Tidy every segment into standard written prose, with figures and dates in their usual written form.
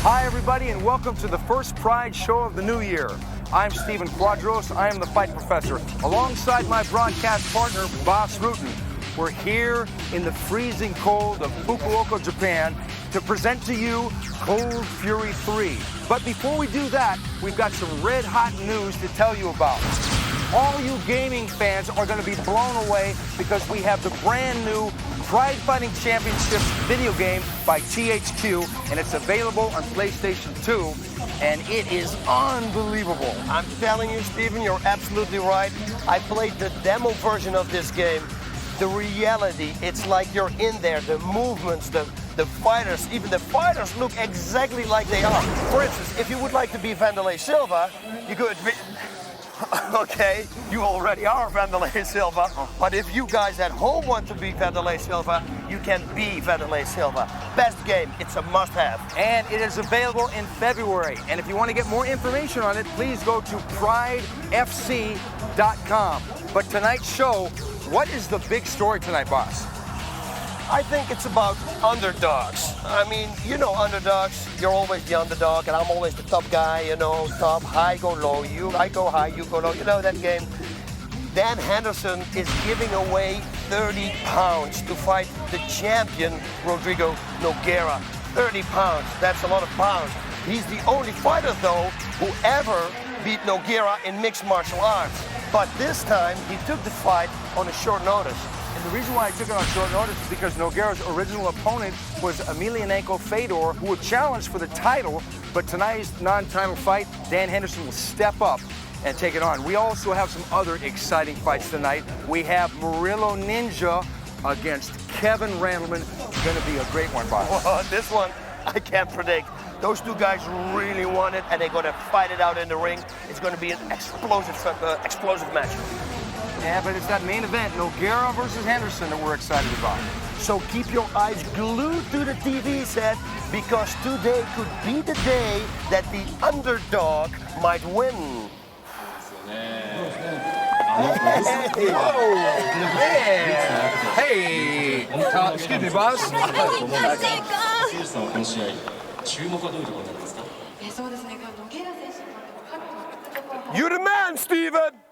Hi, everybody, and welcome to the first Pride show of the new year. I'm Stephen Quadros. I am the Fight Professor. Alongside my broadcast partner, Bas Rutten, we're here in the freezing cold of Fukuoka, Japan, to present to you Cold Fury 3. But before we do that, we've got some red-hot news to tell you about. All you gaming fans are going to be blown away because we have the brand new Pride Fighting Championships video game by THQ, and it's available on PlayStation 2, and it is unbelievable. I'm telling you, Steven, you're absolutely right. I played the demo version of this game. The reality, it's like you're in there. The movements, the fighters, even the fighters look exactly like they are. For instance, if you would like to be Vanderlei Silva, you could be... Okay, you already are Vanderlei Silva, but if you guys at home want to be Vanderlei Silva, you can be Vanderlei Silva. Best game, it's a must-have. And it is available in February. And if you want to get more information on it, please go to pridefc.com. But tonight's show, what is the big story tonight, boss? I think it's about underdogs. I mean, you know underdogs, you're always the underdog, and I'm always the top guy, you know, top, high, go low. I go high, you go low, you know that game. Dan Henderson is giving away 30 pounds to fight the champion, Rodrigo Nogueira. 30 pounds, that's a lot of pounds. He's the only fighter, though, who ever beat Nogueira in mixed martial arts. But this time, he took the fight on a short notice. The reason why I took it on short notice is because Nogueira's original opponent was Emelianenko Fedor, who would challenge for the title, but tonight's non-title fight, Dan Henderson will step up and take it on. We also have some other exciting fights tonight. We have Murilo Ninja against Kevin Randleman. It's going to be a great one, boss. Well, this one, I can't predict. Those two guys really want it, and they're going to fight it out in the ring. It's going to be an explosive match. Yeah, but it's that main event, Nogueira versus Henderson, that we're excited about. So keep your eyes glued to the TV set, because today could be the day that the underdog might win. Hey! Excuse me, boss. You're the man, Steven!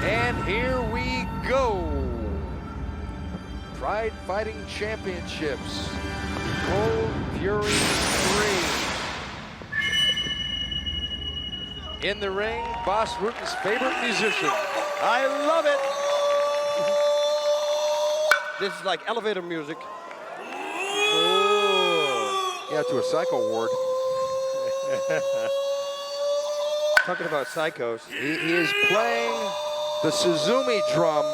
And here we go. Pride Fighting Championships. Cold Fury 3. In the ring, Bas Rutten's favorite musician. I love it. This is like elevator music. Yeah, to a psycho ward. Talking about psychos. He is playing the Suzumi drum.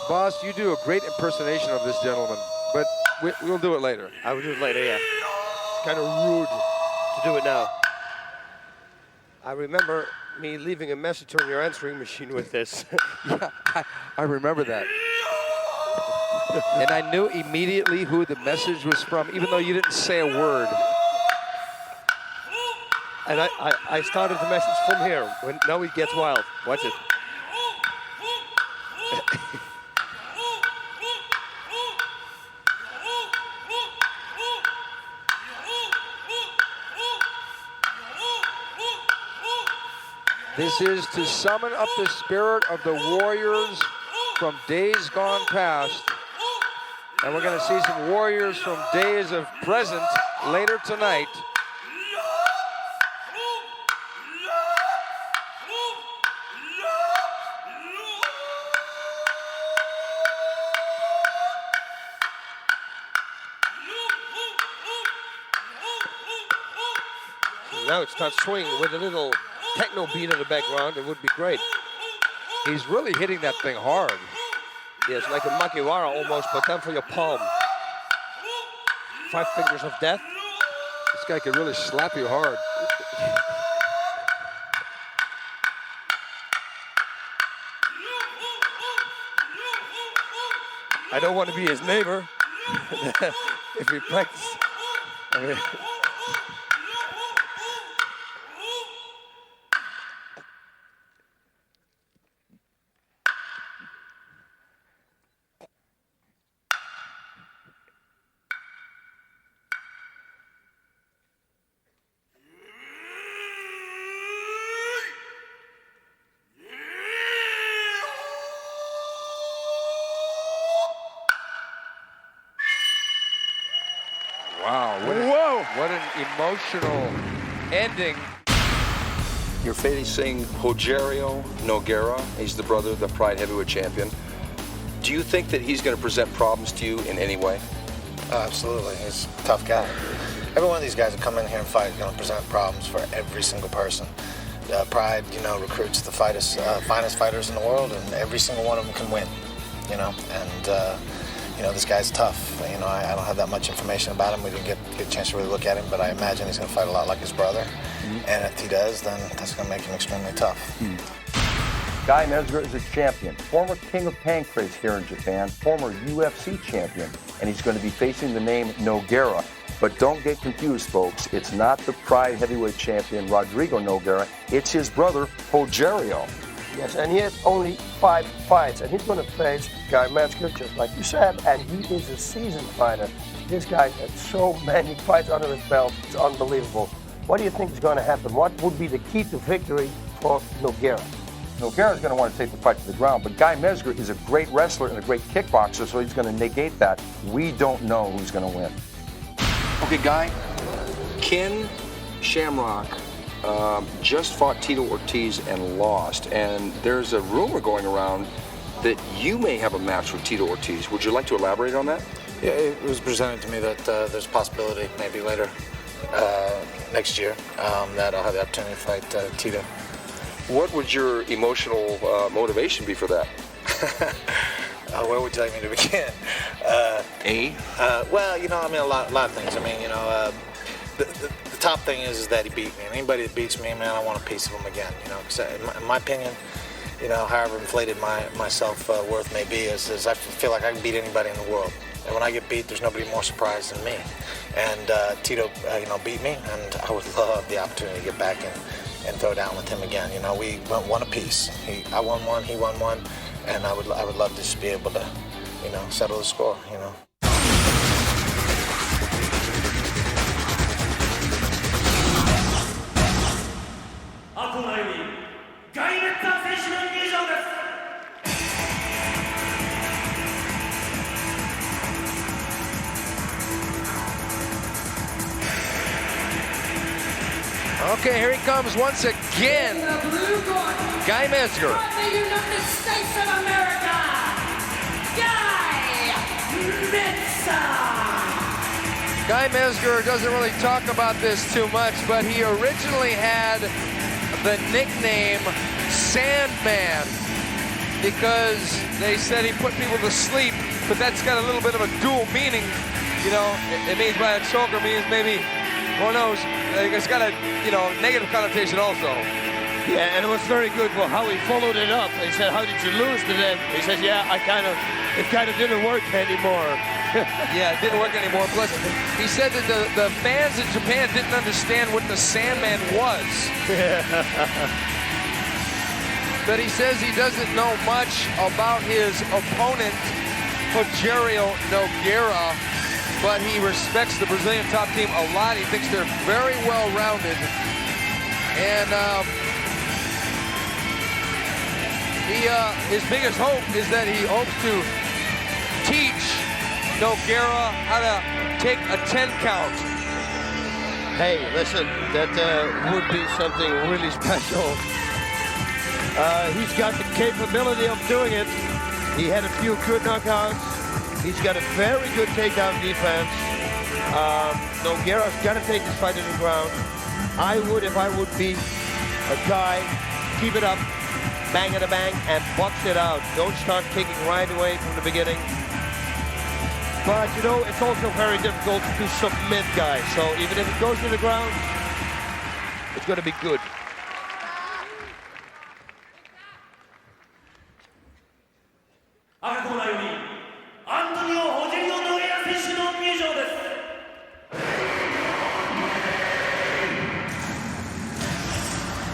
Boss, you do a great impersonation of this gentleman, but we'll do it later. I will do it later, yeah. It's kind of rude to do it now. I remember me leaving a message on your answering machine with this. Yeah, I remember that. And I knew immediately who the message was from, even though you didn't say a word. And I started the message from here. Now it gets wild. Watch it. This is to summon up the spirit of the warriors from days gone past. And we're going to see some warriors from days of present later tonight. Now it starts swinging with a little techno beat in the background. It would be great. He's really hitting that thing hard. Yes, like a makiwara almost, but then for your palm. 5 fingers of death. This guy could really slap you hard. I don't want to be his neighbor. If we practice, I mean, Wow, what an emotional ending. You're facing Rogerio Nogueira. He's the brother of the Pride Heavyweight Champion. Do you think that he's going to present problems to you in any way? Absolutely. He's a tough guy. Every one of these guys that come in here and fight is going to present problems for every single person. Pride, recruits the finest fighters in the world, and every single one of them can win, And, this guy's tough. I don't have that much information about him. We didn't get a chance to really look at him, but I imagine he's going to fight a lot like his brother. And if he does, then that's going to make him extremely tough. Guy Mezger is a champion, former king of pancrase here in Japan, former UFC champion, and he's going to be facing the name Nogueira. But don't get confused, folks. It's not the Pride Heavyweight Champion, Rodrigo Nogueira. It's his brother, Rogerio. yes, and he has only 5 fights, and he's going to face Guy Mezger, just like you said, and he is a seasoned fighter. This guy has so many fights under his belt. It's unbelievable. What do you think is going to happen? What would be the key to victory for Nogueira? Nogueira is going to want to take the fight to the ground, but Guy Mezger is a great wrestler and a great kickboxer, so he's going to negate that. We don't know who's going to win. Okay, Guy, Ken Shamrock just fought Tito Ortiz and lost, and there's a rumor going around that you may have a match with Tito Ortiz. Would you like to elaborate on that? Yeah, it was presented to me that there's a possibility maybe later next year that I'll have the opportunity to fight Tito. What would your emotional motivation be for that? Where would you like me to begin? Well, a lot of things. The top thing is that he beat me. And anybody that beats me, man, I want a piece of him again. Because in my opinion, however inflated my self-worth may be, is I feel like I can beat anybody in the world. And when I get beat, there's nobody more surprised than me. And Tito, beat me, and I would love the opportunity to get back and throw down with him again. We went one apiece. I won one, he won one, and I would love to just be able to, settle the score. Okay, here he comes once again. Guy Mezger. From the United States of America, Guy Mezger. Guy Mezger doesn't really talk about this too much, but he originally had the nickname Sandman because they said he put people to sleep, but that's got a little bit of a dual meaning. It means by a choker means maybe, who knows, it's got a, negative connotation also. Yeah, and it was very good for how he followed it up. He said, "How did you lose to them?" He said, "Yeah, it kind of didn't work anymore." Yeah, it didn't work anymore. Plus, he said that the fans in Japan didn't understand what the Sandman was. But he says he doesn't know much about his opponent, Rogerio Nogueira, but he respects the Brazilian top team a lot. He thinks they're very well-rounded. And his biggest hope is that he hopes to teach Nogueira how to take a 10 count. Hey, listen, that would be something really special. He's got the capability of doing it. He had a few good knockouts. He's got a very good takedown defense. Nogueira's got to take this fight to the ground. I would, if I would be a guy, keep it up, bang at a bang, and box it out. Don't start kicking right away from the beginning. But, it's also very difficult to submit guys. So even if it goes to the ground, it's going to be good. Antônio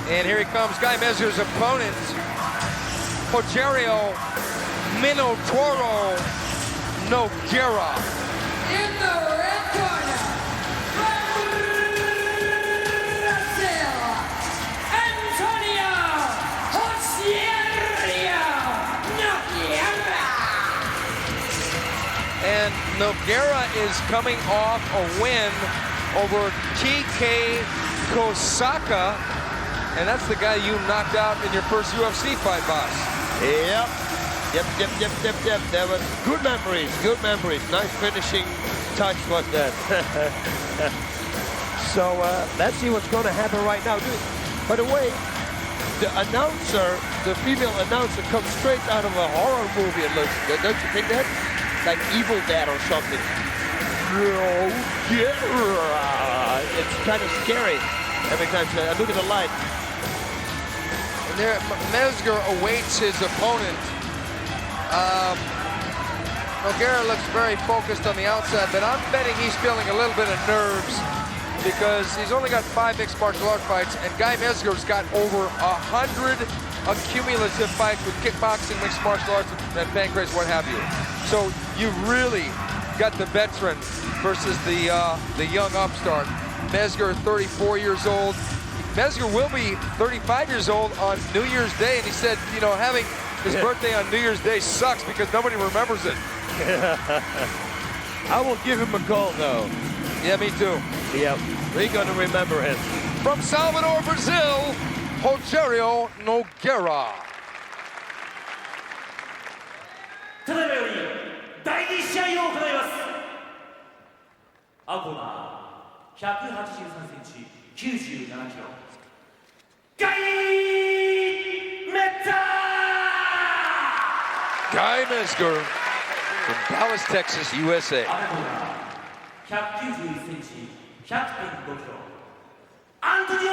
And here he comes, Guy Mezger's opponent, Rogerio Minotauro Nogueira. In the red corner, from Brazil, Antônio Nogueira. And Nogueira is coming off a win over TK Kosaka, and that's the guy you knocked out in your first UFC fight, boss. Yep. There was good memories. Nice finishing touch was that. So let's see what's going to happen right now. By the way, the announcer, the female announcer, comes straight out of a horror movie. It looks. Don't you think that? Like Evil Dead or something. It's kind of scary every time I look at the light. And there, Mezger awaits his opponent. Nogueira looks very focused on the outside, but I'm betting he's feeling a little bit of nerves because he's only got 5 mixed martial art fights, and Guy Mezger's got over 100 accumulative fights with kickboxing, mixed martial arts, and pancrase, what have you. So you really got the veteran versus the young upstart. Mezger, 34 years old. Mezger will be 35 years old on New Year's Day, and he said, you know, having his birthday on New Year's Day sucks because nobody remembers it. I will give him a call, though. Yeah, me too. Yep, we're going to remember him. From Salvador, Brazil, Rogerio Nogueira. ただいまより第2試合を行います。青コーナー183センチ97キロガイメッター Guy Mezger from Dallas, Texas, USA. 赤コーナー191センチ100.5キロアントニオ・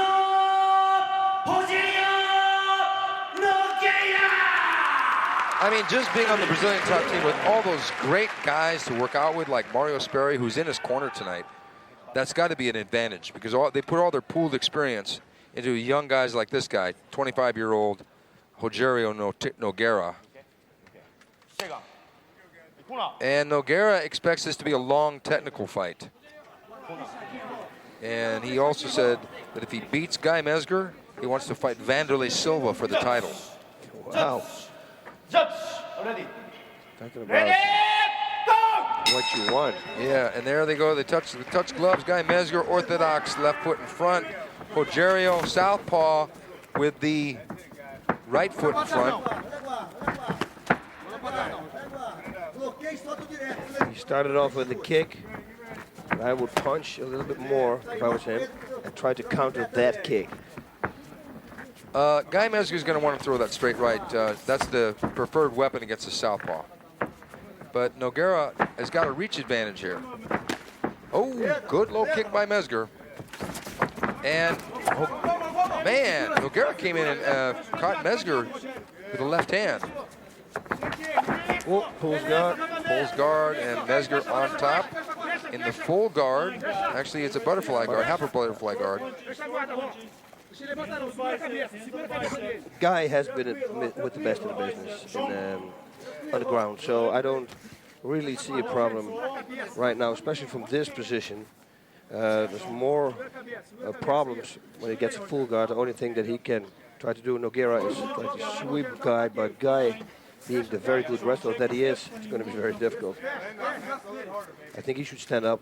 ホジェリオ・ノゲイラ I mean, just being on the Brazilian top team with all those great guys to work out with, like Mario Sperry, who's in his corner tonight, that's got to be an advantage because they put all their pooled experience into young guys like this guy, 25-year-old Rogerio Nogueira. And Nogueira expects this to be a long technical fight. And he also said that if he beats Guy Mezger, he wants to fight Vanderlei Silva for the title. Wow. Ready. Talking about what you want. Yeah, and there they go. They touch gloves. Guy Mezger, orthodox left foot in front. Rogerio, southpaw with the right foot in front. He started off with a kick. I would punch a little bit more if I was him and try to counter that kick. Guy Mezger is going to want to throw that straight right. That's the preferred weapon against the southpaw. But Nogueira has got a reach advantage here. Oh, good low kick by Mezger. And, oh, man, Nogueira came in and caught Mezger with the left hand. Oh, pulls guard. Pulls guard, and Mezger on top in the full guard. Actually, it's a butterfly guard, half a butterfly guard. Guy has been with the best in the business on the ground, so I don't really see a problem right now, especially from this position. There's more problems when he gets a full guard. The only thing that he can try to do, Nogueira, is try to sweep Guy, but Guy, being the very good wrestler that he is, it's going to be very difficult. I think he should stand up.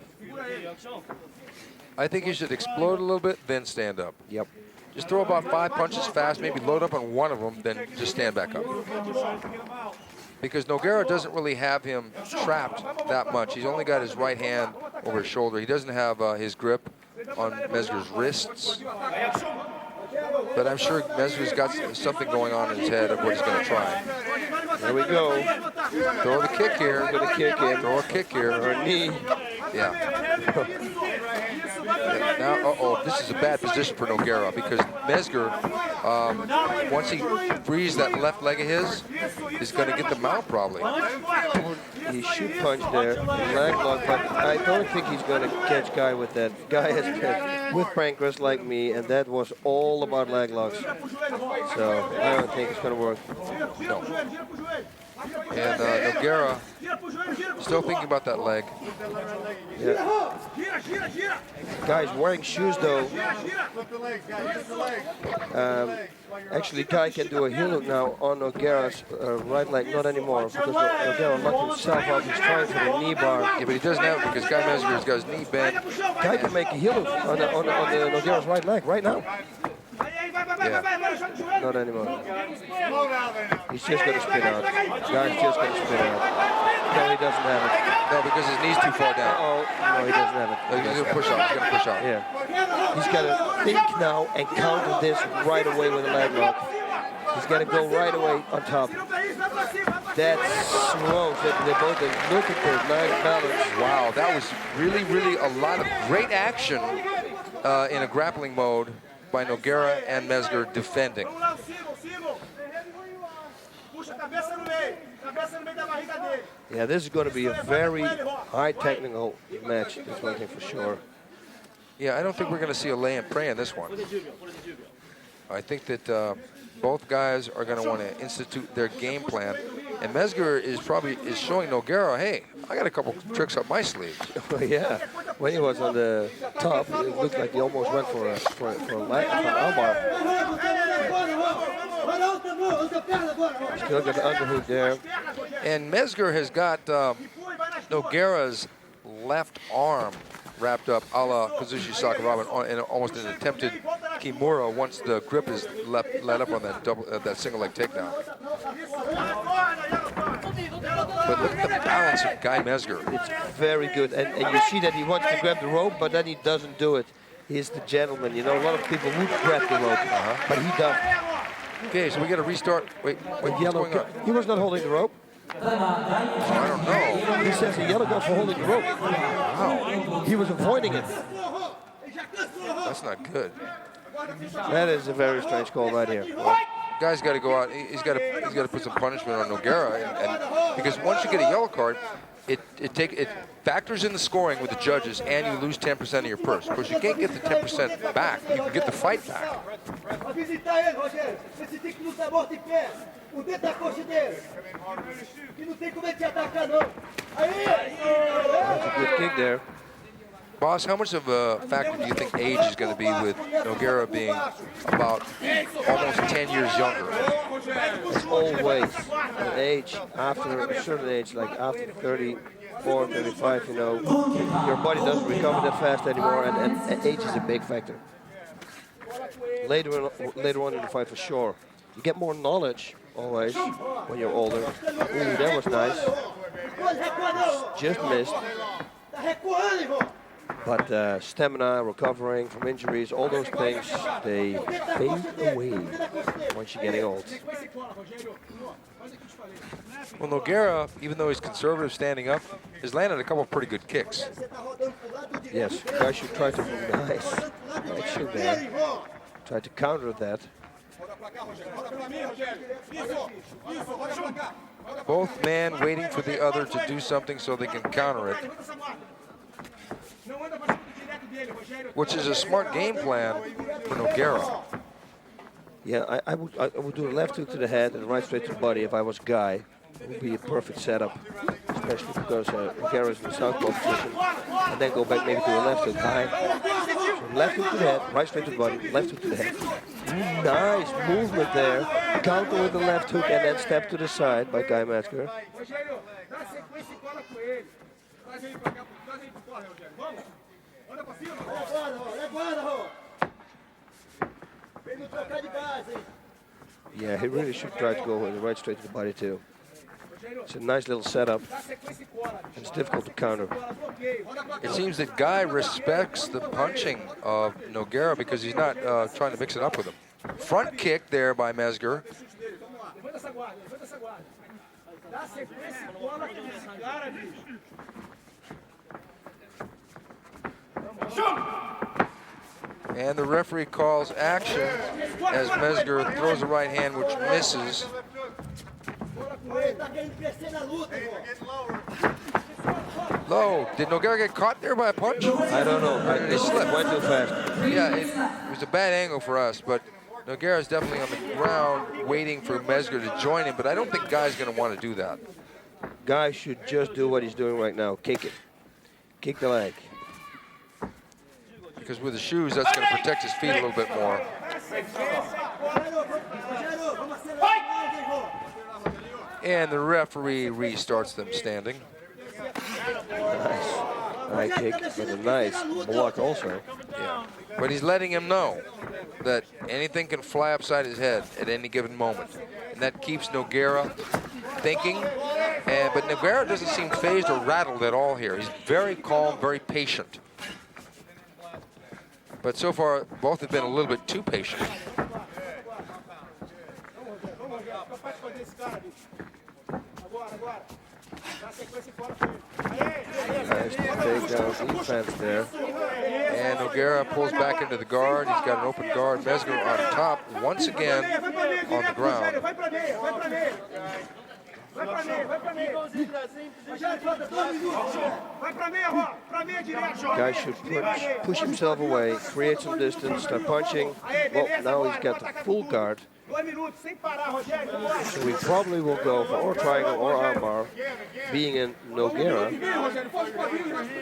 I think he should explode a little bit, then stand up. Yep. Just throw about 5 punches fast, maybe load up on one of them, then just stand back up. Because Nogueira doesn't really have him trapped that much. He's only got his right hand over his shoulder. He doesn't have his grip on Mezger's wrists. But I'm sure Mezger's got something going on in his head of what he's going to try. There we go. Throw the kick here. Going to kick in. Throw a kick here. Or a knee. Yeah. Now, this is a bad position for Nogueira because Mezger, once he frees that left leg of his, is going to get the mount probably. He should punch there, leg lock, but I don't think he's going to catch Guy with that. Guy has been with prankers like me, and that was all about leg locks. So I don't think it's going to work. No. And Nogueira still thinking about that leg. Yeah. Guy's wearing shoes though. Actually, Guy can do a heel hook now on Nogueira's right leg, not anymore, because Nogueira locked himself up. He's trying for the knee bar. Yeah, but he doesn't have it because Guy Mezger's got his knee bent. Guy can make a heel hook on the Nogueira's right leg right now. Yeah. Not anymore. He's just going to spin out. Guy's just going to spin out. No, he doesn't have it. No, because his knee's too far down. Oh, no, he doesn't have it. He's going to push out. He's going to push out. Yeah. He's got to think now and counter this right away with a leg lock. He's got to go right away on top. That's slow. They both look at their leg balance. Wow, that was really, really a lot of great action in a grappling mode by Nogueira and Mezger defending. Yeah, this is going to be a very high technical match. That's one thing for sure. Yeah, I don't think we're going to see a lay and pray in this one. I think that both guys are going to want to institute their game plan. And Mezger is showing Nogueira, hey, I got a couple tricks up my sleeve. Yeah, when he was on the top, it looked like he almost went for an armbar. He's going to get the underhook there. And Mezger has got Nogueira's left arm wrapped up a la Kazushi Sakuraba in almost an attempted Kimura once the grip is let up on that single leg takedown. But look at the balance of Guy Mezger. It's very good, and you see that he wants to grab the rope, but then he doesn't do it. He's the gentleman. You know, a lot of people would grab the rope, but he doesn't. Okay, so we got to restart. Wait, what's going on? He was not holding the rope. I don't know. He says the yellow goes for holding the rope. Wow. He was avoiding it. That's not good. That is a very strange call right here. Guy's got to go out. He's got to put some punishment on Nogueira, and because once you get a yellow card, it factors in the scoring with the judges, and you lose 10% of your purse. Of course, you can't get the 10% back. You can get the fight back. That's a good kick there. Boss, how much of a factor do you think age is going to be with Nogueira being about almost 10 years younger? It's always an age, after a certain age, like after 34, 35, you know, your body doesn't recover that fast anymore, and age is a big factor. Later on in the fight, for sure. You get more knowledge, always, when you're older. Ooh, that was nice. Just missed. But stamina, recovering from injuries, all those things, they fade away once you're getting old. Well, Nogueira, even though he's conservative standing up, has landed a couple of pretty good kicks. Yes, guys should try to be nice. Action there. Try to counter that. Both men waiting for the other to do something so they can counter it, which is a smart game plan for Nogueira. Yeah, I would do a left hook to the head and a right straight to the body if I was Guy. It would be a perfect setup, especially because Nogueira is in the southpaw position. And then go back maybe to a left hook high. So left hook to the head, right straight to the body, left hook to the head. Nice movement there. Counter with the left hook and then step to the side by Guy Mezger. Yeah, he really should try to go with the right straight to the body too. It's a nice little setup. It's difficult to counter. It seems that Guy respects the punching of Nogueira because he's not trying to mix it up with him. Front kick there by Mezger. And the referee calls action as Mezger throws a right hand which misses. Low. Did Nogueira get caught there by a punch? I don't know. It slipped. Went too fast. Yeah, it was a bad angle for us, but Nogueira is definitely on the ground waiting for Mezger to join him, but I don't think Guy's going to want to do that. Guy should just do what he's doing right now. Kick it. Kick the leg. Because with the shoes, that's going to protect his feet a little bit more. And the referee restarts them standing. Nice. High kick, but a nice block also. Yeah. But he's letting him know that anything can fly upside his head at any given moment. And that keeps Nogueira thinking. But Nogueira doesn't seem phased or rattled at all here. He's very calm, very patient. But so far, both have been a little bit too patient. Nice takedown defense there. And Nogueira pulls back into the guard. He's got an open guard. Mezger on top once again on the ground. Guy should push himself away, create some distance, start punching. Well, now he's got the full guard. So we probably will go for or triangle or armbar, being in Nogueira.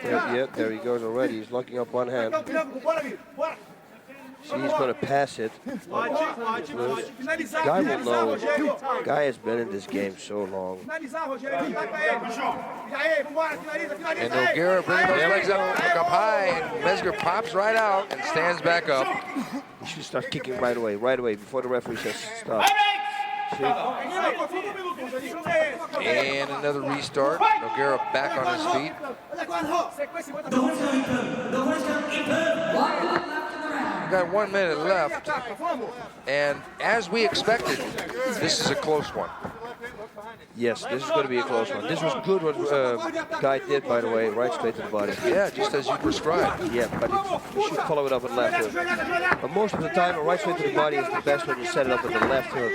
Yeah, there he goes already. He's locking up one hand. See, he's going to pass it. Guy will know. Guy has been in this game so long. And Nogueira brings those legs up high, and Mezger pops right out and stands back up. He should start kicking right away, before the referee says stop. See? And another restart. Nogueira back on his feet. We've got 1 minute left, and as we expected, this is a close one. Yes, this is going to be a close one. This was good what Guy did, by the way, right straight to the body. Yeah, just as you prescribed. Yeah, but you should follow it up with left hook. But most of the time, a right straight to the body is the best when you set it up with the left hook.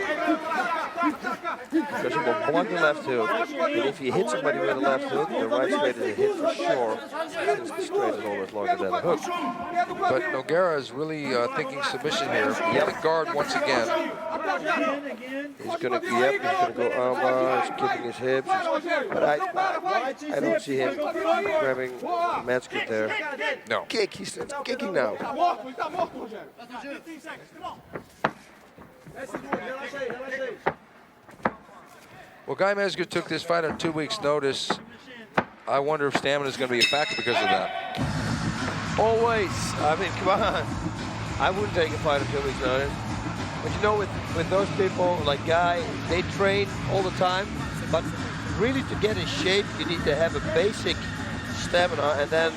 Because it will block the left hook. And if you hit somebody with a left hook, the right straight is a hit for sure, since the straight is always longer than the hook. But Nogueira is really thinking submission here. Yep. The guard once again. He's going to go armbar, he's kicking his hips. But I don't see him grabbing Mezger there. No. Kick, he's kicking now. Well, Guy Mezger took this fight on 2 weeks' notice. I wonder if stamina is going to be a factor because of that. Always. I mean, come on. I wouldn't take a fight on 2 weeks' notice. But you know, with those people like Guy, they train all the time. But really, to get in shape, you need to have a basic stamina and then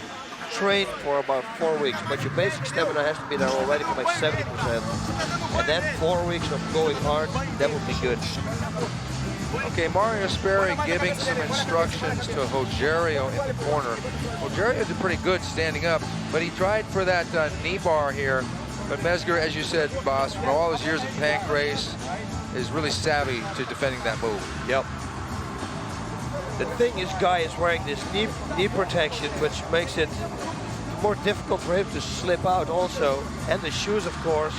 train for about 4 weeks. But your basic stamina has to be there already for like 70%. And then 4 weeks of going hard, that would be good. Okay, Mario Sperry giving some instructions to Rogerio in the corner. Rogerio did pretty good standing up, but he tried for that knee bar here. But Mezger, as you said, boss, from all his years in Pancrase, is really savvy to defending that move. Yep. The thing is, Guy is wearing this knee protection, which makes it more difficult for him to slip out also. And the shoes, of course.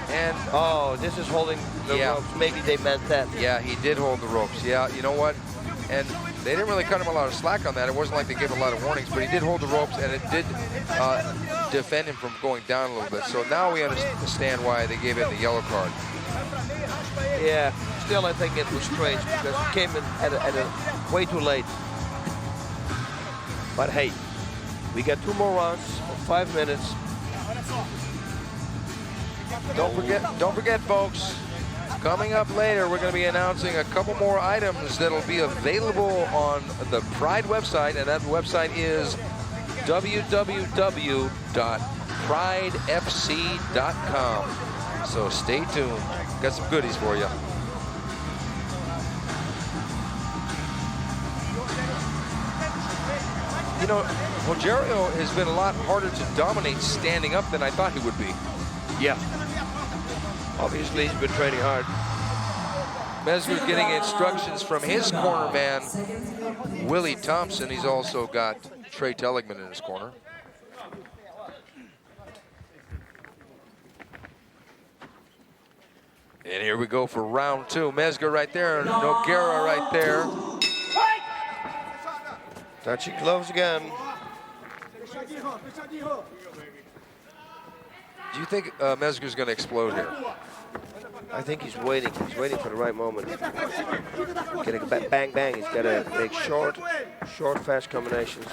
And oh, this is holding the ropes. Maybe they meant that. Yeah, he did hold the ropes. Yeah, you know what? And they didn't really cut him a lot of slack on that. It wasn't like they gave him a lot of warnings, but he did hold the ropes, and it did defend him from going down a little bit. So now we understand why they gave him the yellow card. Yeah, still I think it was strange because he came in at a way too late. But hey, we got 2 more rounds of 5 minutes. Don't forget, folks, coming up later, we're going to be announcing a couple more items that'll be available on the Pride website, and that website is www.pridefc.com. So stay tuned. Got some goodies for you. You know, Rogerio has been a lot harder to dominate standing up than I thought he would be. Yeah. Obviously, he's been training hard. Mezger getting instructions from his corner man, Willie Thompson. He's also got Trey Telligman in his corner. And here we go for round 2. Mezger right there, Nogueira right there. Touching gloves again. Do you think Mezger's going to explode here? I think he's waiting. He's waiting for the right moment. Getting a bang, bang. He's got to make short, fast combinations.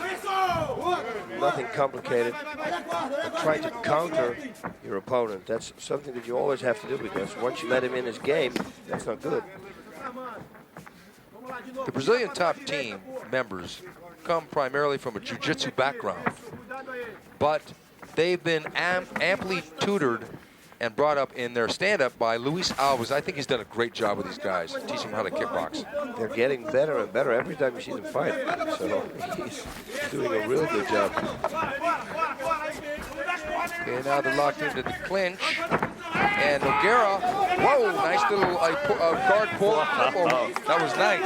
Nothing complicated. But try to counter your opponent. That's something that you always have to do, because once you let him in his game, that's not good. The Brazilian top team members come primarily from a jiu-jitsu background, but they've been amply tutored and brought up in their stand-up by Luis Alves. I think he's done a great job with these guys, teaching them how to kickbox. They're getting better and better every time you see them fight. So he's doing a real good job. Okay, now they're locked into the clinch. And Nogueira, whoa, nice little guard pull. Oh, that was nice.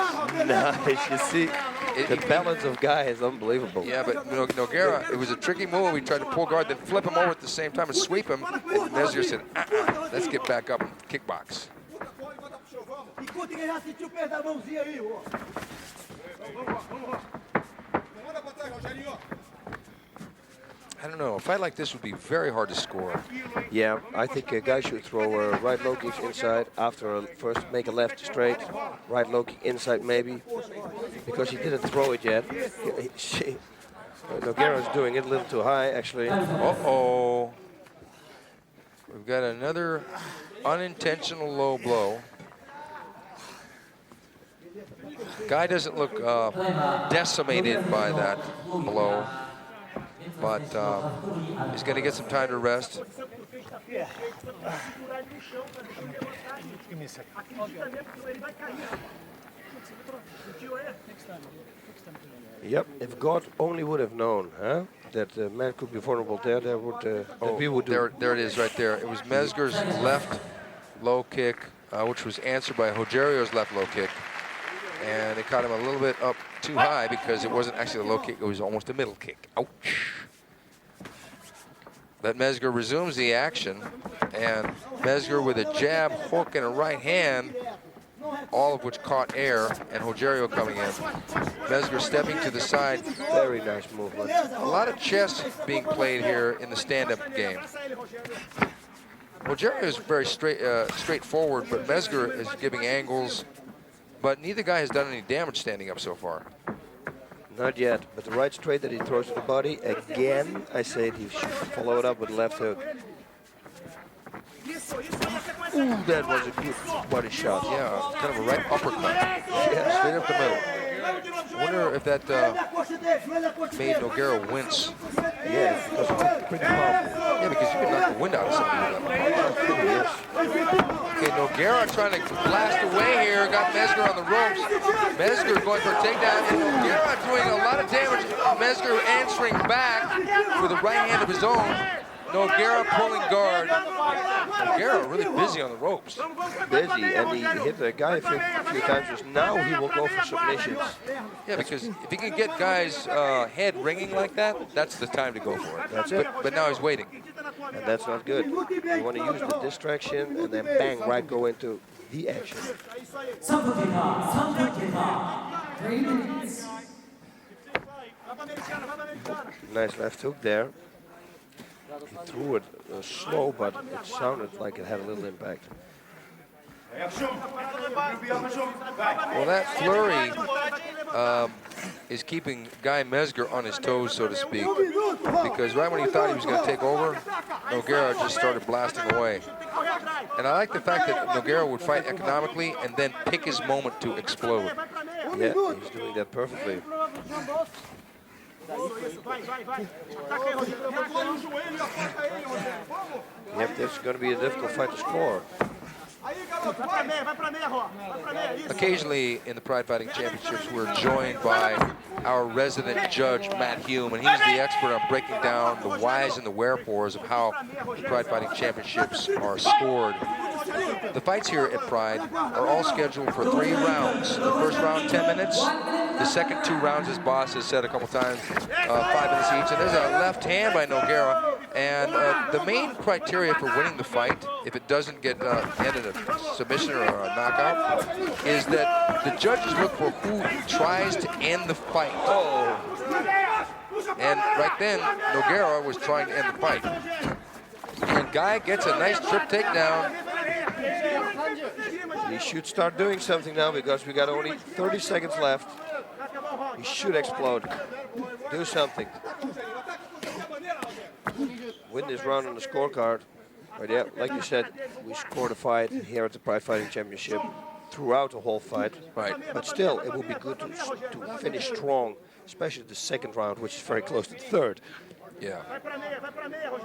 Nice, you see. The balance of guy is unbelievable. Yeah, but Nogueira, it was a tricky move. We tried to pull guard, then flip him over at the same time and sweep him. And Mezger said, let's get back up and kickbox. I don't know. A fight like this would be very hard to score. Yeah, I think a guy should throw a right low kick inside after first make a left straight, right low kick inside maybe, because he didn't throw it yet. Nogueira's doing it a little too high, actually. Uh-oh. We've got another unintentional low blow. Guy doesn't look decimated by that blow, but he's going to get some time to rest. Yep, if God only would have known, huh, that man could be vulnerable there, that would, that we would do. There it is right there. It was Mezger's left low kick, which was answered by Rogerio's left low kick. And it caught him a little bit up too high because it wasn't actually a low kick, it was almost a middle kick. Ouch. But Mezger resumes the action, and Mezger with a jab, hook, and a right hand, all of which caught air, and Rogerio coming in. Mezger stepping to the side. Very nice movement. A lot of chess being played here in the stand-up game. Rogerio is very straightforward, but Mezger is giving angles. But neither guy has done any damage standing up so far. Not yet, but the right straight that he throws to the body, again, I say he should follow it up with left hook. Ooh, that was a good body shot. Yeah, kind of a right uppercut. Yeah, straight up the middle. I wonder if that made Nogueira wince. Yeah, because it's pretty powerful. Yeah, because you can knock the wind out of somebody with that. Okay, Nogueira trying to blast away here. Got Mezger on the ropes. Mezger going for a takedown. And Nogueira doing a lot of damage. Mezger answering back with a right hand of his own. Nogueira pulling guard. Nogueira really busy on the ropes. Busy, and he hit the guy a few times. Just now he will go for submissions. Yeah, because if he can get guys' head ringing like that, that's the time to go for it. That's it. But now he's waiting. And that's not good. You want to use the distraction and then bang, right, go into the action. 3 minutes. Nice left hook there. He threw it slow, but it sounded like it had a little impact. Well, that flurry is keeping Guy Mezger on his toes, so to speak, because right when he thought he was going to take over, Nogueira just started blasting away. And I like the fact that Nogueira would fight economically and then pick his moment to explode. Yeah, he's doing that perfectly. Yep, this is going to be a difficult fight to score. Occasionally in the Pride Fighting Championships, we're joined by our resident judge, Matt Hume, and he's the expert on breaking down the whys and the wherefores of how the Pride Fighting Championships are scored. The fights here at Pride are all scheduled for 3 rounds. The first round, 10 minutes. The second 2 rounds, as Boss has said a couple times, 5 minutes each. And there's a left hand by Nogueira. And the main criteria for winning the fight, if it doesn't get ended in a submission or a knockout, is that the judges look for who tries to end the fight. Oh. And right then, Nogueira was trying to end the fight. And Guy gets a nice trip takedown. He should start doing something now because we got only 30 seconds left. He should explode. Do something. Win this round on the scorecard. But yeah, like you said, we scored a fight here at the Pride Fighting Championship throughout the whole fight. Right. But still, it would be good to finish strong, especially the second round, which is very close to the third. Yeah.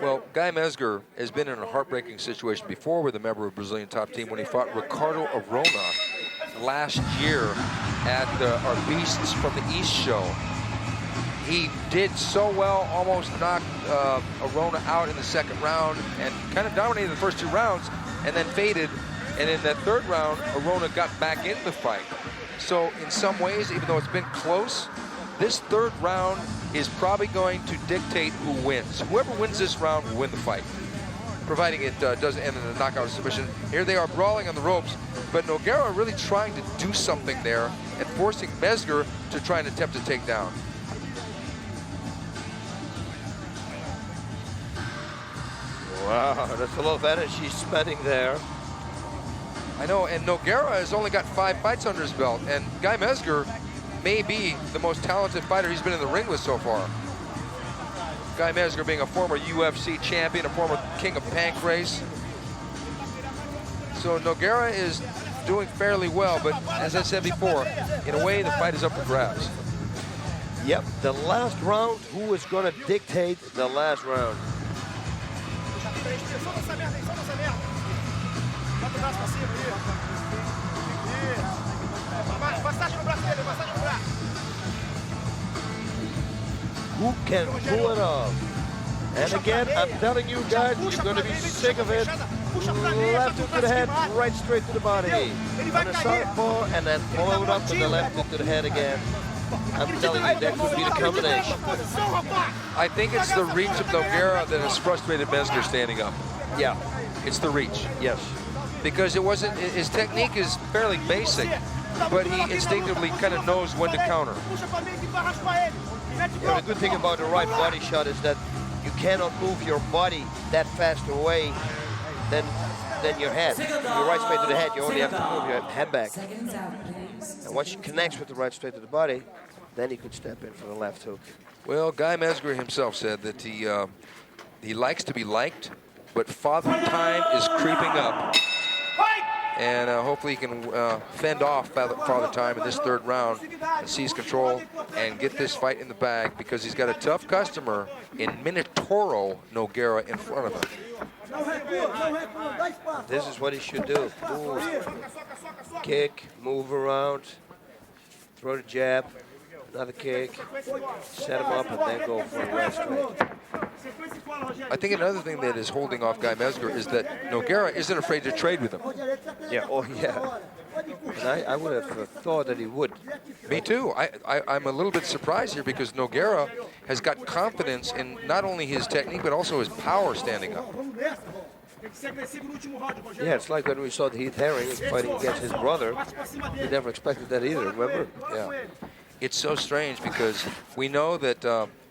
Well, Guy Mezger has been in a heartbreaking situation before with a member of the Brazilian top team when he fought Ricardo Arona last year at our Beasts from the East show. He did so well, almost knocked Arona out in the second round and kind of dominated the first 2 rounds and then faded. And in that third round, Arona got back in the fight. So in some ways, even though it's been close, this third round is probably going to dictate who wins. Whoever wins this round will win the fight, providing it doesn't end in a knockout submission. Here they are brawling on the ropes, but Nogueira really trying to do something there and forcing Mezger to try and attempt to take down. Wow, that's a lot of energy spending there. I know, and Nogueira has only got 5 fights under his belt, and Guy Mezger may be the most talented fighter he's been in the ring with so far. Guy Mezger being a former UFC champion, a former king of pancrase. So Nogueira is doing fairly well, but as I said before, in a way the fight is up for grabs. Yep, the last round, who is going to dictate the last round? Who can pull it off? And again, I'm telling you guys, you're going to be sick of it. Left hook to the head, right straight to the body. On the southpaw, and then follow it up with the left hook to the head again. I'm telling you, that could be the combination. I think it's the reach of Nogueira that has frustrated Mezger standing up. Yeah. It's the reach. Yes. Because it wasn't, his technique is fairly basic, but he instinctively kind of knows when to counter. Yeah, the good thing about the right body shot is that you cannot move your body that fast away than your head. Your right straight to the head, you only have to move your head back. And once you connect with the right straight to the body, then he could step in for the left hook. Well, Guy Mezger himself said that he likes to be liked, but father time is creeping up. And hopefully he can fend off father time in this third round and seize control and get this fight in the bag, because he's got a tough customer in Minotauro Nogueira in front of him. This is what he should do. Move, kick, move around, throw the jab, another kick, set him up, and then go for a right straight. I think another thing that is holding off Guy Mezger is that Nogueira isn't afraid to trade with him. Yeah, oh yeah. And I would have thought that he would. Me too. I'm a little bit surprised here because Nogueira has got confidence in not only his technique but also his power standing up. Yeah, it's like when we saw Heath Herring fighting against his brother. We never expected that either, remember? Yeah. It's so strange because we know that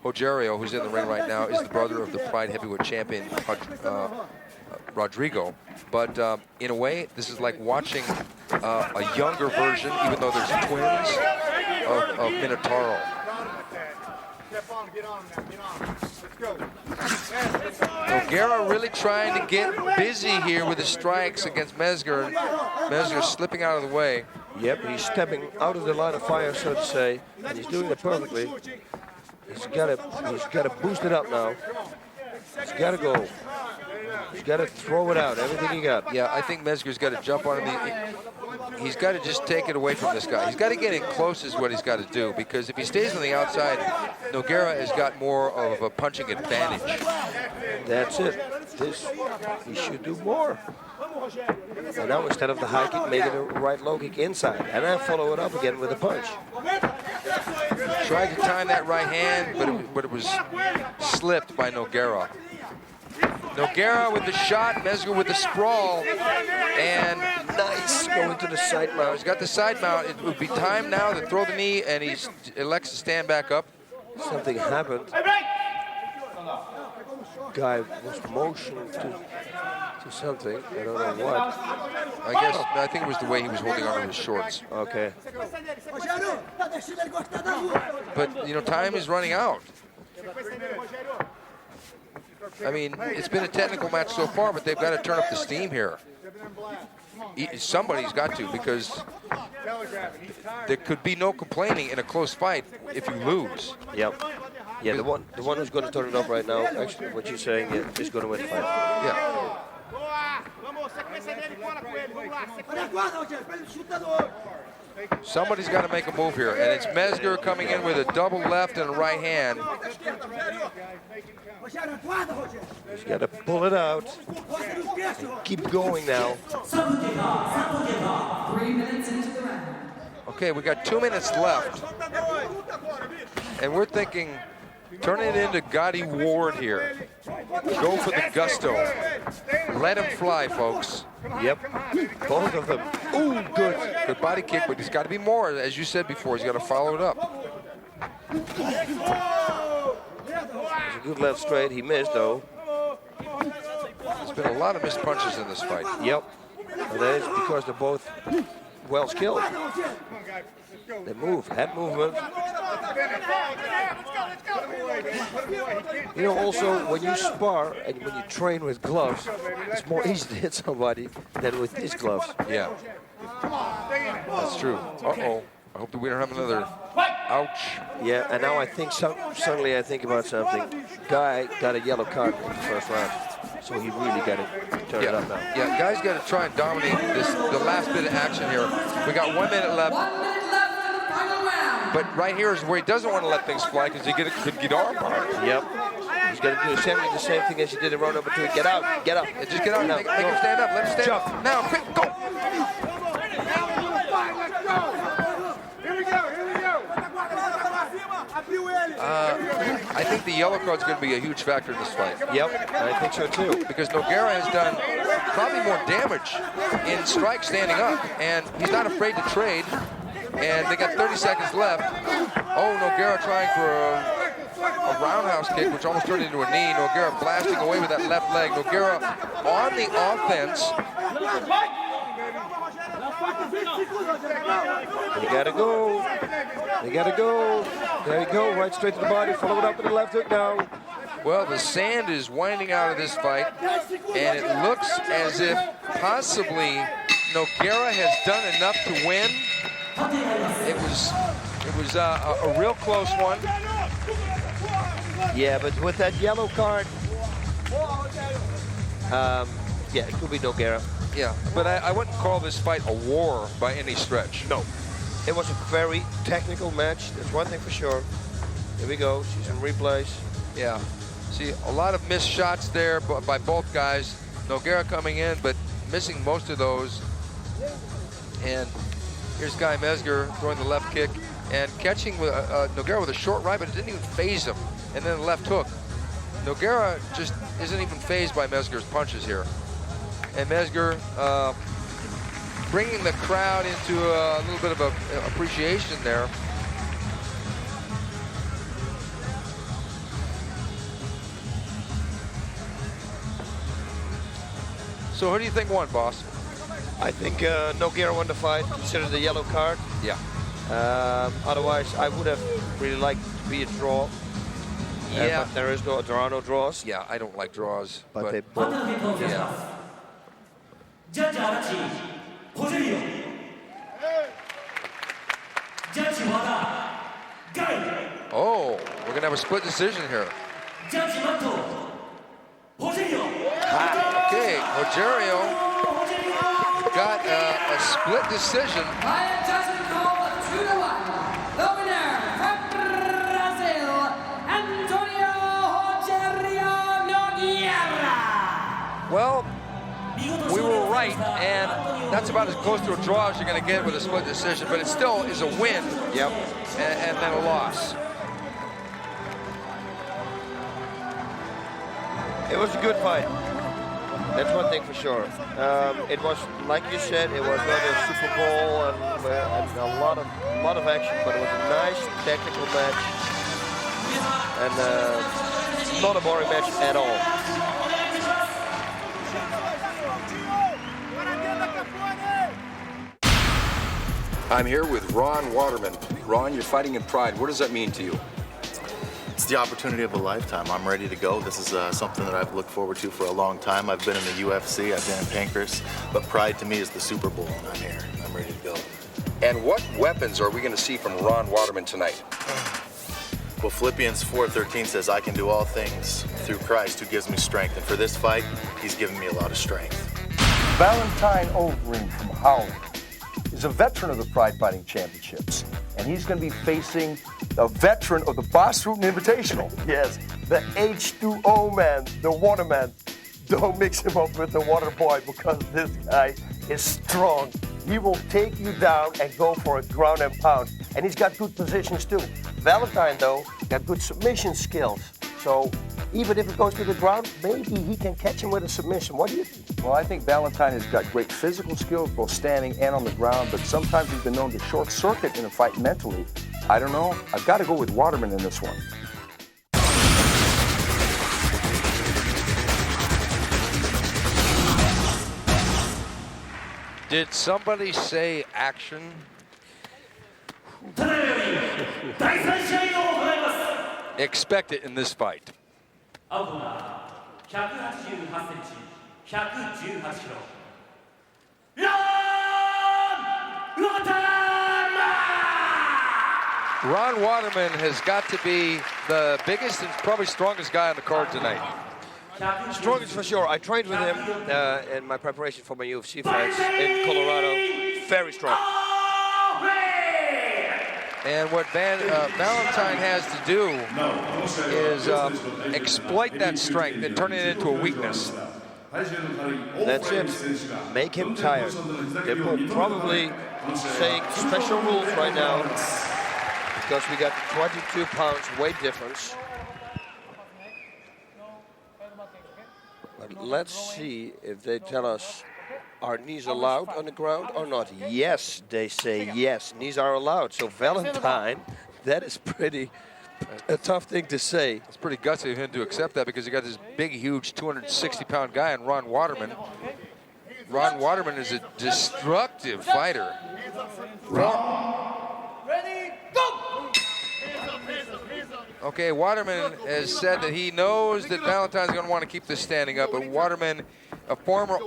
Rogerio, who's in the ring right now, is the brother of the Pride Heavyweight Champion, Rodrigo. But in a way, this is like watching a younger version, even though there's twins, of Minotauro. Nogueira really trying to get busy here with his strikes against Mezger. Mezger slipping out of the way. Yep, he's stepping out of the line of fire, so to say, and he's doing it perfectly. He's got to boost it up now. He's got to go. He's got to throw it out, everything he got. Yeah, I think Mezger's got to jump on him. He's got to just take it away from this guy. He's got to get in close is what he's got to do, because if he stays on the outside, Nogueira has got more of a punching advantage. That's it. This, he should do more. So now instead of the high kick, make it a right low kick inside, and then follow it up again with a punch. Tried to time that right hand, but it was slipped by Nogueira. Nogueira with the shot, Mezger with the sprawl, and nice going to the side mount. He's got the side mount. It would be time now to throw the knee, and he elects to stand back up. Something happened. Guy was motioned to something. I don't know what. I think it was the way he was holding onto his shorts. Okay. But, you know, time is running out. I mean, it's been a technical match so far, but they've got to turn up the steam here. Somebody's got to, because there could be no complaining in a close fight if you lose. Yep. Yeah, the one who's going to turn it up right now, actually, what you're saying, is going to win the fight. Yeah. Somebody's got to make a move here, and it's Mezger coming in with a double left and a right hand. He's got to pull it out. Keep going now. 3 minutes into the round. Okay, we got 2 minutes left, and we're thinking, turn it into Gotti Ward here. Go for the gusto. Let him fly, folks. Yep, both of them. Ooh, good. Good body kick, but he's got to be more, as you said before. He's got to follow it up. It's a good left straight. He missed, though. There's been a lot of missed punches in this fight. Yep, and that is because they're both well skilled. They move, head movement. You know, also, when you spar and when you train with gloves, it's more easy to hit somebody than with these gloves. Yeah. That's true. Uh-oh. I hope that we don't have another ouch. Yeah, and now I think, suddenly I think about something. Guy got a yellow card in the first round, so he really got to turn it up now. Yeah, guy's got to try and dominate the last bit of action here. We got 1 minute left. 1 minute left in the final round. But right here is where he doesn't want to let things fly, because he could get arm bar. Yep. He's going to do the same thing as he did in round number 2. Get out, get up. Yeah, just get out, make him stand up, let him stand up. Now, quick, go. I think the yellow card's going to be a huge factor in this fight. Yep, I think so too. Because Nogueira has done probably more damage in strikes standing up, and he's not afraid to trade. And they got 30 seconds left. Oh, Nogueira trying for a roundhouse kick, which almost turned into a knee. Nogueira blasting away with that left leg. Nogueira on the offense. They gotta go. They gotta go. There you go, right straight to the body. Follow it up with the left hook now. Well, the sand is winding out of this fight, and it looks as if possibly Nogueira has done enough to win. It was a real close one. Yeah, but with that yellow card, yeah, it could be Nogueira. Yeah, but I wouldn't call this fight a war by any stretch. No. It was a very technical match. That's one thing for sure. Here we go. See some replays. Yeah. See, a lot of missed shots there by both guys. Nogueira coming in, but missing most of those. And here's Guy Mezger throwing the left kick and catching with Nogueira with a short right, but it didn't even phase him. And then the left hook. Nogueira just isn't even phased by Mezger's punches here. And Mezger bringing the crowd into a little bit of a appreciation there. So who do you think won, boss? I think Nogueira won the fight, consider the yellow card. Yeah. Otherwise, I would have really liked to be a draw. Yeah. But there are no draws. Yeah, I don't like draws. But they both. Yeah. Judge Arachi, Rodrigo. Judge Wada, Guy. Oh, we're going to have a split decision here. Judge Mato, Rogerio got a split decision. By a judgment call of 2-1, the winner from Brazil, Antônio Rogerio Nogueira. Well, we were right, and that's about as close to a draw as you're going to get with a split decision, but it still is a win. Yep. And then a loss. It was a good fight. That's one thing for sure. It was, like you said, it was not a Super Bowl and a lot of action, but it was a nice technical match and not a boring match at all. I'm here with Ron Waterman. Ron, you're fighting in Pride. What does that mean to you? It's the opportunity of a lifetime. I'm ready to go. This is something that I've looked forward to for a long time. I've been in the UFC, I've been in Pancras, but Pride to me is the Super Bowl, and I'm here. I'm ready to go. And what weapons are we going to see from Ron Waterman tonight? Well, Philippians 4:13 says, I can do all things through Christ who gives me strength. And for this fight, he's given me a lot of strength. Valentine Overeem from Holland is a veteran of the Pride Fighting Championships, and he's going to be facing a veteran of the Bas Rutten Invitational. Yes, the H2O man, the Waterman. Don't mix him up with the Water Boy because this guy is strong. He will take you down and go for a ground and pound. And he's got good positions too. Valentine, though, got good submission skills. So even if it goes to the ground, maybe he can catch him with a submission. What do you think? Well, I think Valentine has got great physical skills, both standing and on the ground, but sometimes he's been known to short circuit in a fight mentally. I don't know. I've got to go with Waterman in this one. Did somebody say action? Expect it in this fight. Ron Waterman has got to be the biggest and probably strongest guy on the card tonight. Strongest for sure. I trained with him in my preparation for my UFC fights in Colorado. Very strong. And what Valentine has to do is exploit that strength and turn it into a weakness. That's it. Make him tired. They will probably saying special rules right now because we got 22 pounds weight difference. But let's see if they tell us, are knees allowed on the ground or not? Yes, they say yes, knees are allowed. So Valentine, that is pretty a tough thing to say. It's pretty gutsy of him to accept that because you got this big, huge 260-pound guy in Ron Waterman. Ron Waterman is a destructive fighter. Ready, go! Okay, Waterman has said that he knows that Valentine's going to want to keep this standing up, but Waterman, a former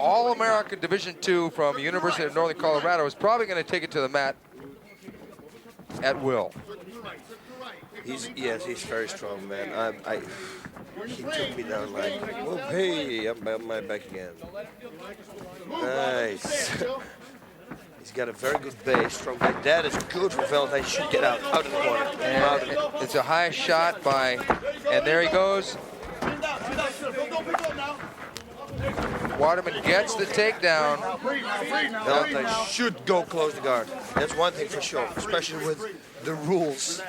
All-American Division II from the University of Northern Colorado, is probably going to take it to the mat at will. He's very strong, man. He took me down like, oh, hey, I'm back again. Nice. He's got a very good base, strong base. That is good for Valentine. He should get out of the corner. And it's a high shot by, and there he goes. Waterman gets the takedown. Valentine should go close the guard. That's one thing for sure, especially with the rules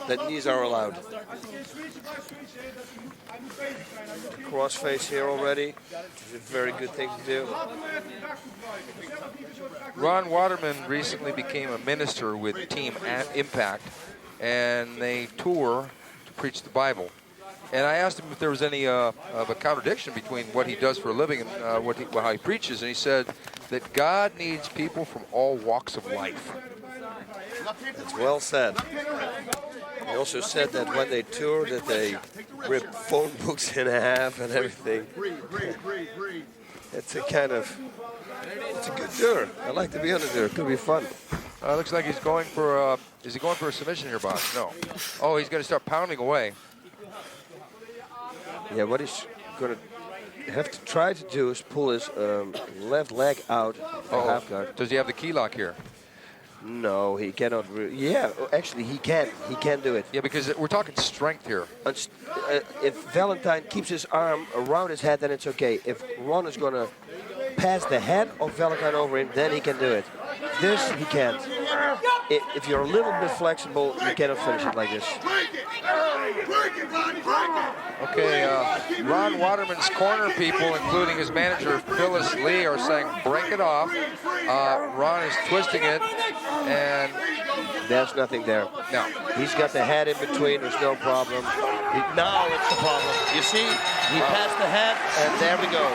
that knees are allowed. Crossface here already. It's a very good thing to do. Ron Waterman recently became a minister with Team Impact, and they tour to preach the Bible. And I asked him if there was any of a contradiction between what he does for a living and how he preaches, and he said that God needs people from all walks of life. That's well said. He also said that when they tour that they rip phone books in half and everything. It's a good tour. I like to be on the tour. It could be fun. Looks like he's going for, is he going for a submission here, boss? No. Oh, he's going to start pounding away. Yeah, what he's going to have to try to do is pull his left leg out. Half guard. Does he have the key lock here? No, he cannot. Yeah, actually, he can. He can do it. Yeah, because we're talking strength here. If Valentine keeps his arm around his head, then it's okay. If Ron is gonna pass the head of Valentine over him, then he can do it. This he can't. If you're a little bit flexible, you cannot finish it like this. Okay, Ron Waterman's corner people, including his manager Phyllis Lee, are saying break it off. Ron is twisting it, and there's nothing there. No. He's got the head in between, there's no problem. Now it's the problem. You see, he passed the head, and there we go.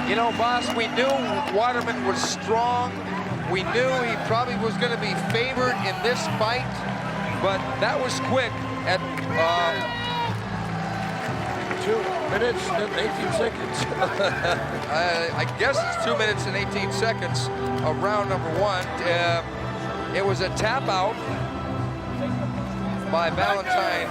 You know, boss, we knew Waterman was strong. We knew he probably was going to be favored in this fight, but that was quick at 2 minutes and 18 seconds. I guess it's 2 minutes and 18 seconds of round number one. It was a tap out by Valentine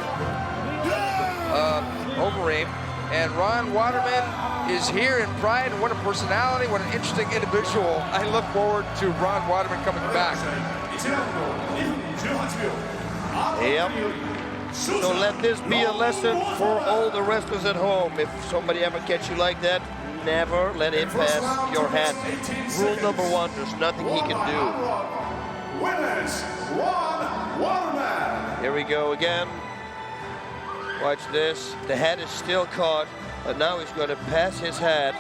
Overeem, and Ron Waterman is here in pride, and what a personality, what an interesting individual. I look forward to Ron Waterman coming back. Yep. So let this be a lesson for all the wrestlers at home. If somebody ever catch you like that, never let him pass your head. Rule number one, there's nothing he can do. Here we go again. Watch this. The head is still caught, but now he's going to pass his head.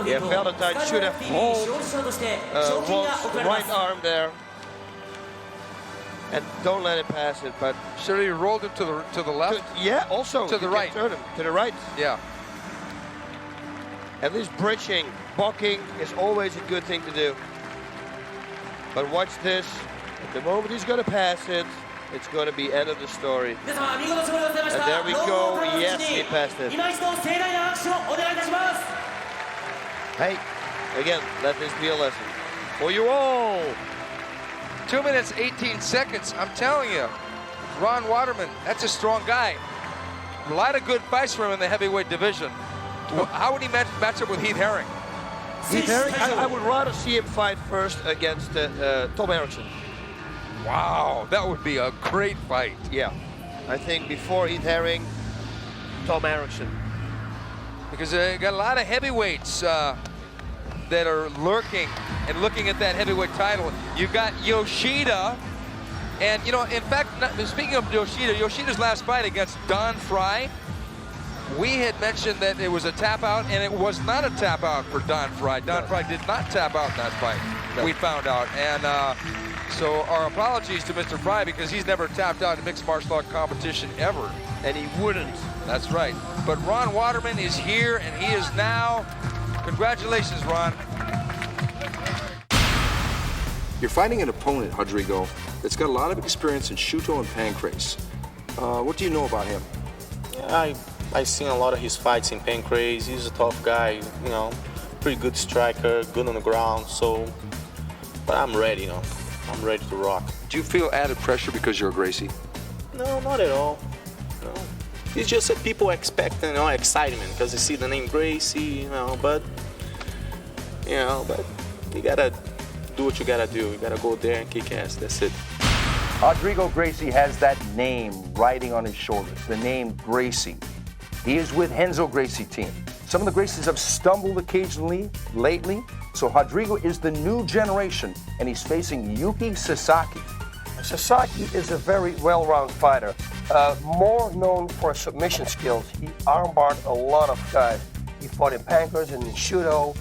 Yeah, Valentine should have pulled Ron's right arm there. And don't let him pass it, but should he rolled him to the left? Yeah, also to the right. Turn him to the right. Yeah. At least bridging, blocking is always a good thing to do. But watch this. At the moment he's going to pass it, it's going to be end of the story. And there we go. Yes, he passed it. Hey, again, let this be a lesson for you all. 2 minutes, 18 seconds. I'm telling you, Ron Waterman, that's a strong guy. A lot of good fights for him in the heavyweight division. How would he match up with Heath Herring? Heath Herring, I would rather see him fight first against Tom Erickson. Wow, that would be a great fight. Yeah, I think before Heath Herring, Tom Erickson. Because they got a lot of heavyweights that are lurking and looking at that heavyweight title. You got Yoshida, and you know, in fact, speaking of Yoshida, Yoshida's last fight against Don Frye, we had mentioned that it was a tap out, and it was not a tap out for Don Frye. Don Frye did not tap out in that fight. No. We found out, and so our apologies to Mr. Frye, because he's never tapped out in mixed martial art competition ever. And he wouldn't. That's right. But Ron Waterman is here, and he is now. Congratulations, Ron. You're fighting an opponent, Rodrigo, that's got a lot of experience in Shuto and Pancrase. What do you know about him? Yeah, I've seen a lot of his fights in Pancrase. He's a tough guy, you know, pretty good striker, good on the ground. So, but I'm ready, you know. I'm ready to rock. Do you feel added pressure because you're a Gracie? No, not at all. No. It's just that people expect, you know, excitement because they see the name Gracie, you know, but you gotta do what you gotta do. You gotta go there and kick ass. That's it. Rodrigo Gracie has that name riding on his shoulders, the name Gracie. He is with Renzo Gracie team. Some of the Gracies have stumbled occasionally lately, so Rodrigo is the new generation, and he's facing Yuki Sasaki. Sasaki is a very well-rounded fighter, more known for submission skills. He armbarred a lot of guys. He fought in Pancrase and in Shudo.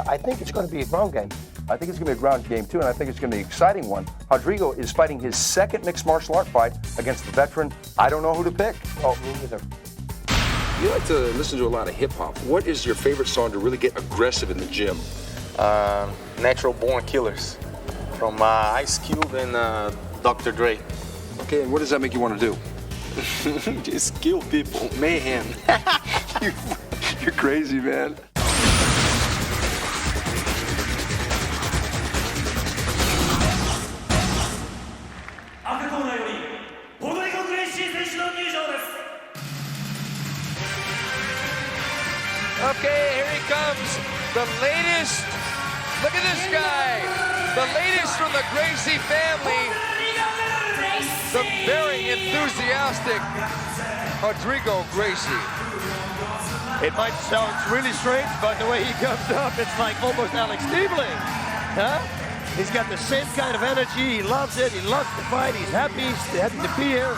I think it's going to be a ground game. I think it's going to be a ground game, too, and I think it's going to be an exciting one. Rodrigo is fighting his second mixed martial art fight against the veteran. I don't know who to pick. Oh, me neither. You like to listen to a lot of hip-hop. What is your favorite song to really get aggressive in the gym? Natural Born Killers from Ice Cube and Dr. Dre. Okay, and what does that make you want to do? Just kill people. Mayhem. You're crazy, man. The latest, look at this guy. The latest from the Gracie family. The very enthusiastic Rodrigo Gracie. It might sound really strange, but the way he comes up, it's like almost Alex Stiebling. Huh? He's got the same kind of energy. He loves it. He loves to fight. He's happy. He's happy to be here.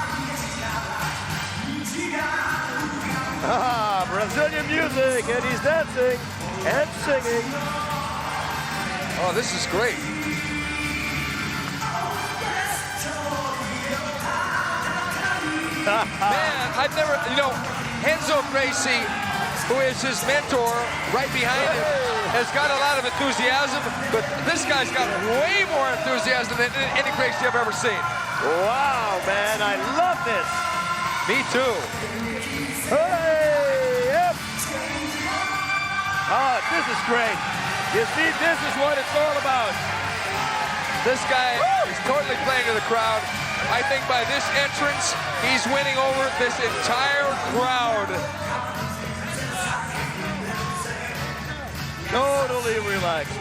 Ah, Brazilian music, and he's dancing and singing. Oh, this is great. Man, I've never, you know, Enzo Gracie, who is his mentor right behind him, has got a lot of enthusiasm, but this guy's got way more enthusiasm than any Gracie I've ever seen. Wow, man, I love this. Me too. Hey, yep. Oh, this is great. You see, this is what it's all about. This guy is totally playing to the crowd. I think by this entrance, he's winning over this entire crowd. Totally relaxed.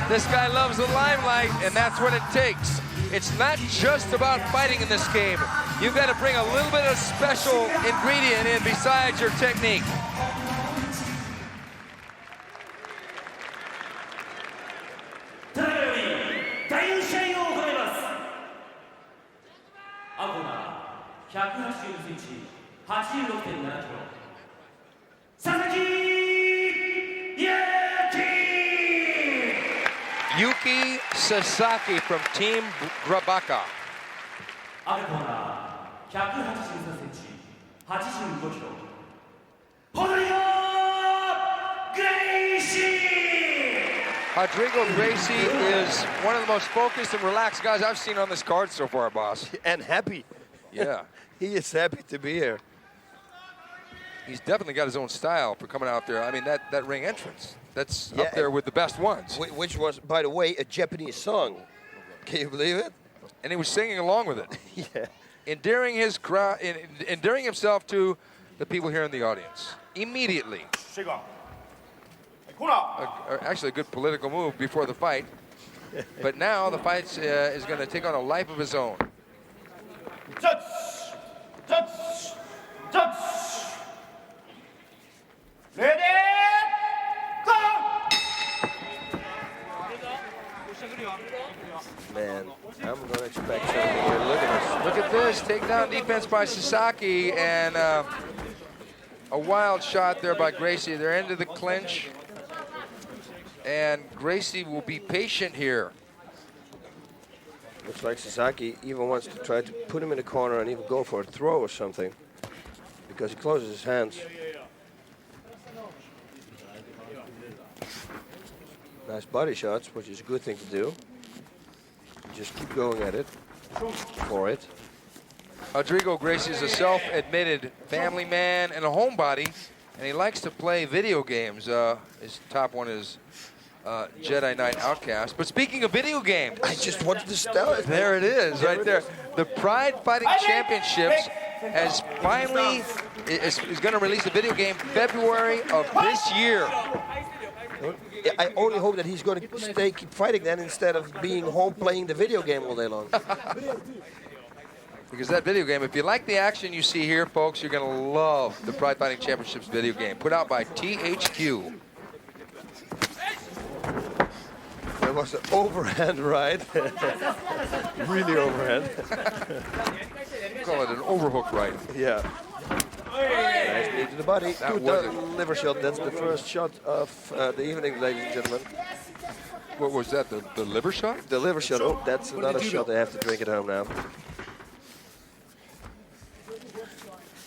This guy loves the limelight, and that's what it takes. It's not just about fighting in this game. You've got to bring a little bit of special ingredient in besides your technique. Yuki Sasaki from Team Grabaka. Rodrigo Gracie is one of the most focused and relaxed guys I've seen on this card so far, boss. And happy. Yeah. He is happy to be here. He's definitely got his own style for coming out there. I mean, that ring entrance, that's up there with the best ones. Which was, by the way, a Japanese song. Can you believe it? And he was singing along with it. Yeah. Endearing his crowd, endearing himself to the people here in the audience. Immediately. Actually, a good political move before the fight. But now the fight is going to take on a life of his own. Ready, go! Man, I'm going to expect something here. Look at this. Look at this. Takedown defense by Sasaki and a wild shot there by Gracie. They're into the clinch. And Gracie will be patient here. Looks like Sasaki even wants to try to put him in the corner and even go for a throw or something. Because he closes his hands. Nice body shots, which is a good thing to do. Just keep going at it. For it. Rodrigo Gracie is a self-admitted family man and a homebody, and he likes to play video games. His top one is Jedi Knight Outcast. But speaking of video games, I just wanted to tell it. There it is, right there. The Pride Fighting Championships has finally is going to release a video game February of this year. I only hope that he's going to keep fighting then instead of being home playing the video game all day long. Because that video game, if you like the action you see here, folks, you're going to love the Pride Fighting Championships video game, put out by THQ. There was an overhand right. Really overhand. Call it an overhook right. Yeah. Nice knee to the body. That Good was liver shot. That's the first shot of the evening, ladies and gentlemen. What was that, the liver shot? The liver shot. Oh, that's another shot. They have to drink it home now.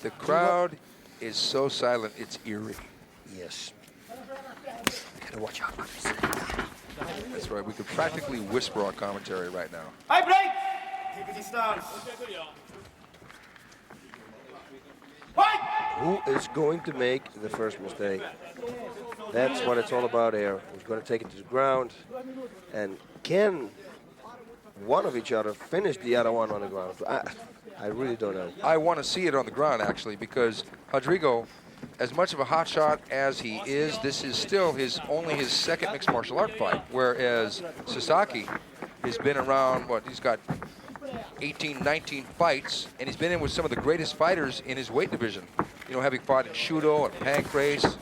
The crowd is so silent, it's eerie. Yes. Gotta watch out what they say. That's right. We could practically whisper our commentary right now. High break! Keep it distance. Fight! Who is going to make the first mistake? That's what it's all about here. Who's going to take it to the ground? And can one of each other finish the other one on the ground? I really don't know. I want to see it on the ground, actually, because Rodrigo, as much of a hotshot as he is, this is still only his second mixed martial art fight, whereas Sasaki has been around, he's got 18, 19 fights, and he's been in with some of the greatest fighters in his weight division. You know, having fought in Shudo and Pancrase.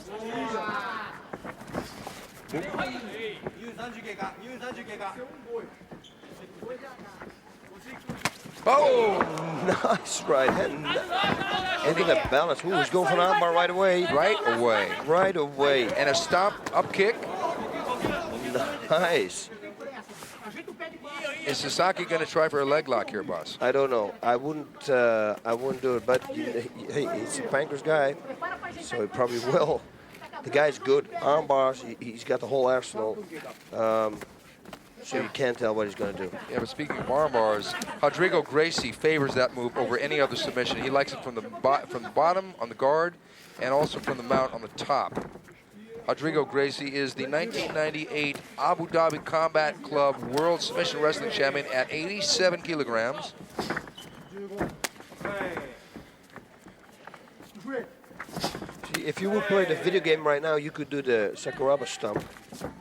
Oh! Nice right hand. Ending that balance. Ooh, he's going for an armbar right away. Right away. Right away. And a stomp up kick. Nice. Is Sasaki going to try for a leg lock here, boss? I don't know. I wouldn't do it. But hey, he's a Pancrase guy, so he probably will. The guy's good. Arm bars. He's got the whole arsenal. So you can't tell what he's going to do. Yeah, but speaking of arm bars, Rodrigo Gracie favors that move over any other submission. He likes it from the bottom on the guard, and also from the mount on the top. Rodrigo Gracie is the 1998 Abu Dhabi Combat Club World Submission Wrestling Champion at 87 kilograms. See, if you would play the video game right now, you could do the Sakuraba stomp,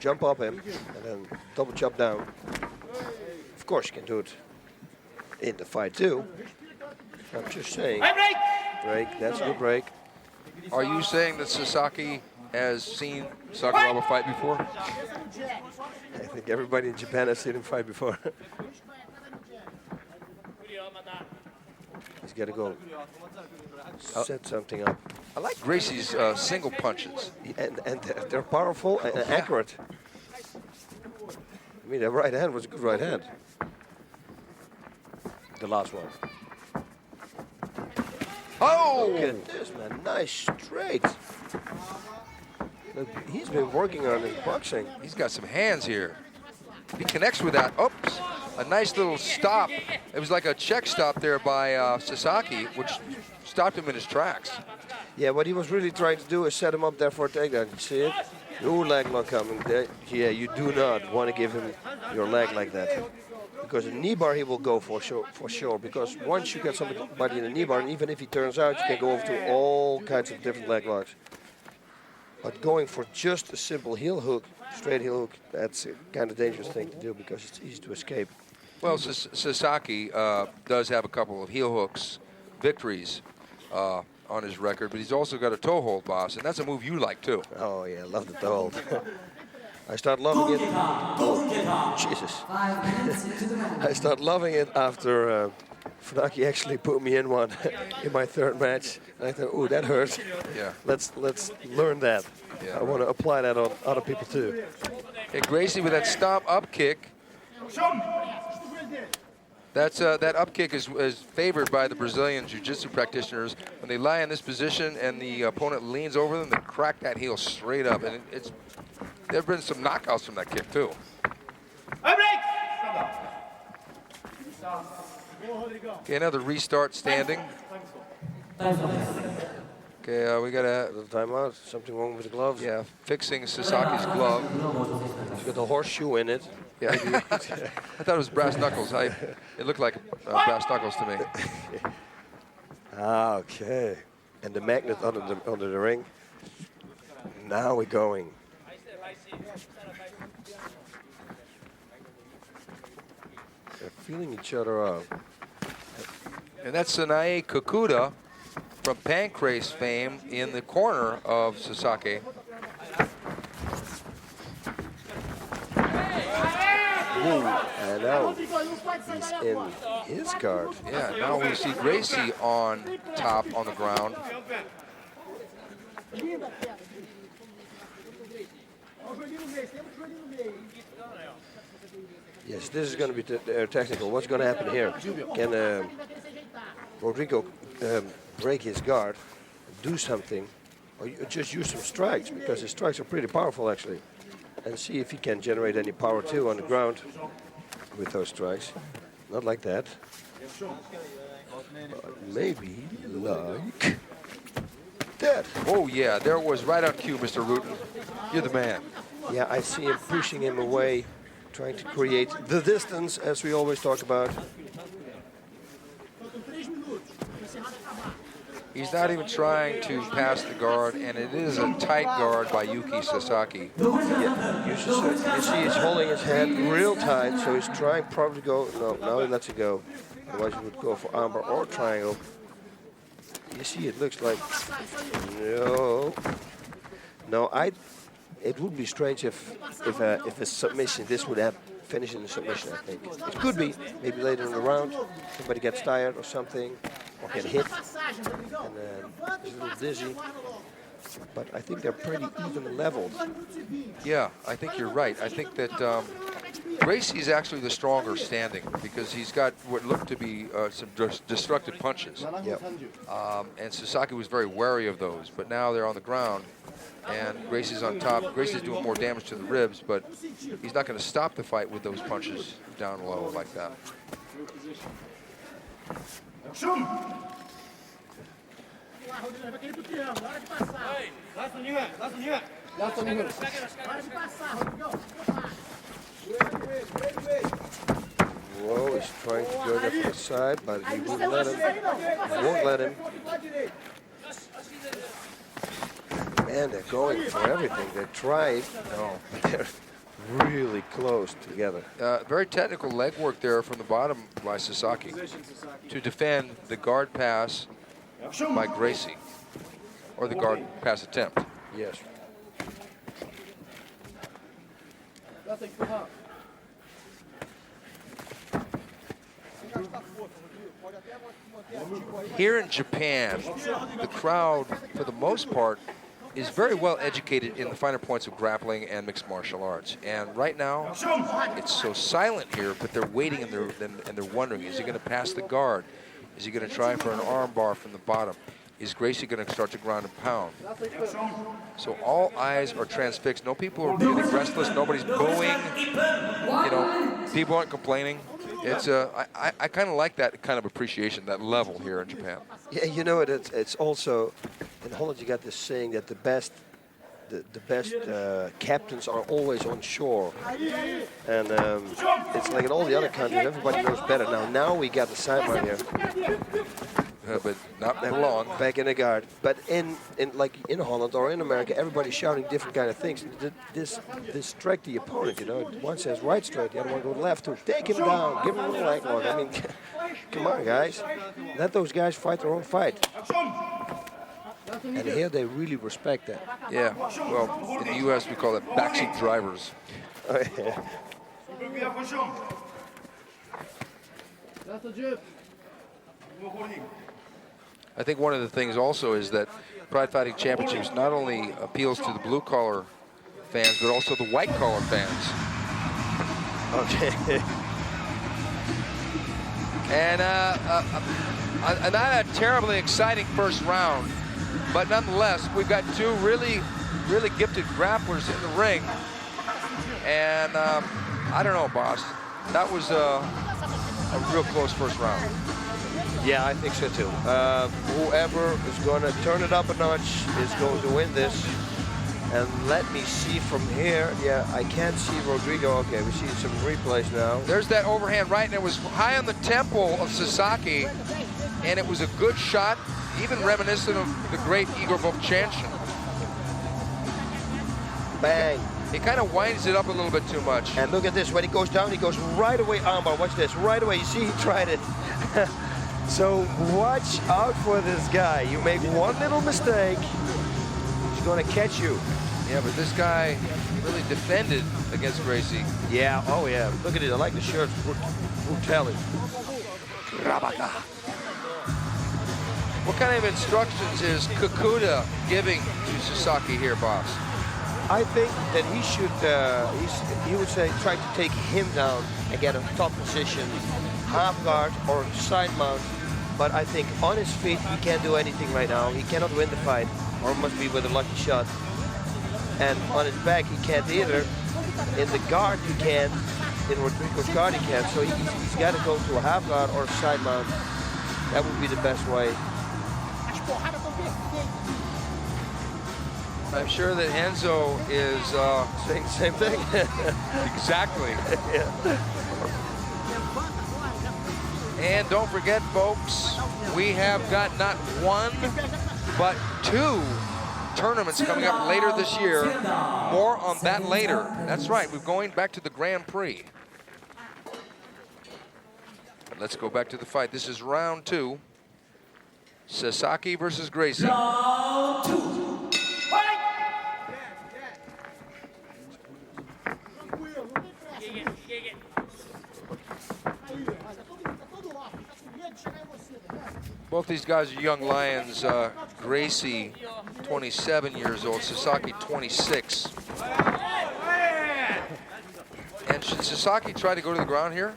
jump up him, and then double chop down. Of course, you can do it in the fight too. I'm just saying. Break, that's a good break. Are you saying that Sasaki has seen Sakuraba fight before? I think everybody in Japan has seen him fight before. He's got to go set something up. I like Gracie's single punches. And they're powerful and accurate. I mean, that right hand was a good right hand. The last one. Oh! Look at this, man. Nice straight. Look, he's been working on his boxing. He's got some hands here. He connects with that. Oops. A nice little stop. It was like a check stop there by Sasaki, which stopped him in his tracks. Yeah, what he was really trying to do is set him up there for a takedown. You see it? Ooh, leg lock coming. Yeah, you do not want to give him your leg like that. Because a knee bar he will go for sure. Because once you get somebody in a knee bar, and even if he turns out, you can go over to all kinds of different leg locks. But going for just a simple heel hook, straight heel hook, that's a kind of dangerous thing to do because it's easy to escape. Well, Sasaki does have a couple of heel hooks victories on his record, but he's also got a toe hold, boss, and that's a move you like too. Oh yeah, I love the toe hold. I start loving it. Oh, Jesus. I start loving it after Funaki actually put me in one in my third match. And I thought, ooh, that hurt. Yeah. Let's learn that. Yeah. I want to apply that on other people too. Hey, Gracie with that stomp up kick. That's that up kick is favored by the Brazilian jiu-jitsu practitioners. When they lie in this position and the opponent leans over them, they crack that heel straight up. And there have been some knockouts from that kick too. Okay, another restart standing. Okay, we got a little timeout. Something wrong with the gloves? Yeah, fixing Sasaki's glove. He's got a horseshoe in it. Yeah, I thought it was brass knuckles. It looked like brass knuckles to me. Okay, and the magnet under the ring. Now we're going. They're feeling each other out. And that's Sanae Kakuda from Pancrase fame in the corner of Sasaki. And now he's in his guard. Yeah, now we see Gracie on top on the ground. Yes, this is going to be technical. What's going to happen here? Can Rodrigo break his guard, do something, or just use some strikes, because his strikes are pretty powerful actually, and see if he can generate any power too on the ground with those strikes. Not like that, but maybe like that. Oh yeah, there it was right on cue, Mr. Rutten. You're the man. Yeah, I see him pushing him away, trying to create the distance, as we always talk about. He's not even trying to pass the guard, and it is a tight guard by Yuki Sasaki. Yeah, you see he's holding his head real tight, so he's trying probably to go. No, now he lets it go. Otherwise he would go for armbar or triangle. You see, it looks like no. It would be strange if a submission this would have finished in a submission. I think it could be maybe later in the round. Somebody gets tired or something, or get hit, and is a little dizzy. But I think they're pretty even leveled. Yeah, I think you're right. I think that Gracie is actually the stronger standing because he's got what look to be some destructive punches. Yep. And Sasaki was very wary of those, but now they're on the ground, and Gracie's on top. Gracie's doing more damage to the ribs, but he's not going to stop the fight with those punches down low like that. Whoa, he's trying to go there for the side, but he won't let him. He won't let him. Man, they're going for everything. They tried. No, they're really close together. Very technical leg work there from the bottom by Sasaki to defend the guard pass by Gracie, or the guard pass attempt. Yes. Here in Japan, the crowd, for the most part, is very well educated in the finer points of grappling and mixed martial arts. And right now, it's so silent here, but they're waiting and they're wondering, is he going to pass the guard? Is he going to try for an arm bar from the bottom? Is Gracie going to start to ground and pound? So all eyes are transfixed. No people are feeling restless. Nobody's booing. You know, people aren't complaining. It's I kind of like that kind of appreciation, that level here in Japan. Yeah, you know, it's also, in Holland you got this saying that the best captains are always on shore. And it's like in all the other countries, everybody knows better. Now we got the sideline here. But not for long. Back in the guard. But in Holland or in America, everybody's shouting different kind of things. This distract the opponent, you know. One says right straight, the other one goes left to take him down, give him a leg lock. I mean, come on, guys. Let those guys fight their own fight. And here they really respect that. Yeah, well, in the U.S. we call it backseat drivers. Oh, yeah. I think one of the things also is that Pride Fighting Championships not only appeals to the blue-collar fans, but also the white-collar fans. Okay. And not a terribly exciting first round, but nonetheless, we've got two really gifted grapplers in the ring. And I don't know, boss. That was a real close first round. Yeah, I think so too. Whoever is going to turn it up a notch is going to win this. And let me see from here. Yeah, I can't see Rodrigo. Okay, we see some replays now. There's that overhand right, and it was high on the temple of Sasaki, and it was a good shot, even reminiscent of the great Igor Vovchanchin. Bang. He kind of winds it up a little bit too much. And look at this, when he goes down, he goes right away armbar. Watch this, right away. You see, he tried it. So watch out for this guy. You make one little mistake, he's going to catch you. Yeah, but this guy really defended against Gracie. Yeah, oh yeah. Look at it, I like the shirt. Brutality. What kind of instructions is Kakuta giving to Sasaki here, boss? I think that he should, he would say, try to take him down and get a top position, half guard or side mount. But I think on his feet, he can't do anything right now. He cannot win the fight, or must be with a lucky shot. And on his back, he can't either. In the guard, he can. In Rodrigo's guard, he can. So he's got to go to a half guard or a side mount. That would be the best way. I'm sure that Enzo is saying the same thing. Exactly. Yeah. And don't forget, folks, we have got not one, but two tournaments coming up later this year. More on that later. That's right, we're going back to the Grand Prix. But let's go back to the fight. This is round 2. Sasaki versus Gracie. Round 2. Both these guys are young lions. Gracie, 27 years old. Sasaki, 26. And should Sasaki try to go to the ground here?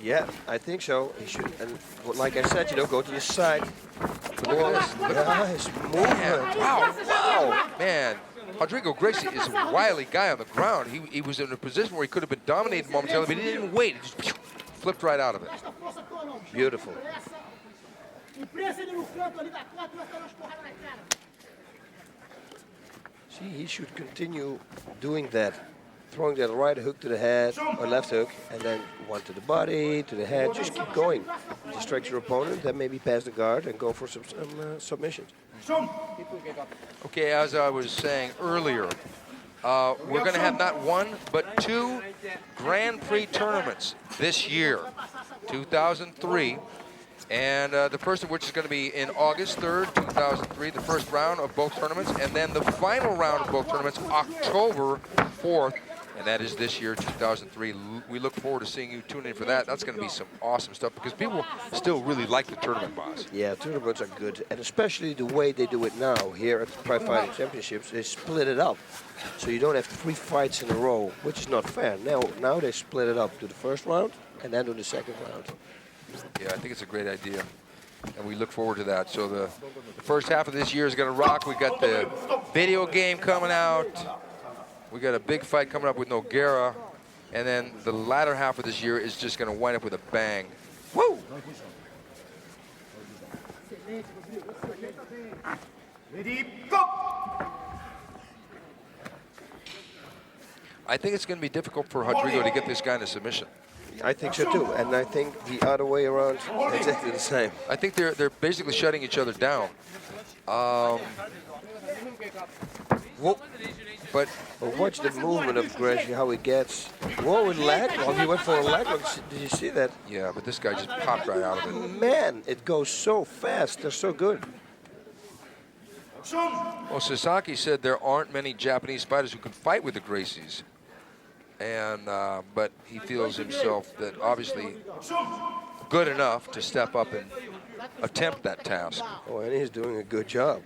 Yeah, I think so. He should, and like I said, you know, go to the side. Look at this. Look at His movement. Wow, wow, man. Rodrigo Gracie is a wily guy on the ground. He was in a position where he could have been dominated momentarily, but he didn't even wait. He just flipped right out of it. Beautiful. See, he should continue doing that. Throwing that right hook to the head, or left hook, and then one to the body, to the head. Just keep going. Distract your opponent, then maybe pass the guard and go for some submissions. Okay, as I was saying earlier, we're going to have not one, but 2 Grand Prix tournaments this year, 2003. And the first of which is going to be in August 3rd, 2003, the first round of both tournaments. And then the final round of both tournaments, October 4th. And that is this year, 2003. We look forward to seeing you tune in for that. That's going to be some awesome stuff because people still really like the tournament, boss. Yeah, tournaments are good. And especially the way they do it now here at the Pride Fighting Championships, they split it up. So you don't have 3 fights in a row, which is not fair. Now they split it up to the first round and then to the second round. Yeah, I think it's a great idea. And we look forward to that. So the first half of this year is going to rock. We got the video game coming out. We got a big fight coming up with Nogueira. And then the latter half of this year is just going to wind up with a bang. Woo! Ready, go! I think it's going to be difficult for Rodrigo to get this guy into submission. I think so too, and I think the other way around, exactly the same. I think they're basically shutting each other down. But watch the movement of Gracie, how he gets. Whoa, with leg lock. He went for a leg lock. Did you see that? Yeah, but this guy just popped right out of it. Man, it goes so fast. They're so good. Well, Sasaki said there aren't many Japanese fighters who can fight with the Gracies. And but he feels himself that obviously good enough to step up and attempt that task. Oh, and he's doing a good job.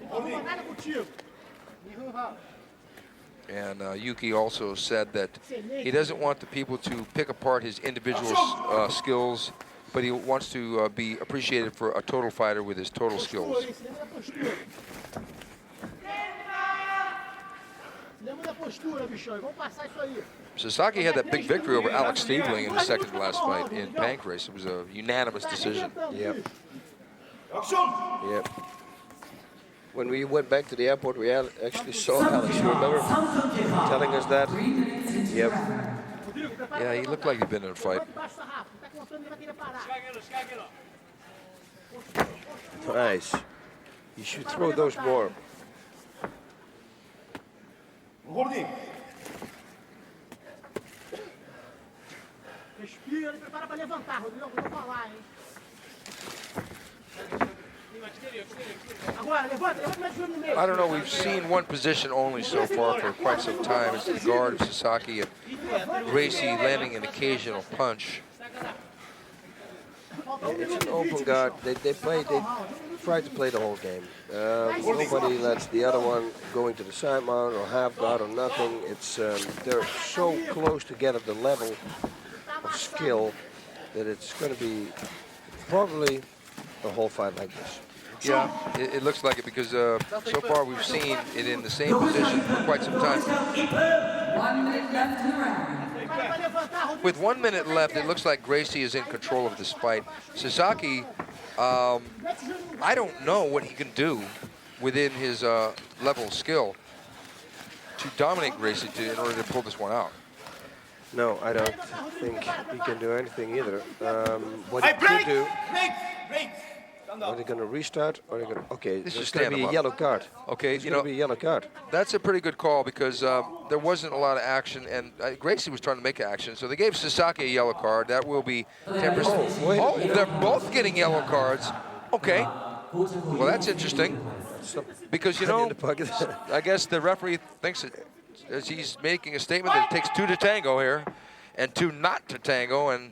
And Yuki also said that he doesn't want the people to pick apart his individual skills, but he wants to be appreciated for a total fighter with his total skills. Sasaki had that big victory over Alex Stiebling in the second to last fight in Pancrase. It was a unanimous decision. Yep. Yep. When we went back to the airport, we actually saw Alex. You remember telling us that? Yep. Yeah, he looked like he'd been in a fight. Nice. You should throw those more. Respira, ele prepara para levantar, Rodrigo, vou falar, hein? I don't know, we've seen one position only so far for quite some time. It's the guard of Sasaki and Gracie landing an occasional punch. It's an open guard. They try to play the whole game. Nobody lets the other one go into the side mount or half guard or nothing. It's they're so close together, the level of skill, that it's going to be probably a whole fight like this. Yeah, it looks like it because so far we've seen it in the same position for quite some time. 1 minute left in the round. With 1 minute left, it looks like Gracie is in control of this fight. Sasaki, I don't know what he can do within his level of skill to dominate Gracie in order to pull this one out. No, I don't think he can do anything either. What he could do... Are they going to restart? Or are they going to? Okay, This there's is going to be a yellow card. Okay, There's you going know, to be a yellow card. that's a pretty good call because there wasn't a lot of action, and Gracie was trying to make action, so they gave Sasaki a yellow card. That will be 10%. Oh, they're both getting yellow cards. Okay. Well, that's interesting because, you know, I guess the referee thinks that as he's making a statement that it takes 2 to tango here and 2 not to tango, and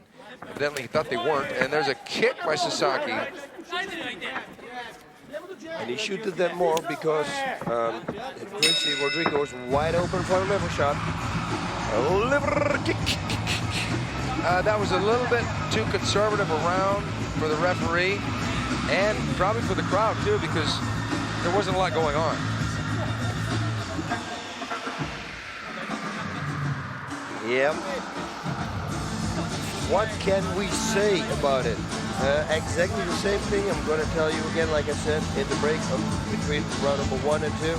evidently he thought they weren't. And there's a kick by Sasaki. And he shooted that more because Gracie Rodrigo was wide open for a level shot. A liver kick. That was a little bit too conservative around for the referee and probably for the crowd too, because there wasn't a lot going on. Yep. What can we say about it? Exactly the same thing I'm going to tell you again, like I said, in the break between round number 1 and 2.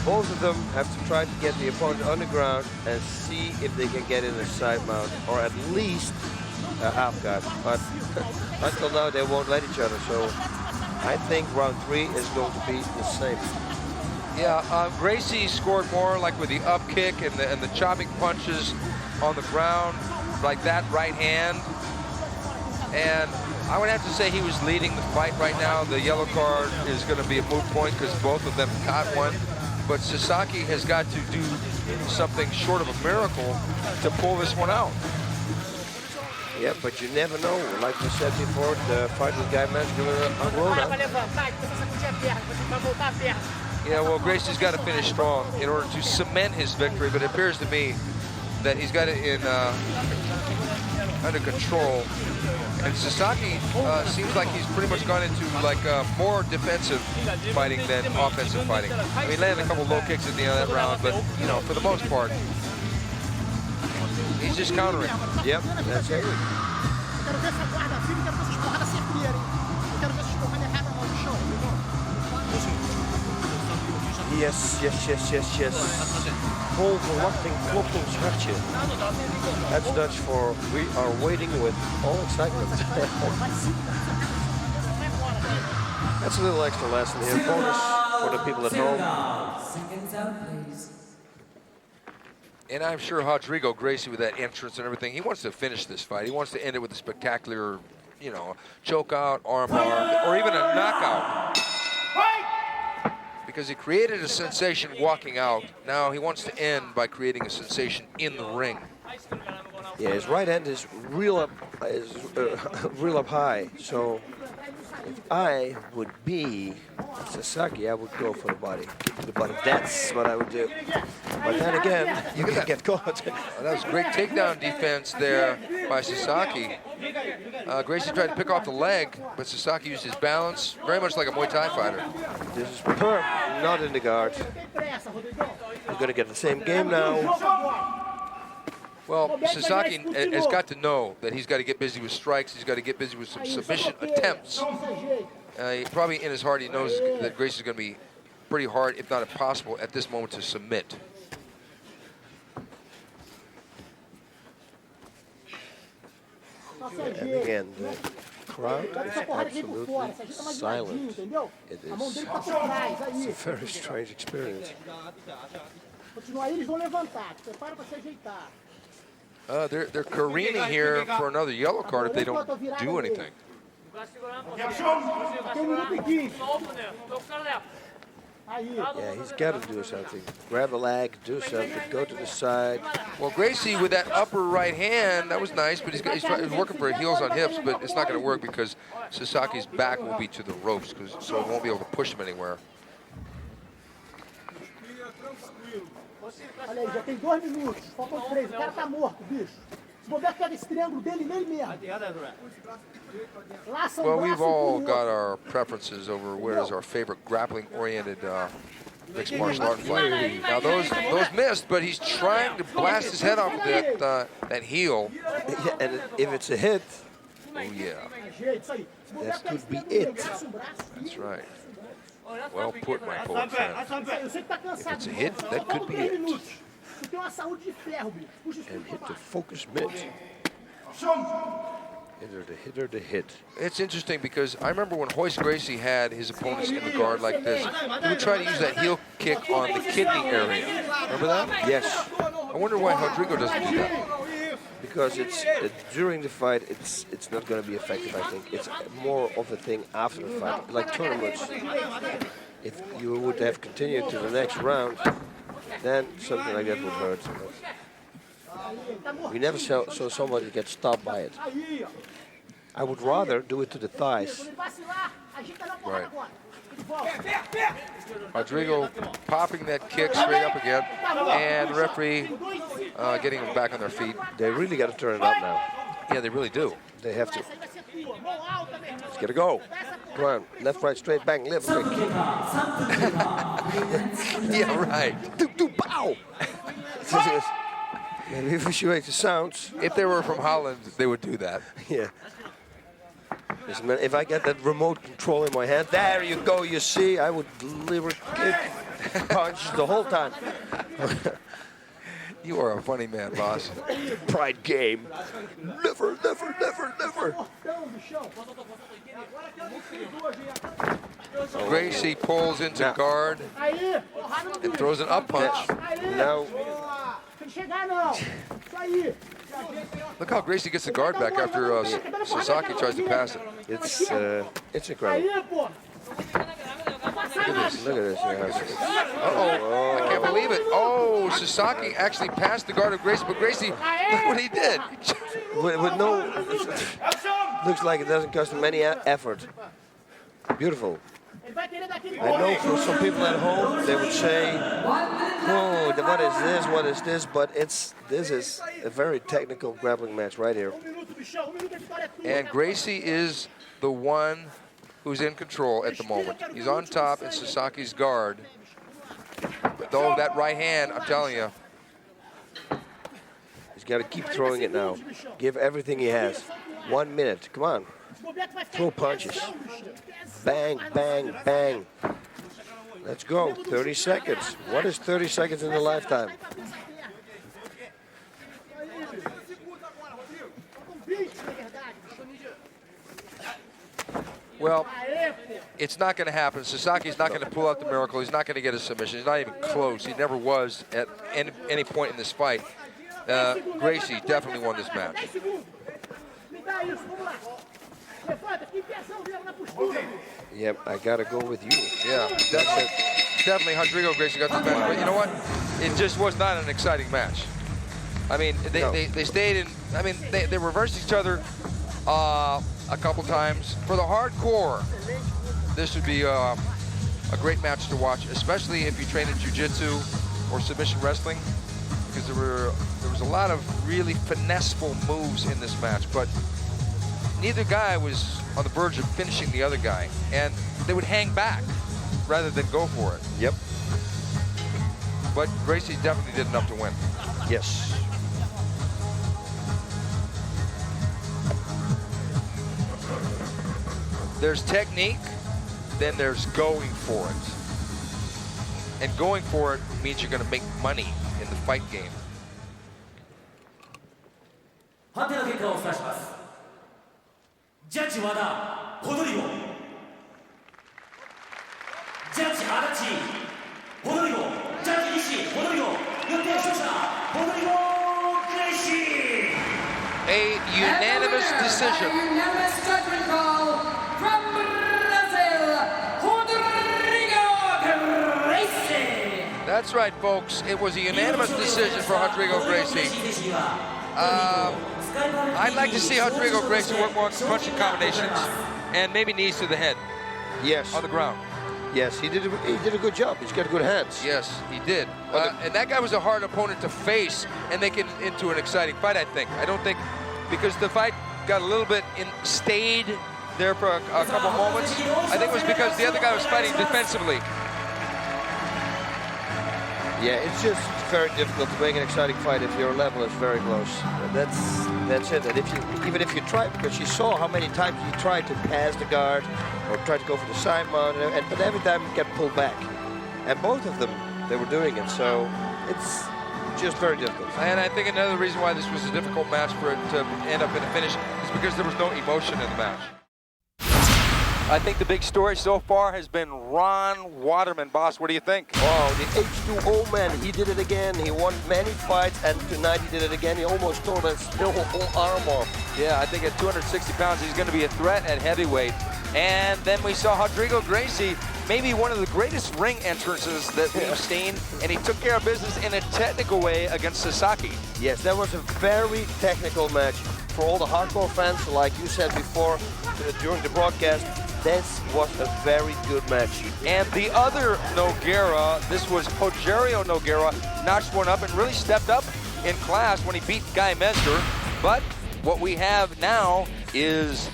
Both of them have to try to get the opponent on the ground and see if they can get in a side mount or at least a half guard. But until now, they won't let each other. So I think round 3 is going to be the same. Yeah, Gracie scored more like with the up kick and the chopping punches on the ground, like that right hand. And I would have to say he was leading the fight right now. The yellow card is going to be a moot point because both of them caught one. But Sasaki has got to do something short of a miracle to pull this one out. Yeah, but you never know. Like we said before, the fight with Guy Mezger on Rona. Yeah, well, Gracie's got to finish strong in order to cement his victory, but it appears to me that he's got it in under control. And Sasaki seems like he's pretty much gone into like more defensive fighting than offensive fighting. I mean, he landed a couple low kicks at the end of that round, but you know, for the most part, he's just countering. Yep, that's it. Yes. Vol verwachting klopt ons hartje. That's Dutch for we are waiting with all excitement. That's a little extra lesson here. Bonus for the people at home. And I'm sure Rodrigo, Gracie with that entrance and everything, he wants to finish this fight. He wants to end it with a spectacular, you know, choke out, arm bar, or even a knockout. Because he created a sensation walking out. Now he wants to end by creating a sensation in the ring. Yeah, his right hand is real up high. So if I would be Sasaki, I would go for the body. The body. That's what I would do. But then again, you can get caught. Well, that was great takedown defense there by Sasaki. Gracie tried to pick off the leg, but Sasaki used his balance, very much like a Muay Thai fighter. This is not in the guard. We're going to get the same game now. Well, Sasaki has got to know that he's got to get busy with strikes. He's got to get busy with some submission attempts. Probably in his heart, he knows that Gracie's going to be pretty hard, if not impossible, at this moment to submit. And again, the crowd is absolutely silent. It is. It's a very strange experience. They're careening here for another yellow card if they don't do anything. Yeah, he's got to do something. Grab a leg, do something, go to the side. Well, Gracie with that upper right hand, that was nice, but he's working for heels on hips, but it's not going to work because Sasaki's back will be to the ropes, so it won't be able to push him anywhere. Olha aí, já tem 2 minutos, faltam 3, o cara tá morto, bicho. Se bobear, pega esse triângulo dele nele mesmo. Well, we've all got our preferences over where is our favorite grappling-oriented mixed martial art fight. Now those missed, but he's trying to blast his head off with that heel. Yeah, and if it's a hit, oh yeah, that could be it. That's right. Well put, my poet friend. If it's a hit, that could be it. And hit the focus mid. Hitter to hit. It's interesting because I remember when Royce Gracie had his opponents in the guard like this, he would try to use that heel kick on the kidney area. Remember that? Yes. I wonder why Rodrigo doesn't do that. Because it's during the fight, it's not going to be effective. I think it's more of a thing after the fight, like tournaments. If you would have continued to the next round, then something like that would hurt. We never saw somebody get stopped by it. I would rather do it to the thighs. Right. Rodrigo popping that kick straight up again, and the referee getting them back on their feet. They really got to turn it up now. Yeah, they really do. They have to. Let's get a go. Come on, left, right, straight, bang, left, quick. Yeah, right. Bow! Maybe if we should make the sounds. If they were from Holland, they would do that. Yeah. Listen, man, if I get that remote control in my hand, there you go, you see, I would deliver kick punches the whole time. You are a funny man, boss. Pride game. Never, never, never, never. Gracie pulls into guard and throws an up punch. Now, look how Gracie gets the guard back after Sasaki tries to pass it. It's incredible. Look at this. Look at this. Uh-oh, I can't believe it. Oh, Sasaki actually passed the guard of Gracie, but Gracie, look what he did. With no, looks like it doesn't cost him any effort. Beautiful. I know for some people at home, they would say, oh, what is this? But this is a very technical grappling match right here. And Gracie is the one who's in control at the moment. He's on top in Sasaki's guard. But though that right hand, I'm telling you. He's got to keep throwing it now. Give everything he has. 1 minute, come on. Throw punches. Bang, bang, bang. Let's go, 30 seconds. What is 30 seconds in a lifetime? Well, it's not going to happen. Sasaki's not going to pull out the miracle. He's not going to get a submission. He's not even close. He never was at any point in this fight. Gracie definitely won this match. Yep, I got to go with you. Yeah, definitely Rodrigo Gracie got this match. But you know what? It just was not an exciting match. I mean, they stayed in. I mean, they reversed each other a couple times. For the hardcore, this would be a great match to watch, especially if you train in jiu-jitsu or submission wrestling, because there was a lot of really finesseful moves in this match, but neither guy was on the verge of finishing the other guy, and they would hang back rather than go for it. Yep. But Gracie definitely did enough to win. Yes. There's technique, then there's going for it. And going for it means you're going to make money in the fight game. 判定の結果をお伝えします。ジャッジ和田、ホドリゴ。ジャッジ足立、ホドリゴ。ジャッジ西、ホドリゴ。よって勝者、ホドリゴ・グレイシー。A unanimous decision. Unanimous judgment call from Brazil, Rodrigo Gracie. That's right, folks. It was a unanimous decision for Rodrigo Gracie. I'd like to see Rodrigo Gracie work more punching combinations and maybe knees to the head. Yes. On the ground. Yes, he did a good job. He's got good hands. Yes, he did. And that guy was a hard opponent to face and make it into an exciting fight, I think. I don't think, because the fight got a little bit stayed there for a couple moments. I think it was because the other guy was fighting defensively. Yeah, it's just very difficult to make an exciting fight if your level is very close. That's it. And even if you try, because you saw how many times he tried to pass the guard or tried to go for the side mount, but every time he got pulled back. And both of them, they were doing it. So it's just very difficult. And I think another reason why this was a difficult match for it to end up in a finish is because there was no emotion in the match. I think the big story so far has been Ron Waterman. Boss, what do you think? Wow, the H2O man, he did it again. He won many fights, and tonight he did it again. He almost tore his whole arm off. Yeah, I think at 260 pounds, he's going to be a threat at heavyweight. And then we saw Rodrigo Gracie, maybe one of the greatest ring entrances that we've seen, and he took care of business in a technical way against Sasaki. Yes, that was a very technical match. For all the hardcore fans, like you said before, during the broadcast, this was a very good match. And the other Nogueira, this was Rogerio Nogueira, notched one up and really stepped up in class when he beat Guy Mezger. But what we have now is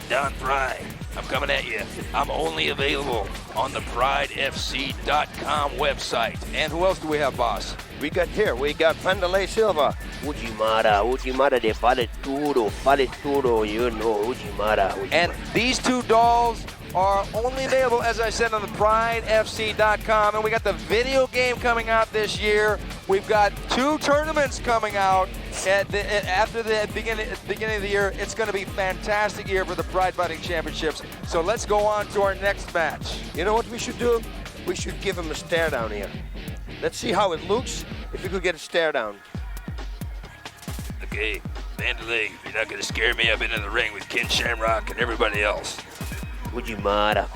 Don Fry. I'm coming at you. I'm only available on the PrideFC.com website. And who else do we have, boss? We got Vanderlei Silva. Ujimara de vale tudo, you know, Ujimara. And these two dolls are only available, as I said, on the PrideFC.com. And we got the video game coming out this year. We've got 2 tournaments coming out after the beginning of the year. It's going to be a fantastic year for the Pride Fighting Championships. So let's go on to our next match. You know what we should do? We should give him a stare down here. Let's see how it looks if we could get a stare down. Okay, Vanderlei, you're not going to scare me. I've been in the ring with Ken Shamrock and everybody else. Ujimara.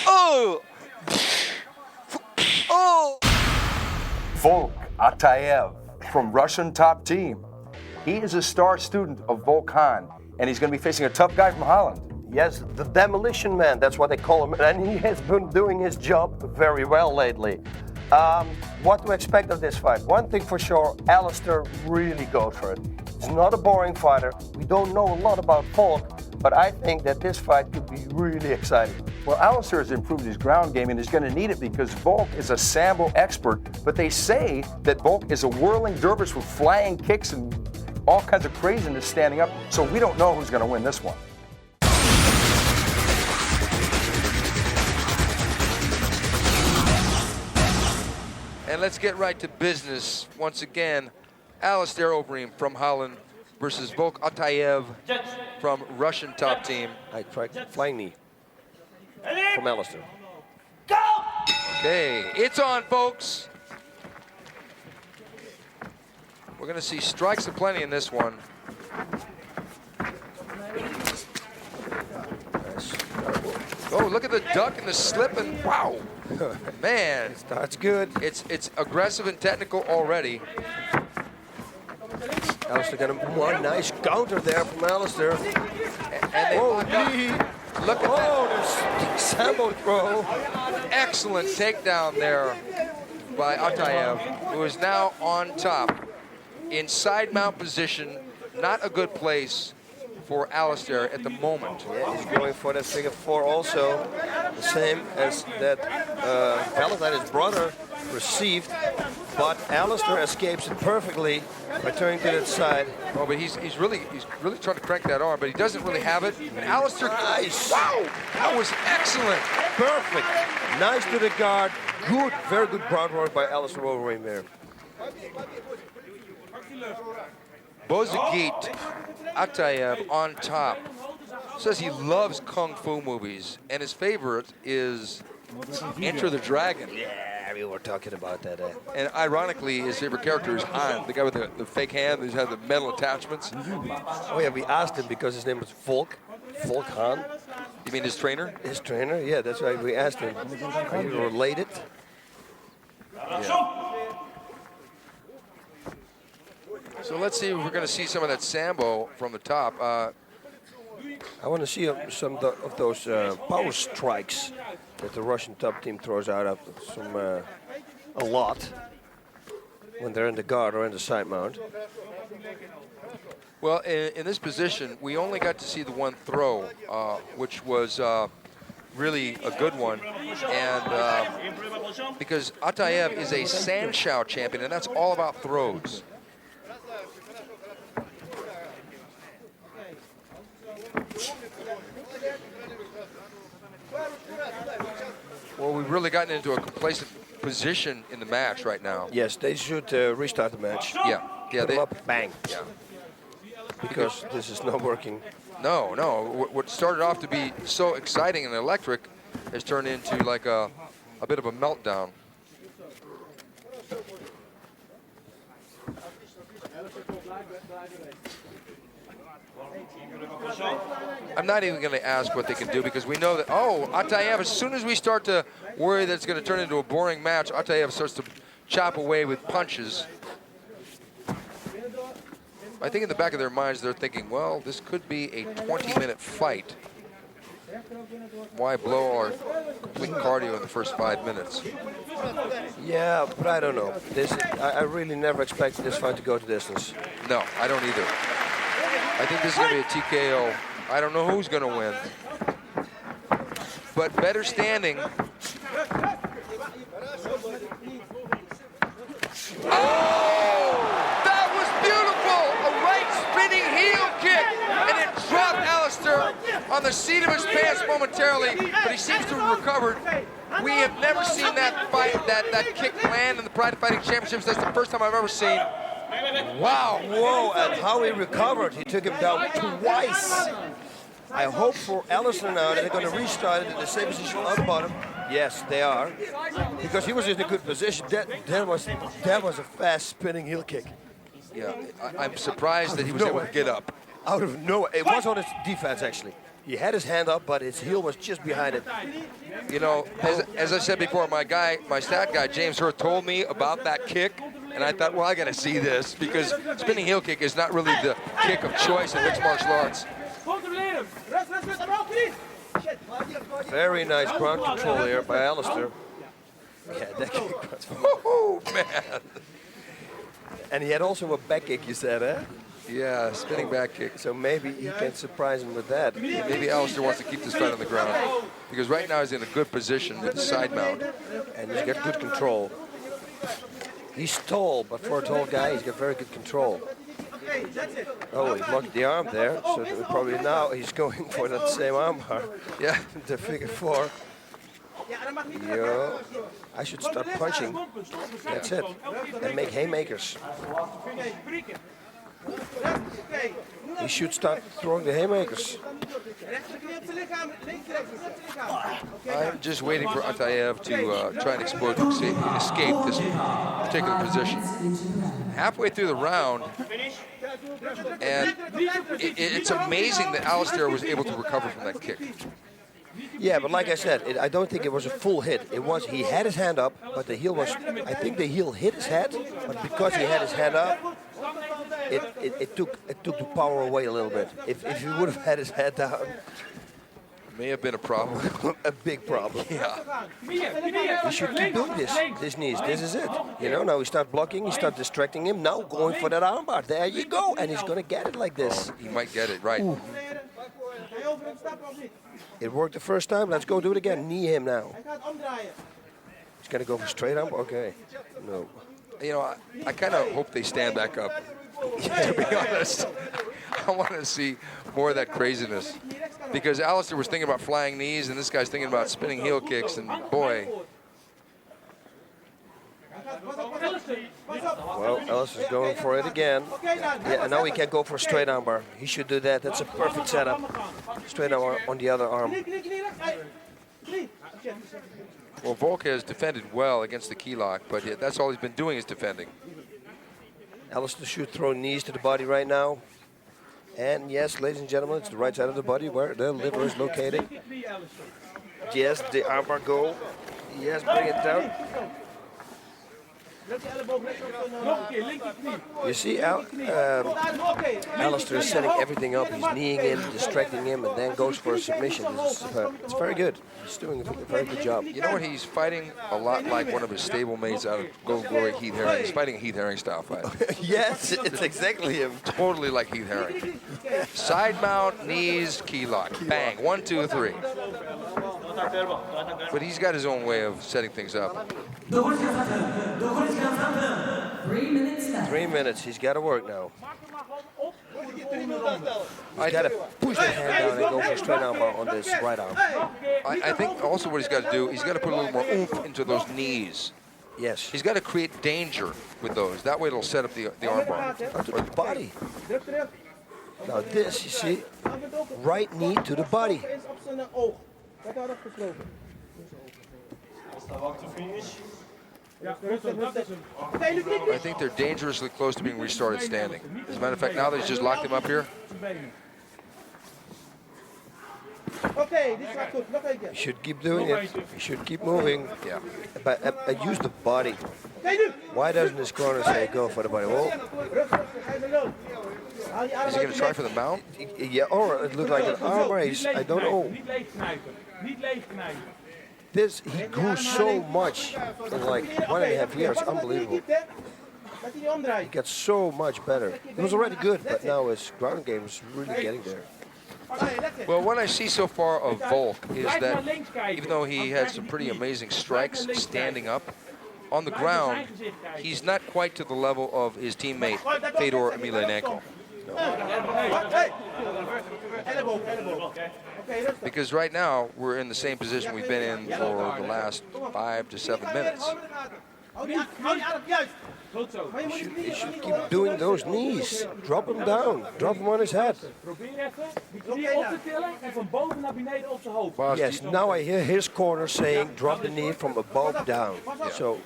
Oh! Oh! Volk Atajev from Russian top team. He is a star student of Volkan, and he's going to be facing a tough guy from Holland. Yes, the demolition man, that's what they call him, and he has been doing his job very well lately. What to expect of this fight? One thing for sure, Alistair really goes for it. He's not a boring fighter. We don't know a lot about Volk, but I think that this fight could be really exciting. Well, Alistair has improved his ground game and is going to need it because Volk is a Sambo expert, but they say that Volk is a whirling dervish with flying kicks and all kinds of craziness standing up, so we don't know who's going to win this one. And let's get right to business once again. Alistair Overeem from Holland versus Volk Atajev from Russian top team. I tried flying knee from Alistair. Okay, it's on, folks. We're going to see strikes aplenty in this one. Oh, look at the duck and the slip, and wow. Man. That's good. It's aggressive and technical already. Alistair got one nice counter there from Alistair. And they lock up. Look at that. Sambo throw. Excellent takedown there by Atajev, who is now on top. In side mount position, not a good place for Alistair at the moment. Yeah, he's going for that figure 4 also. The same as that Valentine, his brother, received. But Alistair escapes it perfectly by turning to that side. Oh, but he's really trying to crank that arm, but he doesn't really have it. And Alistair, nice. Wow, that was excellent. Perfect. Nice to the guard. Good, very good ground work by Alistair Overeem there. Bazigit Atajev on top. Says he loves kung fu movies, and his favorite is Enter the Dragon. Yeah, we were talking about that. And ironically, his favorite character is Han, the guy with the fake hand who's had the metal attachments. Oh yeah, we asked him because his name was Volk Han. You mean his trainer? His trainer, yeah, that's why we asked him. Are you related? Yeah. So let's see if we're going to see some of that Sambo from the top. I want to see some of those power strikes that the Russian top team throws out of a lot when they're in the guard or in the side mount. Well, in this position, we only got to see the one throw, which was really a good one. And because Atajev is a Sanshou champion, and that's all about throws. Well, we've really gotten into a complacent position in the match right now. Yes, they should restart the match. Yeah. Put them up, bang. Yeah. Because this is not working. No. What started off to be so exciting and electric has turned into like a bit of a meltdown. I'm not even going to ask what they can do because we know that, Atajev, as soon as we start to worry that it's going to turn into a boring match, Atajev starts to chop away with punches. I think in the back of their minds, they're thinking, well, this could be a 20-minute fight. Why blow our complete cardio in the first 5 minutes? Yeah, but I don't know. I really never expected this fight to go to distance. No, I don't either. I think this is going to be a TKO. I don't know who's going to win. But better standing. Oh! That was beautiful! A right spinning heel kick. And it dropped Alistair on the seat of his pants momentarily. But he seems to have recovered. We have never seen that fight, that kick land in the Pride Fighting Championships. That's the first time I've ever seen. Wow. Whoa, and how he recovered. He took him down twice. I hope for Alistair now that they're going to restart it in the same position on the bottom. Yes, they are. Because he was in a good position. That was a fast spinning heel kick. Yeah, I'm surprised that he was able to get up. Out of nowhere. It was on his defense, actually. He had his hand up, but his heel was just behind it. You know, as I said before, my stat guy, James Hurth, told me about that kick. And I thought, well, I got to see this because spinning heel kick is not really the kick of choice in mixed martial arts. Very nice ground control here by Alistair. Yeah, that kick was... Oh, man. And he had also a back kick, you said, eh? Yeah, spinning back kick. So maybe he can surprise him with that. Maybe Alistair wants to keep this fight on the ground because right now he's in a good position with the side mount. And he's got good control. He's tall, but for a tall guy, he's got very good control. Oh, he blocked the arm there, so probably now he's going for that same armbar. Yeah, the figure four. Yeah. I should start punching. That's it. And make haymakers. He should start throwing the haymakers. I'm just waiting for Atajev to try and escape this particular position. Halfway through the round, and it's amazing that Alistair was able to recover from that kick. Yeah, but like I said, I don't think it was a full hit. It was, he had his hand up, but the heel was, I think the heel hit his head, but because he had his hand up, it took the power away a little bit. If he would have had his head down, may have been a problem. A big problem. Yeah. He should keep doing this knees. This is it. You know, now he start blocking, he start distracting him. Now going for that armbar. There you go. And he's going to get it like this. He might get it, right. Ooh. It worked the first time. Let's go do it again. Knee him now. He's going to go for straight arm? Okay. No. You know, I kind of hope they stand back up. To be honest, I want to see more of that craziness. Because Alistair was thinking about flying knees, and this guy's thinking about spinning heel kicks, and boy. Well, Alistair's going for it again. Yeah, and now he can go for a straight armbar. He should do that. That's a perfect setup. Straight armbar on the other arm. Well, Volka has defended well against the key lock, but that's all he's been doing is defending. Alistair should throw knees to the body right now. And yes, ladies and gentlemen, it's the right side of the body where the liver is located. Yes, the armbar go. Yes, bring it down. You see, Alistair is setting everything up. He's kneeing him, distracting him, and then goes for a submission. It's very good. He's doing a very good job. You know what? He's fighting a lot like one of his stablemates out of Golden Glory, Heath Herring. He's fighting a Heath Herring style fight. Yes, it's exactly him. Totally like Heath Herring. Side mount, knees, key lock. Bang. 1, 2, 3. But he's got his own way of setting things up. 3 minutes left. 3 minutes. He's got to work now. He's got to push the hand down and go for a straight armbar on this right arm. I think also what he's got to do, he's got to put a little more oomph into those knees. Yes. He's got to create danger with those. That way it'll set up the armbar. To the body. Now this, you see, right knee to the body. I think they're dangerously close to being restarted standing. As a matter of fact, now that he's just locked him up here. You should keep doing it. You should keep moving. Yeah. But use the body. Why doesn't this corner say go for the body? Well, is he going to try for the mount? Yeah, or it looked like an arm race. I don't know. This, he grew so much in like 1.5 years. Unbelievable. He got so much better. He was already good, but now his ground game is really getting there. Well, what I see so far of Volk is that even though he had some pretty amazing strikes standing up, on the ground, he's not quite to the level of his teammate, Fedor Emelianenko. Because right now, we're in the same position we've been in for the last 5 to 7 minutes. He should keep doing those knees. Drop him down. Drop him on his head. Yes, now I hear his corner saying drop the knee from above down. Yeah. So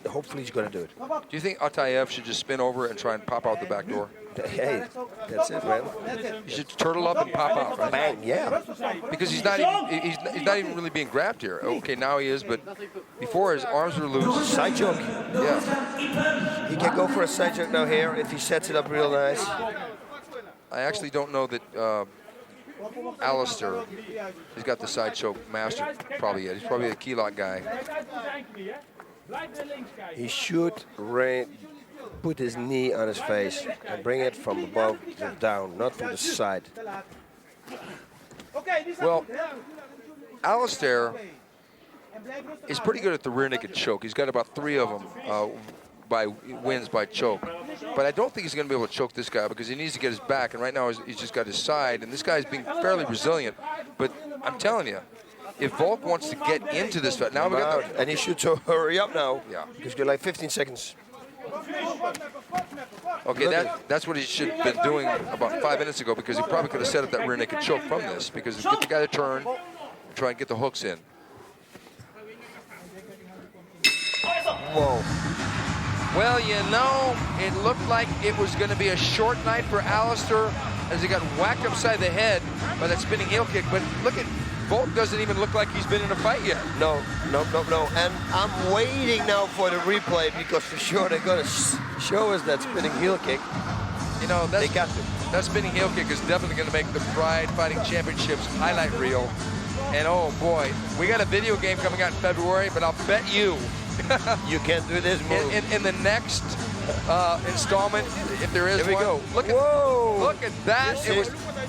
hopefully he's going to do it. Do you think Atajev should just spin over and try and pop out the back door? Hey, that's it, man. You should turtle up and pop out, right? Bang, yeah. Because he's not even really being grabbed here. Okay, now he is, but before his arms were loose. Side choke. Yeah. He can go for a side choke now here if he sets it up real nice. I actually don't know that Alistair has got the side choke mastered probably yet. He's probably a key lock guy. He should put his knee on his face and bring it from above to down, not from the side. Well, Alistair is pretty good at the rear naked choke. He's got about 3 of them wins by choke. But I don't think he's going to be able to choke this guy because he needs to get his back. And right now he's just got his side. And this guy's being fairly resilient. But I'm telling you, if Volk wants to get into this fight, now we got and he should so hurry up now. Yeah. Because you're like 15 seconds. Okay, that's what he should have been doing about 5 minutes ago because he probably could have set up that rear naked choke from this because get the guy to turn and try and get the hooks in. Whoa. Well, you know, it looked like it was going to be a short night for Alistair as he got whacked upside the head by that spinning heel kick. But look at Volk doesn't even look like he's been in a fight yet. No. And I'm waiting now for the replay because for sure they're going to show us that spinning heel kick. You know, they got to. That spinning heel kick is definitely going to make the Pride Fighting Championships highlight reel. And oh boy, we got a video game coming out in February, but I'll bet you you can't do this move. In the next installment, if there is Here we one. go. Look at that.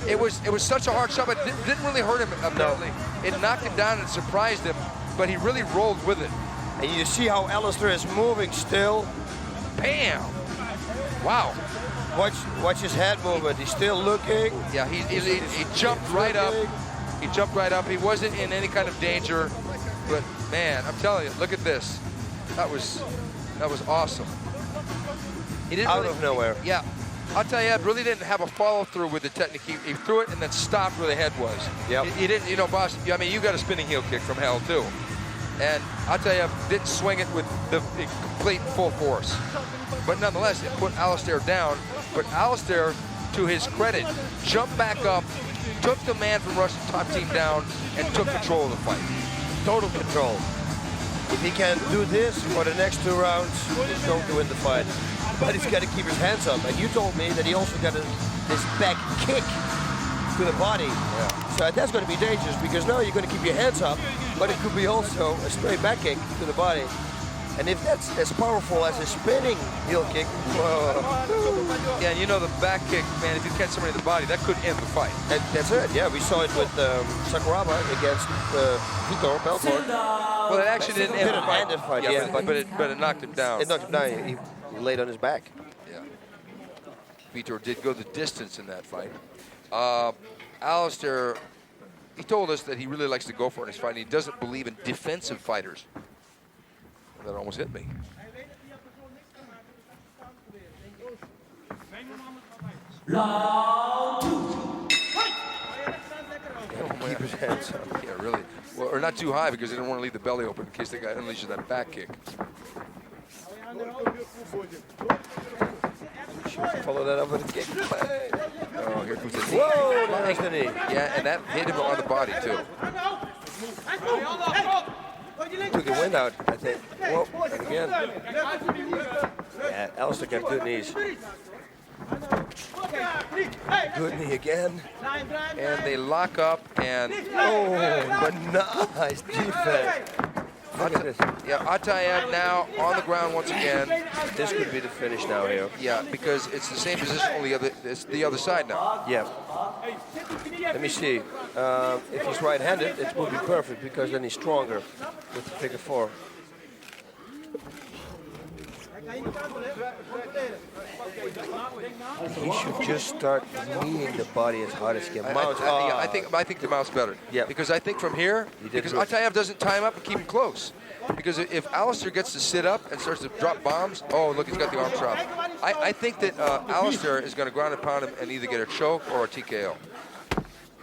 It was such a hard shot, but it didn't really hurt him apparently. No. It knocked him down and surprised him, but he really rolled with it. And you see how Alistair is moving still. Bam! Wow. Watch his head movement. He's still looking. Yeah, he jumped right up. He jumped right up. He wasn't in any kind of danger, but man, I'm telling you, look at this. That was awesome. He didn't out of nowhere. Yeah, Atajev really didn't have a follow-through with the technique. He threw it and then stopped where the head was. Yep. He didn't, you know, boss. I mean, you got a spinning heel kick from hell too, and Atajev didn't swing it with the complete full force. But nonetheless, it put Alistair down. But Alistair, to his credit, jumped back up, took the man from Russian top team down, and took control of the fight. Total control. If he can do this for the next 2 rounds, he's going to win the fight. But he's got to keep his hands up. And you told me that he also got this back kick to the body. Yeah. So that's going to be dangerous because now you're going to keep your hands up, but it could be also a straight back kick to the body. And if that's as powerful as a spinning heel kick, whoa. Yeah, and you know the back kick, man, if you catch somebody in the body, that could end the fight. That's it, yeah. We saw it with Sakuraba against Vitor Belfort. Well, it actually didn't end the fight. Yeah, but it knocked him down. It knocked him down. He laid on his back. Yeah. Vitor did go the distance in that fight. Alistair, he told us that he really likes to go for it in his fight, and he doesn't believe in defensive fighters. That almost hit me. Round 2. Keep his hands up. Yeah, really. Well, or not too high because they don't want to leave the belly open in case the guy unleashes that back kick. Follow that up with a kick. Oh, here comes the knee. Whoa, there's the knee. Yeah, and that hit him on the body, too. Took the wind out, I think. Whoa, and again. Yeah, Alistair got good knees. Good knee again. And they lock up and... Oh, but nice defense. Look at this. Yeah, Atajev now on the ground once again. This could be the finish now here. Yeah, because it's the same position, only it's the other side now. Yeah. Let me see. If he's right-handed, it would be perfect because then he's stronger with the figure 4. He should just start kneeing the body as hard as he can. I think the mount's better. Yeah. Because I think from here, because Atajev doesn't tie him up and keep him close. Because if Alistair gets to sit up and starts to drop bombs, oh, look, he's got the arm drop. I think that Alistair is going to ground and pound him and either get a choke or a TKO.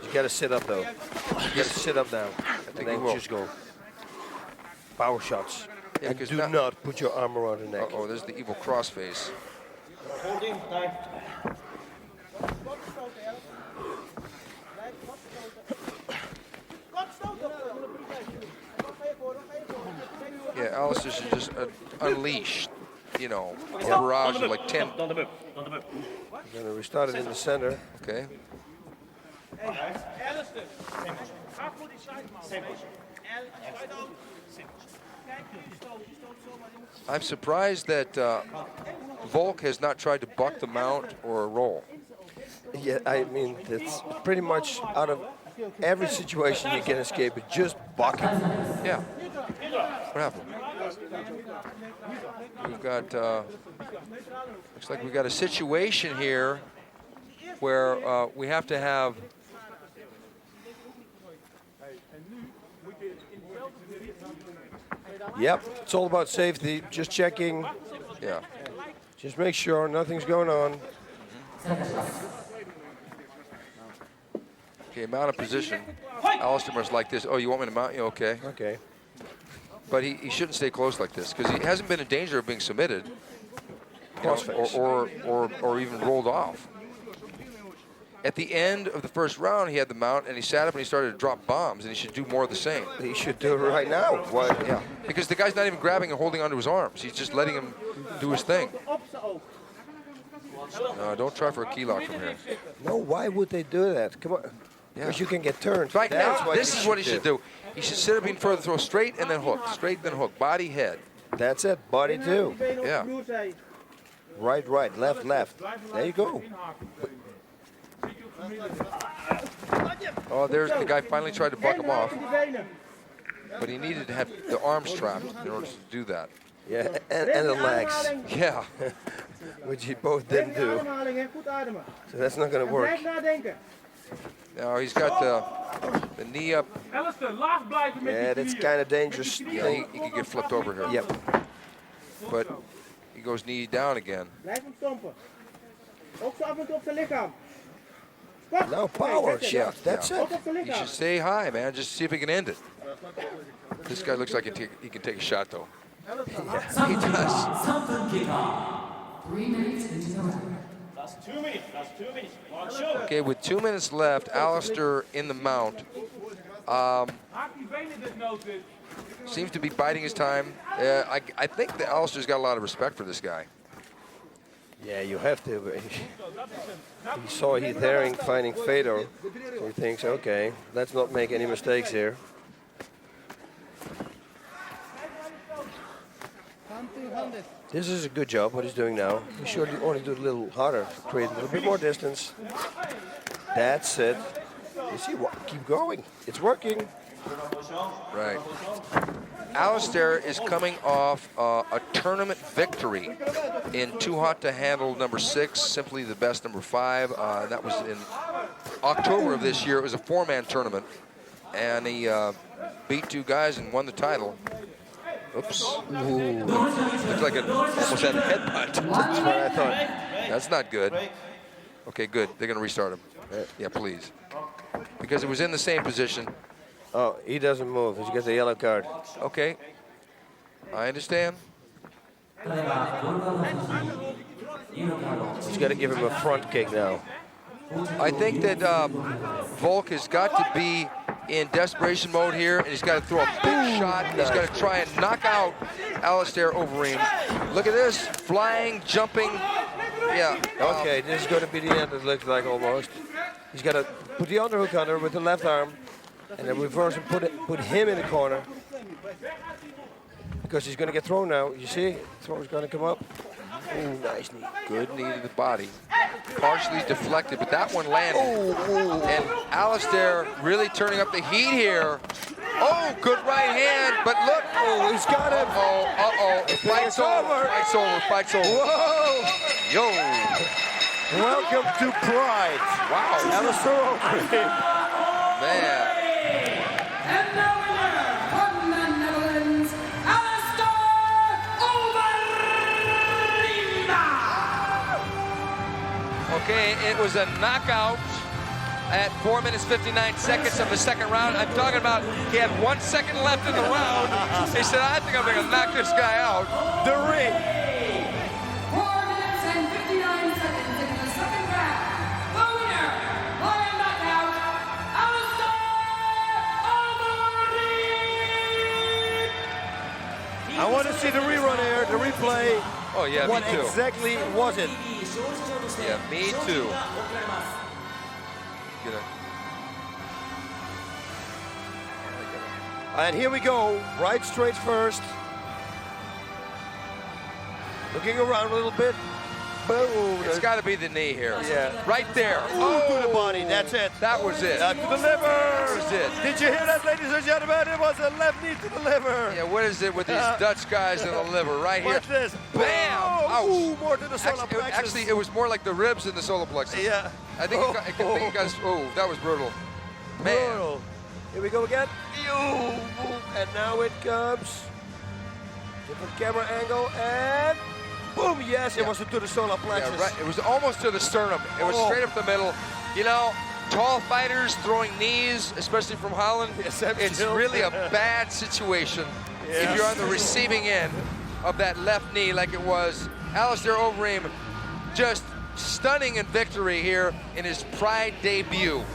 You got to sit up, though. You got to sit up now. And then just go. Power shots. Yeah, and do not put your arm around the neck. Oh, there's the evil crossface. Yeah, Alistair should just unleash, you know, a barrage of like 10. We're going to restart it in the center. Okay. I'm surprised that Volk has not tried to buck the mount or roll. Yeah, I mean, that's pretty much out of every situation you can escape it, just bucking. Yeah. What happened? We've got, looks like we've got a situation here where we have to have Yep, it's all about safety. Just checking. Yeah. Just make sure nothing's going on. Okay, mount a position. Alistair must like this. Oh, you want me to mount you? Okay. Okay. But he shouldn't stay close like this because he hasn't been in danger of being submitted, you know, or even rolled off. At the end of the first round, he had the mount, and he sat up and he started to drop bombs, and he should do more of the same. He should do it right now. Why? Yeah, because the guy's not even grabbing and holding onto his arms. He's just letting him do his thing. No, don't try for a key lock from here. No, why would they do that? Come on. Because you can get turned. Right That's now, what this is what he should do. He should sit up even further, throw straight and then hook, straight then hook, body, head. That's it, body too. Yeah. Right, right, left, left. There you go. Oh, there's the guy finally tried to buck him off. But he needed to have the arms trapped in order to do that. Yeah, and the legs. Yeah. Which he both didn't do. So that's not going to work. Now he's got the knee up. Yeah, that's kind of dangerous. Yeah, he could get flipped over here. Yep. But he goes knee down again. Now power shot. That's it. You should stay high, man. Just see if he can end it. This guy looks like he can take a shot, though. Yeah, he does. 3 minutes into the round. That's 2 minutes. That's 2 minutes. Okay, with 2 minutes left, Alistair in the mount. Seems to be biding his time. I think that Alistair's got a lot of respect for this guy. Yeah, you have to. He saw Heath Herring finding Fedor, so he thinks, okay, let's not make any mistakes here. This is a good job, what he's doing now. He should only do it a little harder, create a little bit more distance. That's it. You see what? Keep going. It's working. Right. Alistair is coming off a tournament victory in Too Hot to Handle #6, Simply the Best #5. That was in October of this year. It was a 4-man tournament, and he beat 2 guys and won the title. Oops. Ooh. Looks like it almost had a headbutt. That's what I thought. That's not good. Okay, good. They're going to restart him. Yeah, please. Because it was in the same position. Oh, he doesn't move. He gets a yellow card. Okay. I understand. He's got to give him a front kick now. I think that Volk has got to be in desperation mode here, and he's got to throw a big shot. He's got to try and knock out Alistair Overeem. Look at this, flying, jumping. Yeah. Okay, this is going to be the end, it looks like almost. He's got to put the underhook under with the left arm, and then reverse and put him in the corner. Because he's going to get thrown now. You see, throw's going to come up. Ooh, nice knee. Good knee to the body. Partially deflected, but that one landed. Ooh. And Alistair really turning up the heat here. Oh, good right hand, but look. Oh, he's got him. Uh-oh. Fight's over. Fight's over. Fight's over. Whoa. Yo. Welcome to Pride. Wow. Alistair Overeem. Man. And the winner from the Netherlands, Alistair Overeem. Okay, it was a knockout at 4 minutes 59 seconds of the second round. I'm talking about he had 1 second left in the round. He said, I think I'm going to knock this guy out. The ring. 4 minutes and 59 seconds in the second round. The winner by a knockout, Alistair Overeem. I want to see the rerun here, the replay. Oh, yeah, what me too. exactly was it? Yeah, me too. And here we go, right straight first. Looking around a little bit. Boom. It's got to be the knee here. Yeah. Right there. Ooh, to the body, that's it. That was it. To the liver. That was it. Did you hear that, ladies and gentlemen? It was a left knee to the liver. Yeah, what is it with these Dutch guys in the liver? Right here. Watch this. Bam! Oh, ooh, more to the solar plexus. Actually, it was more like the ribs in the solar plexus. Yeah. I think it got, oh, that was brutal. Man. Brutal. Here we go again. And now it comes. Different camera angle and boom, yes, it was to the solar plexus. Yeah, right. It was almost to the sternum. It was straight up the middle. You know, tall fighters throwing knees, especially from Holland, it's really a bad situation if you're on the receiving end of that left knee like it was. Alistair Overeem just stunning in victory here in his Pride debut.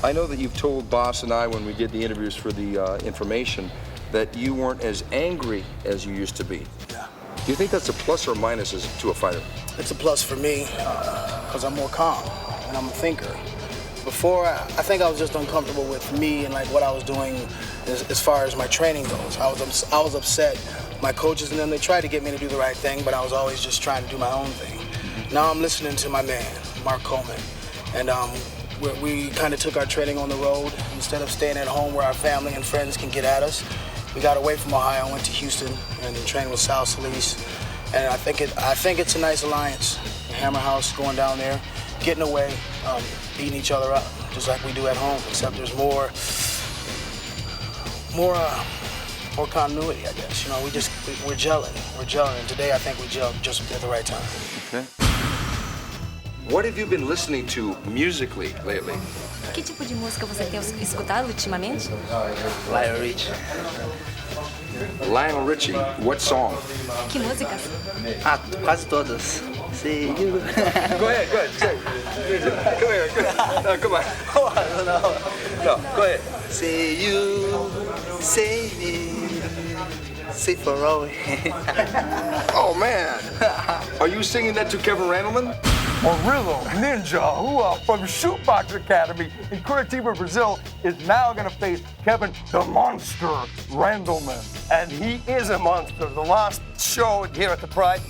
I know that you've told Boss and I when we did the interviews for the information that you weren't as angry as you used to be. Yeah. Do you think that's a plus or minus to a fighter? It's a plus for me because I'm more calm and I'm a thinker. Before, I think I was just uncomfortable with me and like what I was doing as far as my training goes. I was upset. My coaches and them, they tried to get me to do the right thing, but I was always just trying to do my own thing. Now I'm listening to my man, Mark Coleman, and we kind of took our training on the road. Instead of staying at home where our family and friends can get at us, we got away from Ohio, went to Houston, and trained with Sal Solis. And I think it's a nice alliance. Hammer House going down there, getting away, beating each other up, just like we do at home, except there's more more continuity, I guess. You know, we're gelling. We're gelling, and today I think we gelled just at the right time. Okay. What have you been listening to musically lately? Que tipo de música você tem escutado ultimamente? Lionel Richie. Lionel Richie, what song? Que músicas? Ah, quase todas. See you. Go ahead, say. Come here, no, come on. No, go ahead. See you, say me, say for always. Oh man, are you singing that to Kevin Randleman? Murilo Ninja, from Shootbox Academy in Curitiba, Brazil, is now going to face Kevin the Monster Randleman. And he is a monster. The last show here at the Pride,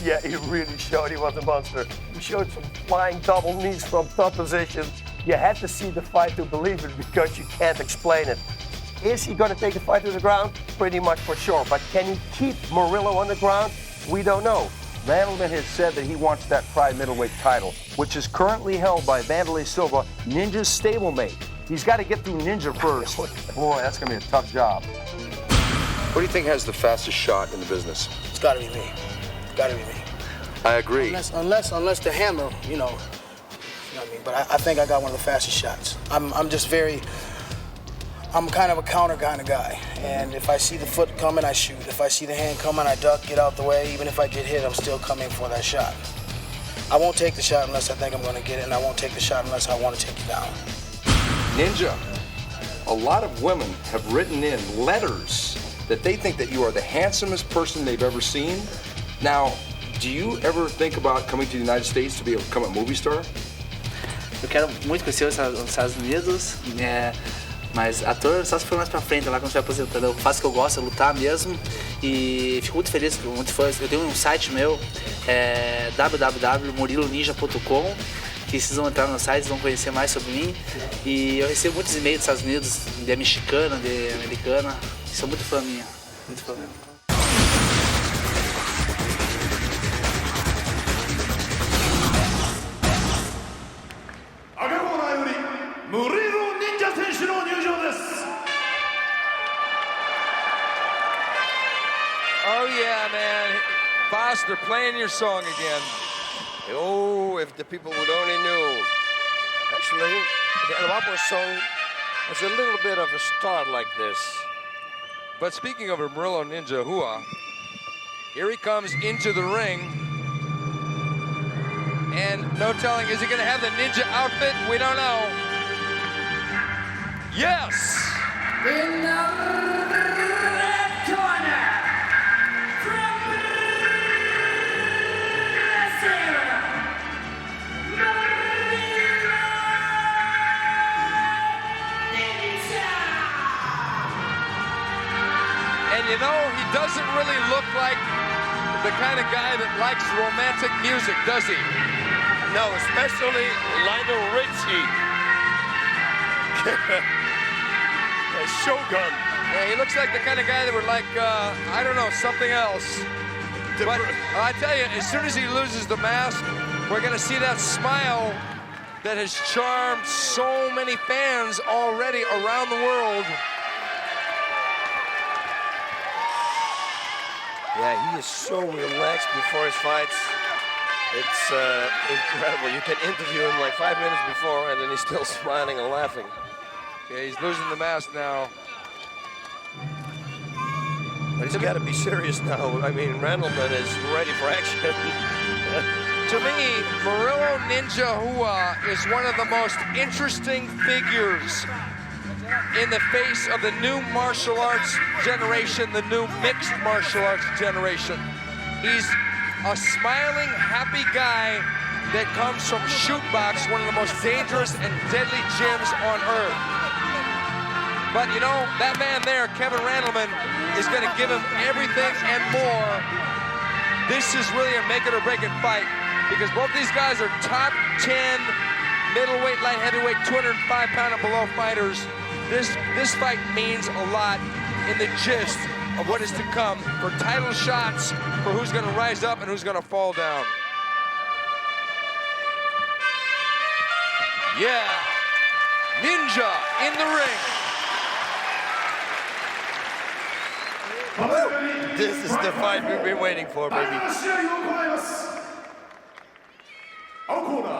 yeah, he really showed he was a monster. He showed some flying double knees from top position. You had to see the fight to believe it because you can't explain it. Is he going to take the fight to the ground? Pretty much for sure. But can he keep Murilo on the ground? We don't know. Randleman has said that he wants that Pride middleweight title, which is currently held by Vanderlei Silva, Ninja's stablemate. He's got to get through Ninja first. Boy, that's going to be a tough job. What do you think has the fastest shot in the business? It's got to be me. It's got to be me. I agree. Unless the handler, you know what I mean. But I think I got one of the fastest shots. I'm kind of a counter kind of guy, and if I see the foot coming, I shoot. If I see the hand coming, I duck, get out the way. Even if I get hit, I'm still coming for that shot. I won't take the shot unless I think I'm going to get it, and I won't take the shot unless I want to take you down. Ninja, a lot of women have written in letters that they think that you are the handsomest person they've ever seen. Now, do you ever think about coming to the United States to become a movie star? Eu quero muito conhecer os Estados Unidos, mas ator só se for mais pra frente, lá quando estiver aposentando. Eu faço o que eu gosto, é lutar mesmo, e fico muito feliz com muitos fãs. Eu tenho um site meu, www.muriloninja.com, que vocês vão entrar no site, vão conhecer mais sobre mim, e eu recebo muitos e-mails dos Estados Unidos, de mexicana, de americana, e são muito fã minha, muito fã mesmo. Murilo Ninja 選手の入場です。Oh yeah, man. Foster, playing your song again. Oh, if the people would only knew. Actually, the El Guapo song was a little bit of a start like this. But speaking of Murilo Ninja Hua, here he comes into the ring. And no telling, is he going to have the ninja outfit? We don't know. Yes! In the red corner, from Brazil, Murilo Ninja! And you know, he doesn't really look like the kind of guy that likes romantic music, does he? No, especially Lionel Richie. A Shogun. Yeah, he looks like the kind of guy that would like, I don't know, something else. But I tell you, as soon as he loses the mask, we're going to see that smile that has charmed so many fans already around the world. Yeah, he is so relaxed before his fights. It's incredible. You can interview him like 5 minutes before, and then he's still smiling and laughing. Yeah, he's losing the mask now. But he's got to be serious now. I mean, Randleman is ready for action. To me, Murilo Ninja Hua is one of the most interesting figures in the face of the new martial arts generation, the new mixed martial arts generation. He's a smiling, happy guy that comes from Shootbox, one of the most dangerous and deadly gyms on earth. But you know, that man there, Kevin Randleman, is going to give him everything and more. This is really a make it or break it fight because both these guys are top 10 middleweight, light heavyweight, 205-pound and below fighters. This fight means a lot in the gist of what is to come for title shots, for who's going to rise up and who's going to fall down. Yeah, Ninja in the ring. This is the fight we've been waiting for, baby. 青コーナ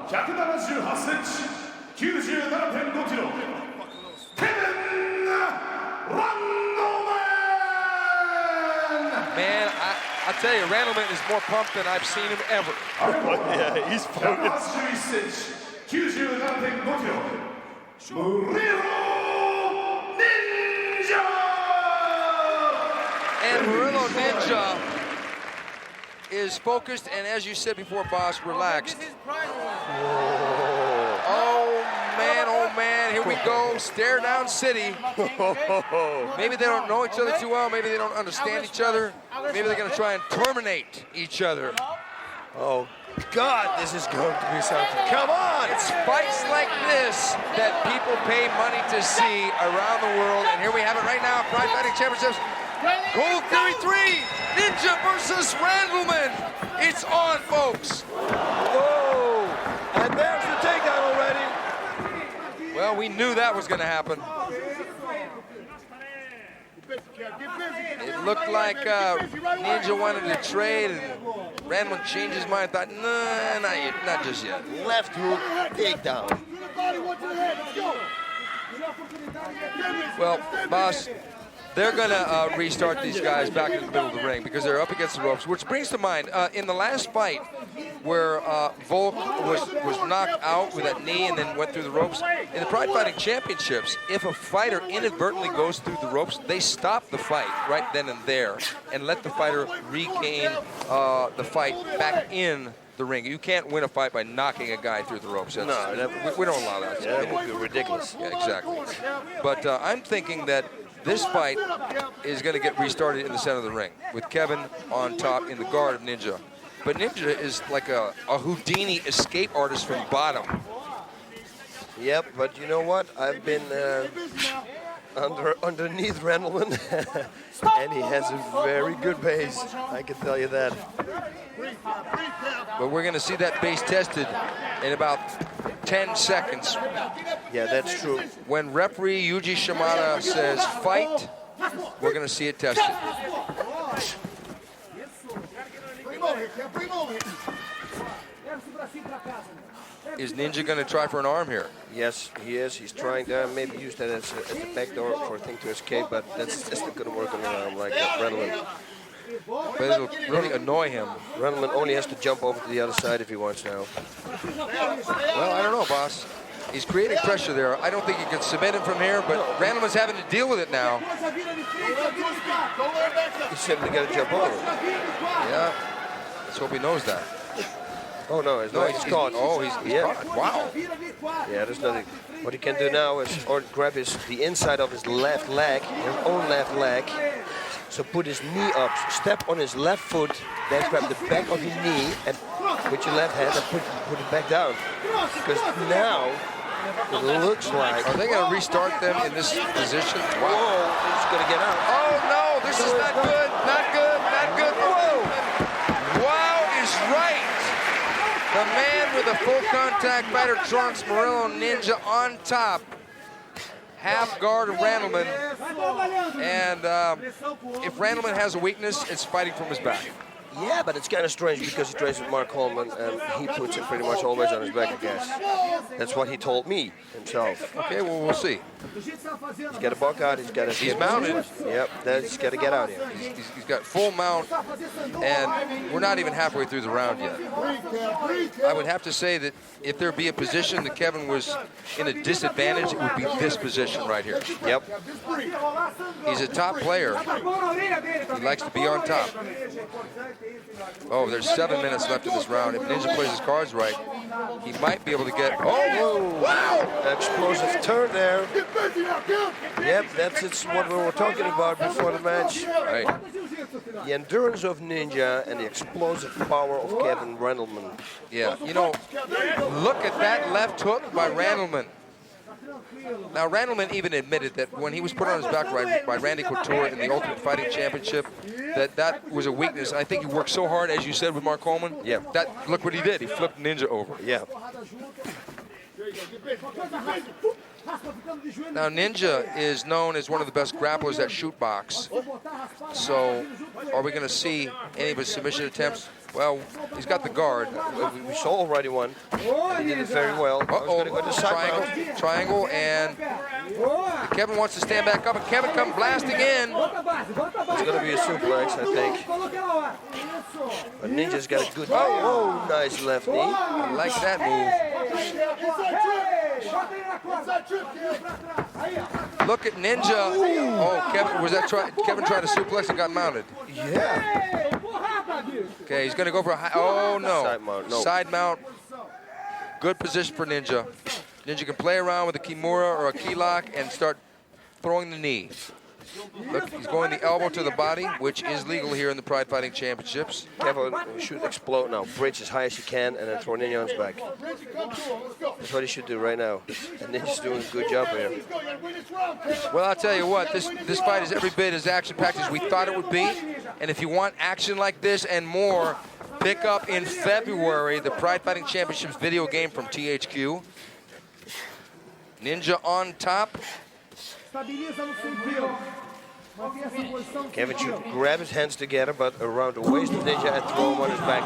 ー178センチ 97.5 キロ Man, I tell you, Randleman is more pumped than I've seen him ever. Yeah, he's focused. 181センチ 97.5 キロ Murilo Ninja! And Murilo Ninja is focused and, as you said before, boss, relaxed. Oh man, here we go. Stare down city. Maybe they don't know each other too well. Maybe they don't understand each other. Maybe they're going to try and terminate each other. Oh, God, this is going to be something. Come on! It's fights like this that people pay money to see around the world. And here we have it right now, Pride Fighting Championships. Gold Theory 3, Ninja versus Randleman. It's on, folks. Whoa! And there's the takedown already. Well, we knew that was going to happen. It looked like Ninja wanted to trade, and Randleman changed his mind. Thought, nah, not just yet. Left hook, takedown. Well, boss, they're going to restart these guys back in the middle of the ring because they're up against the ropes, which brings to mind, in the last fight where Volk was knocked out with that knee and then went through the ropes, in the Pride Fighting Championships, if a fighter inadvertently goes through the ropes, they stop the fight right then and there and let the fighter regain the fight back in the ring. You can't win a fight by knocking a guy through the ropes. No, we don't allow that. Yeah, that would be ridiculous. Yeah, exactly. But I'm thinking that this fight is going to get restarted in the center of the ring with Kevin on top in the guard of Ninja. But Ninja is like a Houdini escape artist from bottom. Yep, but you know what? I've been underneath Randleman, and he has a very good base. I can tell you that. But we're going to see that base tested in about 10 seconds. Yeah, that's true. When referee Yuji Shimada says fight, we're going to see it tested. Is Ninja going to try for an arm here? Yes, he is. He's trying to maybe use that as a backdoor for a thing to escape, but that's not going to work on an arm like Randleman. But it'll really annoy him. Randleman only has to jump over to the other side if he wants now. Well, I don't know, boss. He's creating pressure there. I don't think you can submit him from here, but Randleman's having to deal with it now. He's simply got to jump over. Yeah, let's hope he knows that. Oh, no, he's caught. Oh, he's caught. Wow. Yeah, there's nothing. What he can do now is grab the inside of his left leg, his own left leg. So put his knee up, step on his left foot, then grab the back of your knee and with your left hand and put it back down. Because now it looks like... Are they going to restart them in this position? Wow. Whoa, he's going to get out. Oh, no, this is not good. Not good, not good. Whoa. Wow is right. The man with the full contact fighter trunks, Murilo Ninja on top. Half guard of Randleman. And if Randleman has a weakness, it's fighting from his back. Yeah, but it's kind of strange because he trains with Mark Coleman and he puts him pretty much always on his back, I guess. That's what he told me himself. Okay, well, we'll see. He's got a buck out, he's mounted. Yep, he's got to get out here. He's got full mount, and we're not even halfway through the round yet. I would have to say that if there be a position that Kevin was in a disadvantage, it would be this position right here. Yep. He's a top player. He likes to be on top. Oh, there's 7 minutes left in this round. If Ninja plays his cards right, he might be able to get... Oh, wow! Explosive turn there. Yep, that's what we were talking about before the match. Right. The endurance of Ninja and the explosive power of Kevin Randleman. Yeah, you know, look at that left hook by Randleman. Now, Randleman even admitted that when he was put on his back by Randy Couture in the Ultimate Fighting Championship, that was a weakness. I think he worked so hard, as you said, with Mark Coleman. Yeah. Look what he did. He flipped Ninja over. Yeah. Now, Ninja is known as one of the best grapplers at shoot box. So, are we going to see any of his submission attempts? Well, he's got the guard. We saw already one. And he did it very well. Triangle, and Kevin wants to stand back up, and Kevin come blasting in. It's going to be a suplex, I think. But Ninja's got a good... Oh, nice left knee. I like that move. Look at Ninja. Oh, Kevin, was that Kevin tried to suplex and got mounted? Yeah. Okay, he's going to go for a high... Oh, no. Side mount, no. Side mount. Good position for Ninja. Ninja can play around with a Kimura or a key lock and start throwing the knee. Look, he's going the elbow to the body, which is legal here in the Pride Fighting Championships. Kevin should explode now. Bridge as high as he can and then throw Ninja on his back. That's what he should do right now. And Ninja's doing a good job here. Well, I'll tell you what, this fight is every bit as action-packed as we thought it would be. And if you want action like this and more, pick up in February the Pride Fighting Championships video game from THQ. Ninja on top. Kevin should grab his hands together, but around the waist of Ninja and throw him on his back.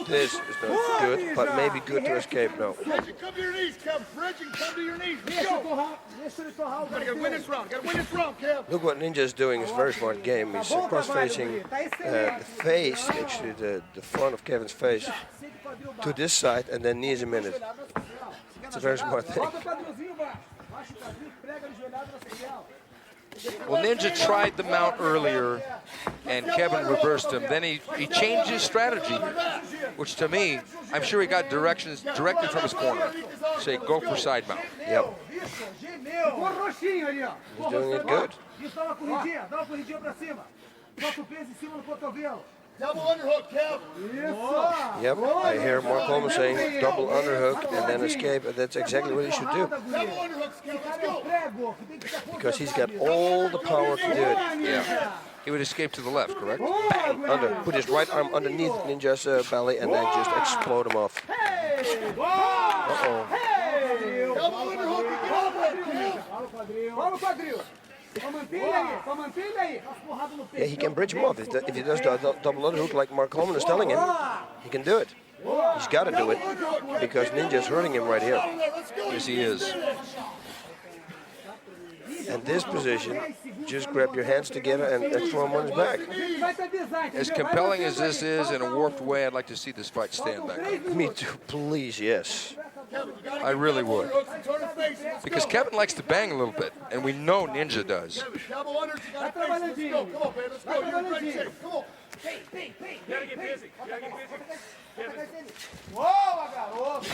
This is not good, but maybe good to escape now. Come to your knees, Kev. Bridge and come to your knees. Let's go. Gotta win this round. Gotta win this round, Kev. Look what Ninja is doing. It's a very smart game. He's cross-facing the face, actually the front of Kevin's face, to this side, and then knees a minute. It's a very smart thing. Well, Ninja tried the mount earlier, and Kevin reversed him. Then he changed his strategy, which to me, I'm sure he got directions directly from his corner. Say, go for side mount. Yep. He's doing it good. Double underhook, Kev. Yep, I hear Mark Coleman saying double underhook and then escape, and that's exactly what he should do. Because he's got all the power to do it. Yeah. He would escape to the left, correct? Bang! Under. Put his right arm underneath Ninja's belly and then just explode him off. Uh-oh. Double underhook, get off that, Kev. Yeah, he can bridge him off. If he does the double underhook like Mark Coleman is telling him, he can do it. He's got to do it because Ninja's hurting him right here. Yes, he is. And this position, just grab your hands together and throw him on his back. As compelling as this is in a warped way, I'd like to see this fight stand back up. Me too, please, yes. I really would. Because Kevin likes to bang a little bit, and we know Ninja does.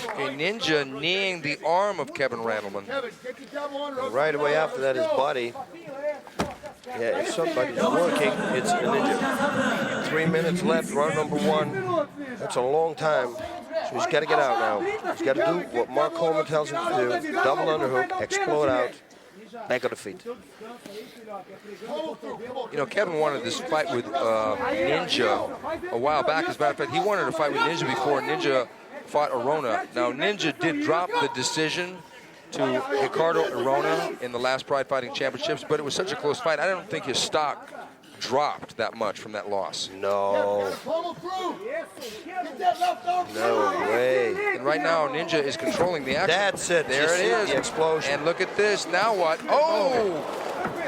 Okay, Ninja kneeing the arm of Kevin Randleman. Right away after that, his body. Yeah, if somebody's working, it's a Ninja. 3 minutes left, round number 1. That's a long time. So he's got to get out now. He's got to do what Mark Coleman tells him to do. Double underhook, explode out, back on the feet. You know, Kevin wanted this fight with Ninja a while back. As a matter of fact, he wanted to fight with Ninja before Ninja fought Arona. Now, Ninja did drop the decision to Ricardo Arona in the last Pride Fighting Championships, but it was such a close fight, I don't think his stock dropped that much from that loss. No. No way. And right now, Ninja is controlling the action. That's it. There it is. The explosion. And look at this. Now what? Oh!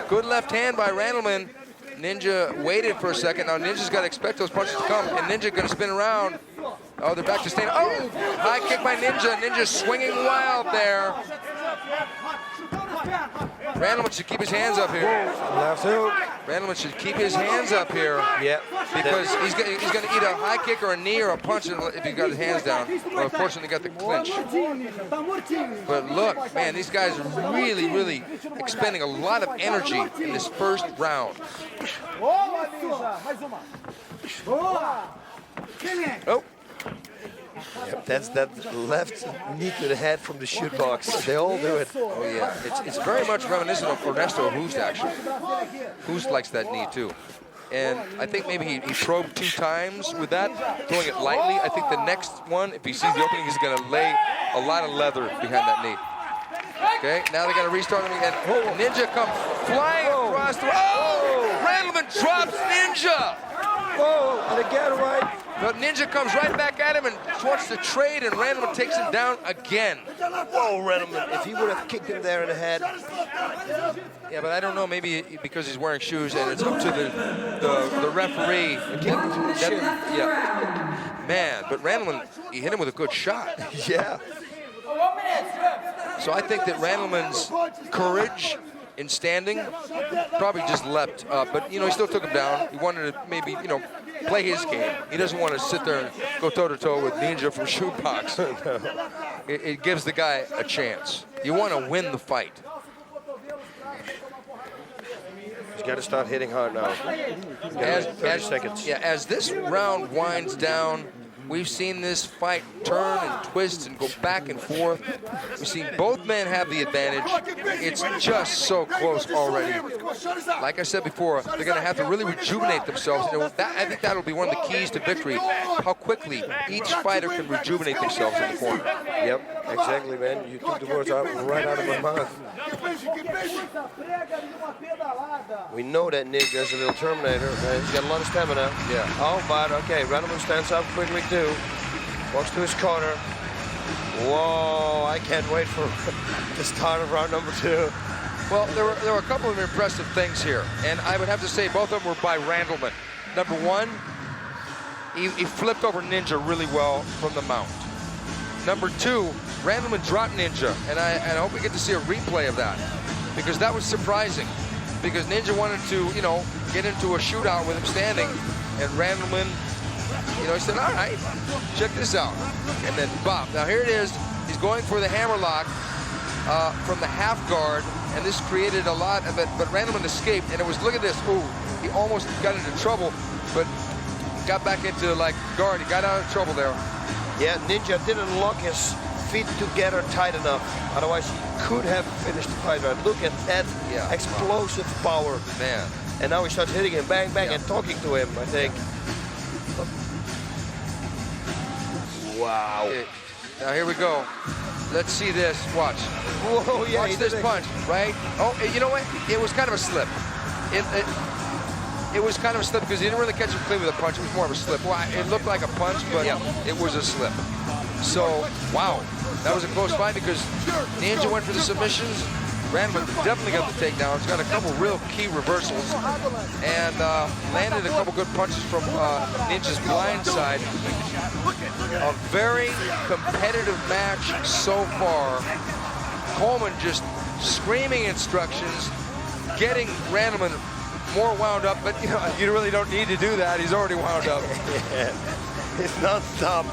Good left hand by Randleman. Ninja waited for a second. Now Ninja's got to expect those punches to come. And Ninja going to spin around. Oh, they're back to stand. Oh! High kick by Ninja. Ninja swinging wild there. Randleman should keep his hands up here. Left hook. Randleman should keep his hands up here. Yep. Because he's going to eat a high kick or a knee or a punch if he got his hands down. Well, unfortunately, got the clinch. But look, man, these guys are really, really expending a lot of energy in this first round. Oh. Yep, that's that left knee to the head from the shoot box. They all do it. Oh, yeah. It's very much reminiscent of Ernesto Hoost, actually. Hoost likes that knee, too. And I think maybe he probed 2 times with that, throwing it lightly. I think the next one, if he sees the opening, he's going to lay a lot of leather behind that knee. Okay, now they're going to restart him again. Ninja comes flying across the... Oh! Randleman drops Ninja! Whoa, and again, right? But Ninja comes right back at him and wants to trade, and Randleman takes him down again. Whoa, Randleman, if he would have kicked him there in the head. Yeah, but I don't know, maybe because he's wearing shoes and it's up to the referee. Yeah. Man, but Randleman, he hit him with a good shot. Yeah. So I think that Randleman's courage in standing probably just leapt up. But, you know, he still took him down. He wanted to maybe, you know, play his game. He doesn't want to sit there and go toe-to-toe with Ninja from shootbox. It gives the guy a chance. You want to win the fight. He's got to start hitting hard now. 30 seconds. Yeah, as this round winds down, we've seen this fight turn and twist and go back and forth. We've seen both men have the advantage. It's just so close already. Like I said before, they're going to have to really rejuvenate themselves. And I think that'll be one of the keys to victory, how quickly each fighter can rejuvenate themselves in the corner. Yep, exactly, man. You took the words right out of my mouth. We know that Nick is a little Terminator. He's got a lot of stamina. Yeah. Oh, but okay, Randleman stands up quickly too. Walks to his corner. Whoa, I can't wait for the start of round number 2. Well, there were a couple of impressive things here, and I would have to say both of them were by Randleman. Number one, he flipped over Ninja really well from the mount. Number two, Randleman dropped Ninja, and I hope we get to see a replay of that, because that was surprising, because Ninja wanted to, you know, get into a shootout with him standing, and Randleman, you know, he said, all right, check this out, and then bop. Now here it is, he's going for the hammerlock from the half guard, and this created a lot, but Randleman escaped, and it was, look at this, ooh, he almost got into trouble, but got back into, like, guard. He got out of trouble there. Yeah, Ninja didn't lock his feet together tight enough. Otherwise, he could have finished the fight. Right? Look at that explosive power. Man. And now he starts hitting him, bang, bang, and talking to him, I think. Wow. Okay. Now, here we go. Let's see this. Watch. Whoa, yeah. Watch this punch, right? Oh, you know what? It was kind of a slip. It was kind of a slip because he didn't really catch him clean with a punch. It was more of a slip. Well, it looked like a punch, but it was a slip. So, wow. That was a close fight because Ninja went for the submissions. Randleman definitely got the takedowns. Got a couple real key reversals. And landed a couple good punches from Ninja's blind side. A very competitive match so far. Coleman just screaming instructions, getting Randleman more wound up, but you know, you really don't need to do that. He's already wound up. Yeah. It's non-stop.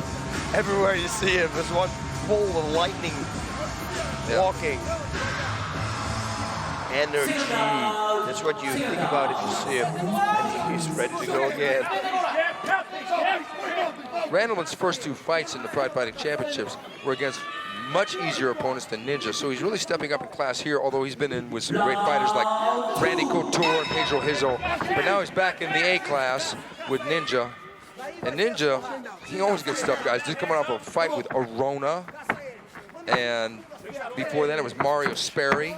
Everywhere you see him, there's one bolt of lightning walking. Energy. That's what you think about if you see him. And he's ready to go again. Randleman's first 2 fights in the Pride Fighting Championships were against much easier opponents than Ninja, so he's really stepping up in class here, although he's been in with some great fighters like Randy Couture and Pedro Hizzo. But now he's back in the A class with Ninja. And Ninja, he always gets tough guys. Just coming off a fight with Arona. And before that, it was Mario Sperry.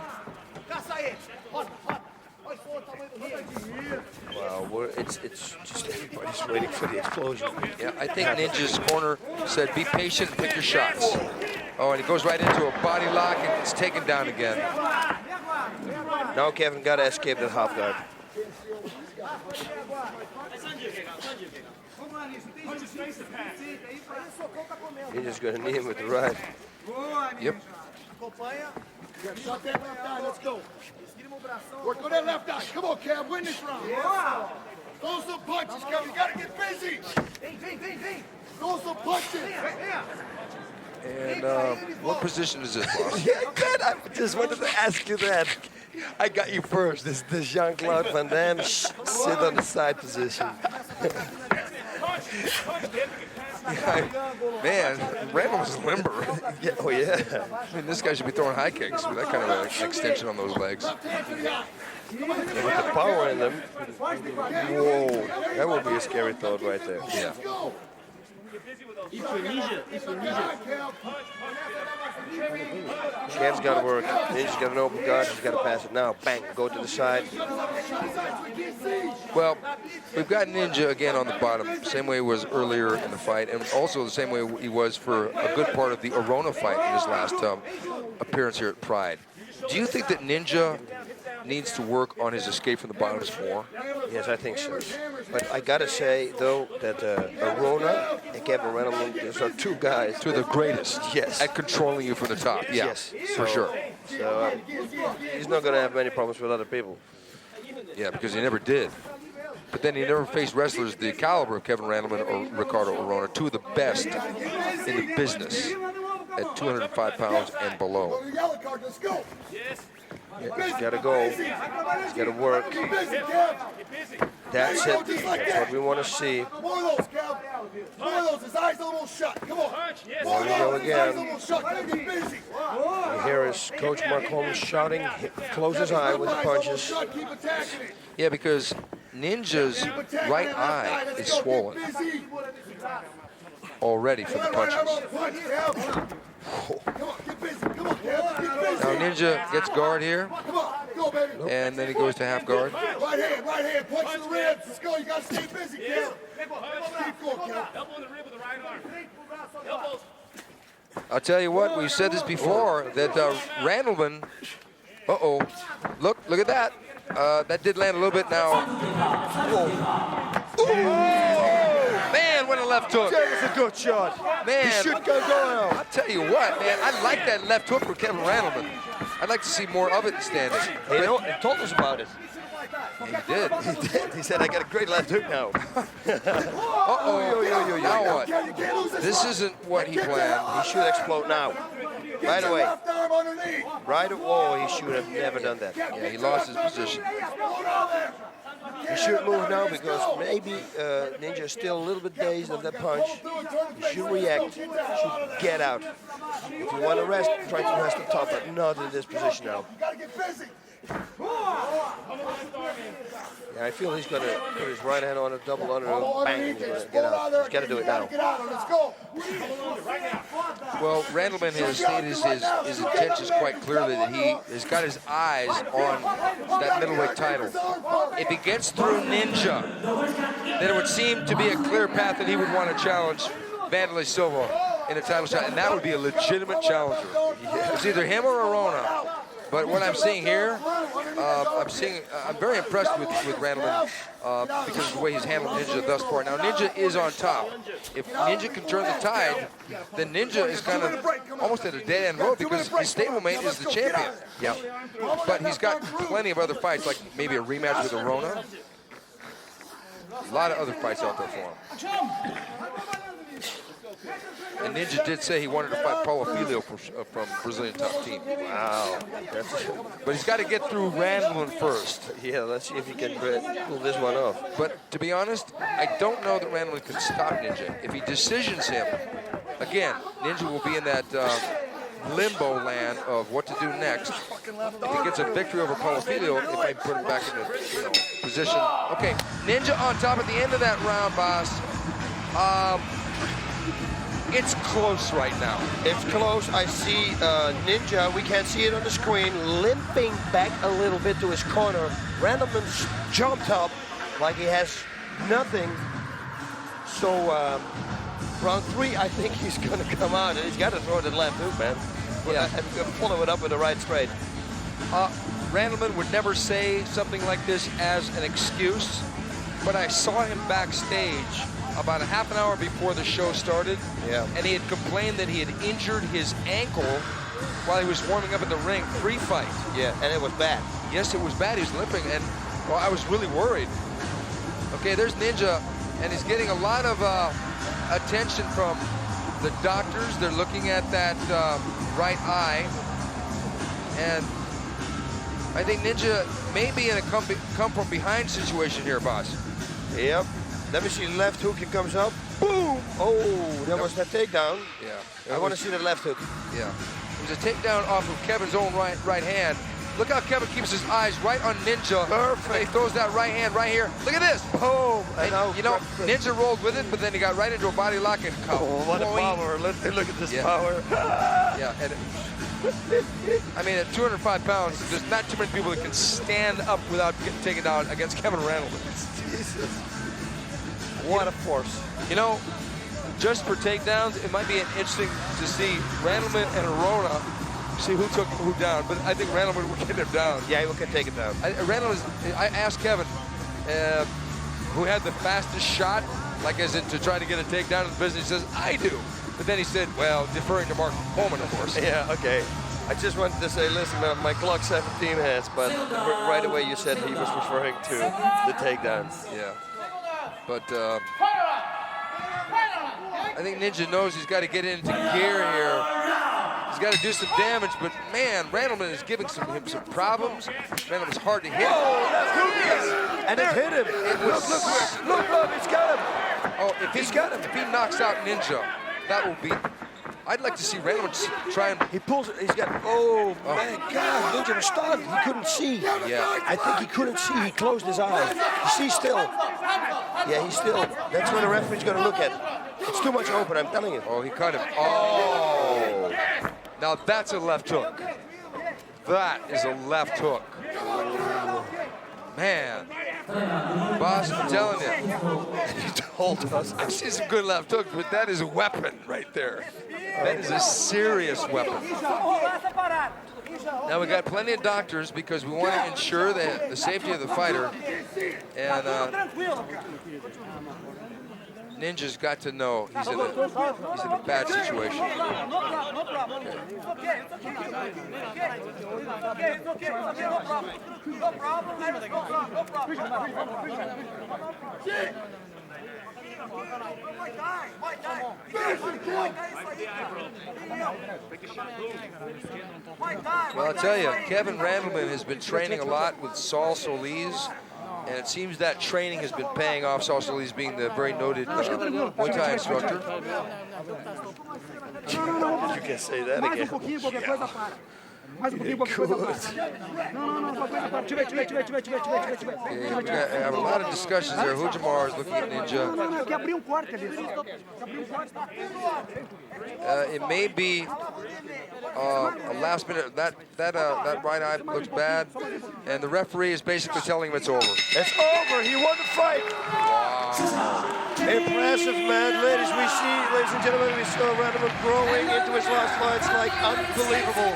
Wow, it's just everybody's waiting for the explosion. Yeah, I think Ninja's corner said, be patient and pick your shots. Oh, and he goes right into a body lock and it's taken down again. Now Kevin got to escape that half guard. Ninja's going to knee him with the right. Yep. Let's go. Work on that left eye. Come on, Kev. Win this round. Yeah. Throw some punches, Kev. You got to get busy. Throw some punches. And what position is this, boss? Yeah, good. I just wanted to ask you that. I got you first. This is Jean-Claude Van Damme. Sit on the side position. Man, Randleman's limber. Yeah, oh, yeah. I mean, this guy should be throwing high kicks with that kind of an extension on those legs. And with the power in them, whoa, that would be a scary thought right there. Yeah. Kev's got to work. Ninja's got an open guard. He's got to pass it now. Bang, go to the side. Well, we've got Ninja again on the bottom, same way he was earlier in the fight, and also the same way he was for a good part of the Arona fight in his last appearance here at Pride. Do you think that Ninja needs to work on his escape from the bottoms more? Yes, I think so. But I gotta say, though, that Arona and Kevin Randleman, those are two guys. Two of the greatest. Yes. At controlling you from the top. Yeah, yes. for sure. So he's not gonna have many problems with other people. Yeah, because he never did. But then he never faced wrestlers the caliber of Kevin Randleman or Ricardo Arona, two of the best in the business at 205 pounds and below. Yeah, he's got to go. He's got to work. That's it. That's what we want to see. More of those, Cal. More of those. His eyes almost shut. Come on. There we go again. And here is Coach Mark Holmes shouting, close his eye with the punches. Yeah, because Ninja's right eye is swollen already from the punches. Now Ninja gets guard here, and then he goes to half guard. Right hand, punch in the ribs. Let's go. You got to stay busy, Cal. Keep going, Cal. Elbow in the rib with the right arm. Elbows. I'll tell you what, we said this before, that Randleman, look at that. That did land a little bit now. Man, what a left hook. That was a good shot. Man, he should go out. I'll tell you what, man, I like that left hook for Kevin Randleman. I'd like to see more of it in standing. He told us about it. He did. He said, I got a great left hook now. Now what? This isn't what he planned. He should explode now. Right away. Right away. Oh, he should have never done that. Yeah, he lost his position. He should move now because maybe Ninja is still a little bit dazed of that punch. He should react. Should get out. If you want to rest, try to rest on top, but not in this position now. Yeah, I feel he's going to put his right hand on a double underhook. Bang, he's going to get out. He's got to do it now. Well, Randleman has stated his intentions quite clearly that he has got his eyes on that middleweight title. If he gets through Ninja, then it would seem to be a clear path that he would want to challenge Vanderlei Silva in a title shot, and that would be a legitimate challenger. It's either him or Arona. But what I'm seeing here, I'm very impressed with Randleman because of the way he's handled Ninja thus far. Now Ninja is on top. If Ninja can turn the tide, then Ninja is kind of almost at a dead-end road because his stablemate is the champion. Yeah. But he's got plenty of other fights, like maybe a rematch with Arona. A lot of other fights out there for him. And Ninja did say he wanted to fight Paulo Filho from Brazilian Top Team. Wow. But he's got to get through Randleman first. Yeah, let's see if he can pull this one off. But to be honest, I don't know that Randleman can stop Ninja. If he decisions him, again, Ninja will be in that limbo land of what to do next. If he gets a victory over Paulo Filho, it may put him back in the position. Okay, Ninja on top at the end of that round, boss. It's close right now. It's close. I see Ninja, we can't see it on the screen, limping back a little bit to his corner. Randleman's jumped up like he has nothing. So round 3, I think he's going to come out, and he's got to throw the left hook, man. Yeah, and follow it up with the right straight. Randleman would never say something like this as an excuse, but I saw him backstage about a half an hour before the show started, and he had complained that he had injured his ankle while he was warming up in the ring pre-fight. Yeah, and it was bad. Yes, it was bad. He was limping, and well, I was really worried. Okay, there's Ninja, and he's getting a lot of attention from the doctors. They're looking at that right eye, and I think Ninja may be in a come from behind situation here, boss. Yep. Let me see the left hook. He comes up. Boom! Oh, that was that takedown. Yeah. I want to see the left hook. Yeah. It was a takedown off of Kevin's own right hand, Look how Kevin keeps his eyes right on Ninja. Perfect. He throws that right hand right here. Look at this. Boom. And you know, Ninja rolled with it, but then he got right into a body lock and what a power. Let's look at this power. Yeah. And I mean, at 205 pounds, there's not too many people that can stand up without getting taken down against Kevin Randleman. Jesus. What a force. You know, just for takedowns, it might be interesting to see Randleman and Arona see who took who down, but I think Randleman will get him down. Yeah, he will take him down. I asked Kevin who had the fastest shot, like as in to try to get a takedown in the business. He says, I do. But then he said, well, deferring to Mark Coleman, of course. Yeah, okay. I just wanted to say, listen, my Glock 17 has, but right away you said he was referring to the takedowns. Yeah. But I think Ninja knows he's got to get into gear here. He's got to do some damage, but man, Randleman is giving him some problems. Randleman's hard to hit. Oh, that's good. And it hit him. Look, he's got him. Oh, if he knocks out Ninja, that will be. I'd like to see Randleman try and. He pulls it. He's got. Oh my God! Ninja was stunned. He couldn't see. Yeah. I think he couldn't see. He closed his eye. You see, still. Yeah, he's still. That's where the referee's going to look at. It's too much open. I'm telling you. Oh, he cut him. Oh. Now that's a left hook. That is a left hook. Man. Boss, I'm telling you. He told us. I've seen some good left hooks, but that is a weapon right there. That is a serious weapon. Now we got plenty of doctors because we want to ensure the safety of the fighter. And Ninja's got to know he's in a bad situation. Well, I'll tell you, Kevin Randleman has been training a lot with Saul Solis. And it seems that training has been paying off, Saul Solis being the very noted Muay Thai instructor. You can say that again. I have a lot of discussions there. Hujamar is looking at Ninja. It may be a last minute. That right eye looks bad, and the referee is basically telling him it's over. It's over. He won the fight. Wow. Impressive, man. Ladies and gentlemen, we saw Randleman growing into his last fight. It's like unbelievable.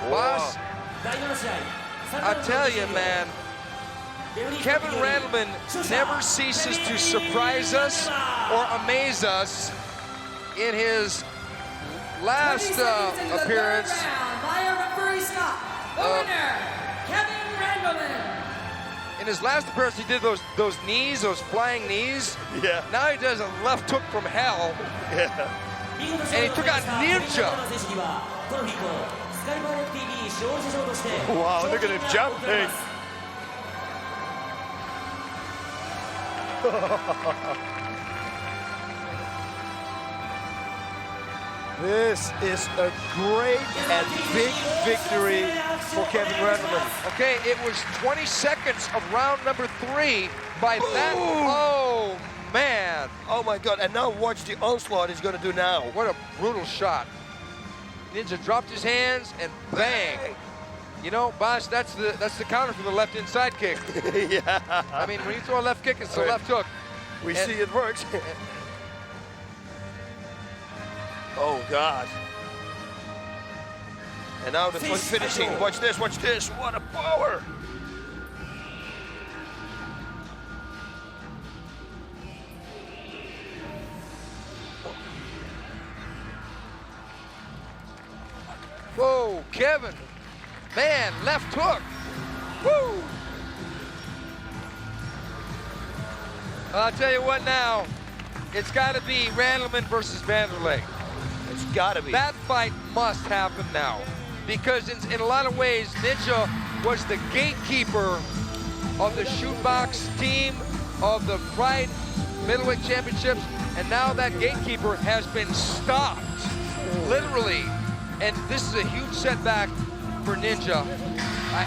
Boss, I tell you, man, Kevin Randleman never ceases to surprise us or amaze us. In his last appearance, in his last appearance, he did those knees, those flying knees. Yeah. Now he does a left hook from hell. Yeah. And he took out Ninja. Wow, look at him jumping. This is a great and big victory for Kevin Randleman. Okay, it was 20 seconds of round number 3 by that. Oh, man. Oh, my God. And now watch the onslaught he's going to do now. What a brutal shot. Ninja dropped his hands and bang. You know, Boss, that's the counter for the left inside kick. Yeah. I mean, when you throw a left kick, it's a left hook. We see it works. Oh, God. And now the finishing. Watch this, watch this. What a power. Whoa, Kevin. Man, left hook. Woo! I'll tell you what now. It's got to be Randleman versus Vanderlei. It's got to be. That fight must happen now. Because in a lot of ways, Ninja was the gatekeeper of the shootbox team of the Pride Middleweight Championships. And now that gatekeeper has been stopped. literally, and this is a huge setback for Ninja.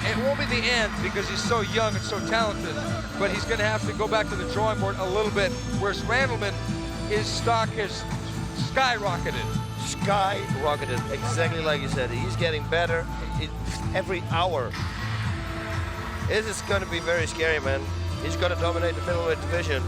It won't be the end because he's so young and so talented, but he's going to have to go back to the drawing board a little bit, whereas Randleman, his stock has skyrocketed. Skyrocketed, exactly like you said. He's getting better every hour. This is going to be very scary, man. He's going to dominate the middleweight division.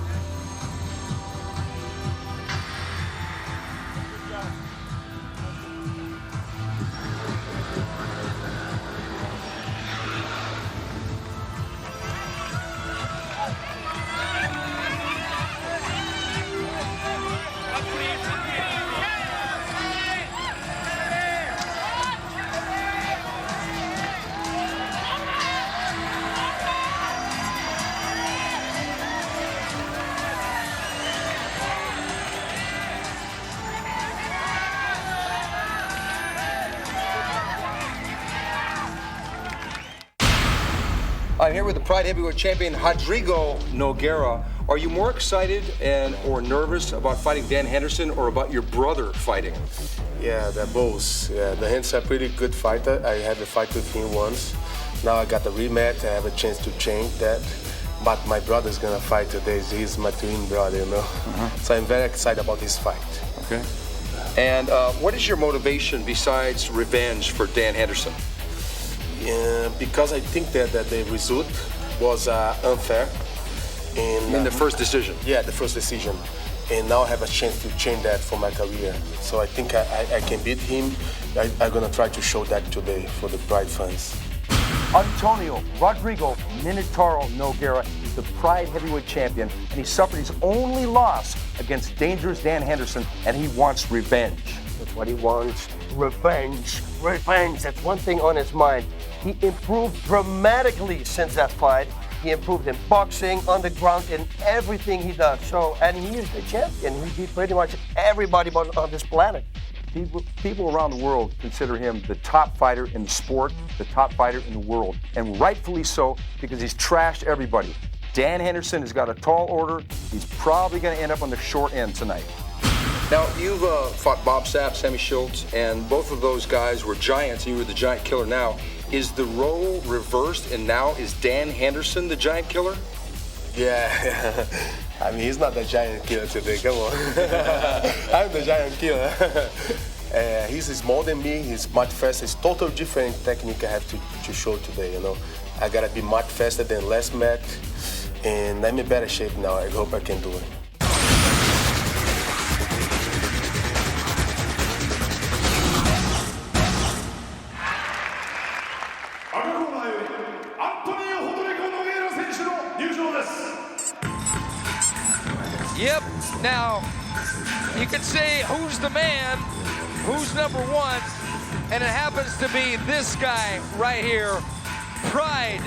I'm here with the Pride Heavyweight Champion, Rodrigo Nogueira. Are you more excited or nervous about fighting Dan Henderson or about your brother fighting? Yeah, they're both. Yeah, the Henderson a pretty good fighter. I had a fight with him once. Now I got the rematch. I have a chance to change that. But my brother's gonna fight today. He's my twin brother, you know. So I'm very excited about this fight. Okay. And what is your motivation besides revenge for Dan Henderson? Because I think that the result was unfair. In the first decision? Yeah, the first decision. And now I have a chance to change that for my career. So I think I can beat him. I'm gonna try to show that today for the Pride fans. Antônio Rodrigo Minotauro Nogueira is the Pride Heavyweight Champion, and he suffered his only loss against dangerous Dan Henderson, and he wants revenge. That's what he wants. Revenge. Revenge. That's one thing on his mind. He improved dramatically since that fight. He improved in boxing, on the ground, in everything he does. So, and he is the champion. He beat pretty much everybody on this planet. People around the world consider him the top fighter in the sport, the top fighter in the world, and rightfully so, because he's trashed everybody. Dan Henderson has got a tall order. He's probably going to end up on the short end tonight. Now, you've fought Bob Sapp, Sammy Schultz, and both of those guys were giants. You were the giant killer now. Is the role reversed, and now is Dan Henderson the giant killer? Yeah, I mean, he's not the giant killer today, come on. I'm the giant killer. He's smaller than me, he's much faster. It's totally different technique I have to show today, you know. I gotta be much faster than last match, and I'm in better shape now. I hope I can do it. Yep, now, you could say who's the man, who's number one, and it happens to be this guy right here, Pride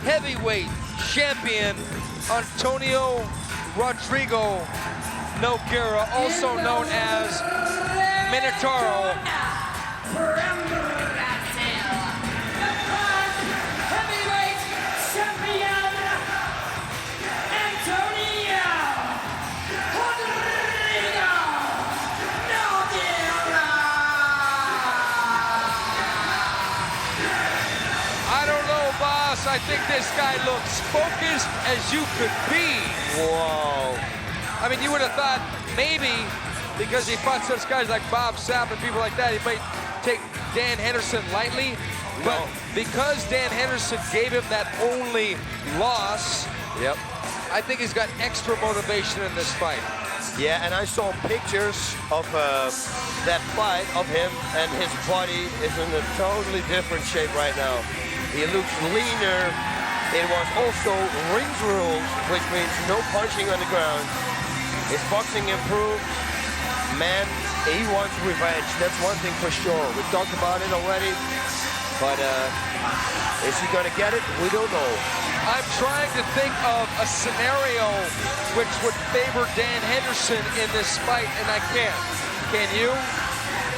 Heavyweight Champion, Antônio Rodrigo Nogueira, also known as Minotauro. I think this guy looks focused as you could be. Whoa. I mean, you would have thought maybe because he fought such guys like Bob Sapp and people like that, he might take Dan Henderson lightly. But because Dan Henderson gave him that only loss, I think he's got extra motivation in this fight. Yeah, and I saw pictures of that fight of him, and his body is in a totally different shape right now. He looks leaner. It was also rings rules, which means no punching on the ground. His boxing improved. Man, he wants revenge. That's one thing for sure. We talked about it already, but is he gonna get it? We don't know. I'm trying to think of a scenario which would favor Dan Henderson in this fight, and I can't. Can you?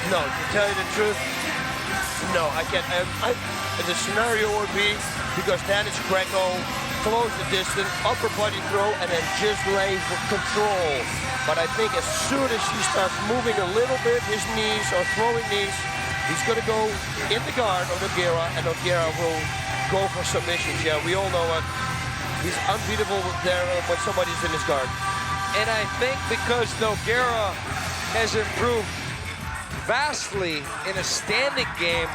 No, to tell you the truth, no, I can't. The scenario would be, because Dan is Greco, close the distance, upper body throw, and then just laying for control. But I think as soon as he starts moving a little bit, his knees or throwing knees, he's going to go in the guard of Nogueira, and Nogueira will go for submissions. Yeah, we all know it. He's unbeatable there when somebody's in his guard. And I think because Nogueira has improved vastly in a standing game,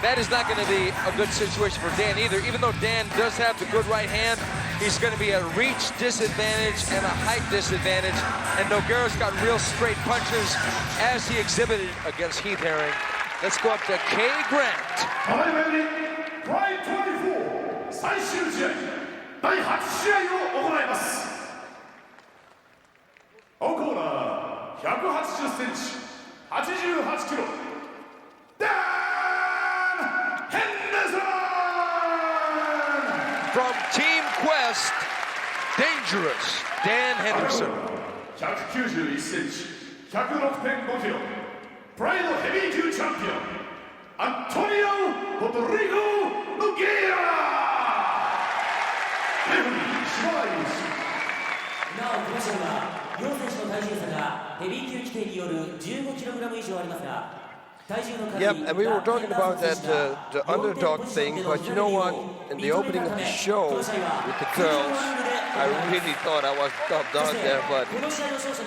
that is not going to be a good situation for Dan either. Even though Dan does have the good right hand, he's going to be at a reach disadvantage and a height disadvantage. And Nogueira's got real straight punches as he exhibited against Heath Herring. Let's go up to K. Grant. Pride 24最終試合第8試合を行います。青コーナー180センチ88キロダン・ヘンダーソン From Team Quest, dangerous Dan Henderson. 191センチ 106.5 キロプライドヘビー級チャンピオンアントニオ・ロドリゴ・ノゲイラレフェリー芝居なおこの試合は両選手の体重差がヘビー級規定による 15kg 以上ありますが Yep, and we were talking about that the underdog thing, but you know what? In the opening of the show with the girls, I really thought I was top dog there, but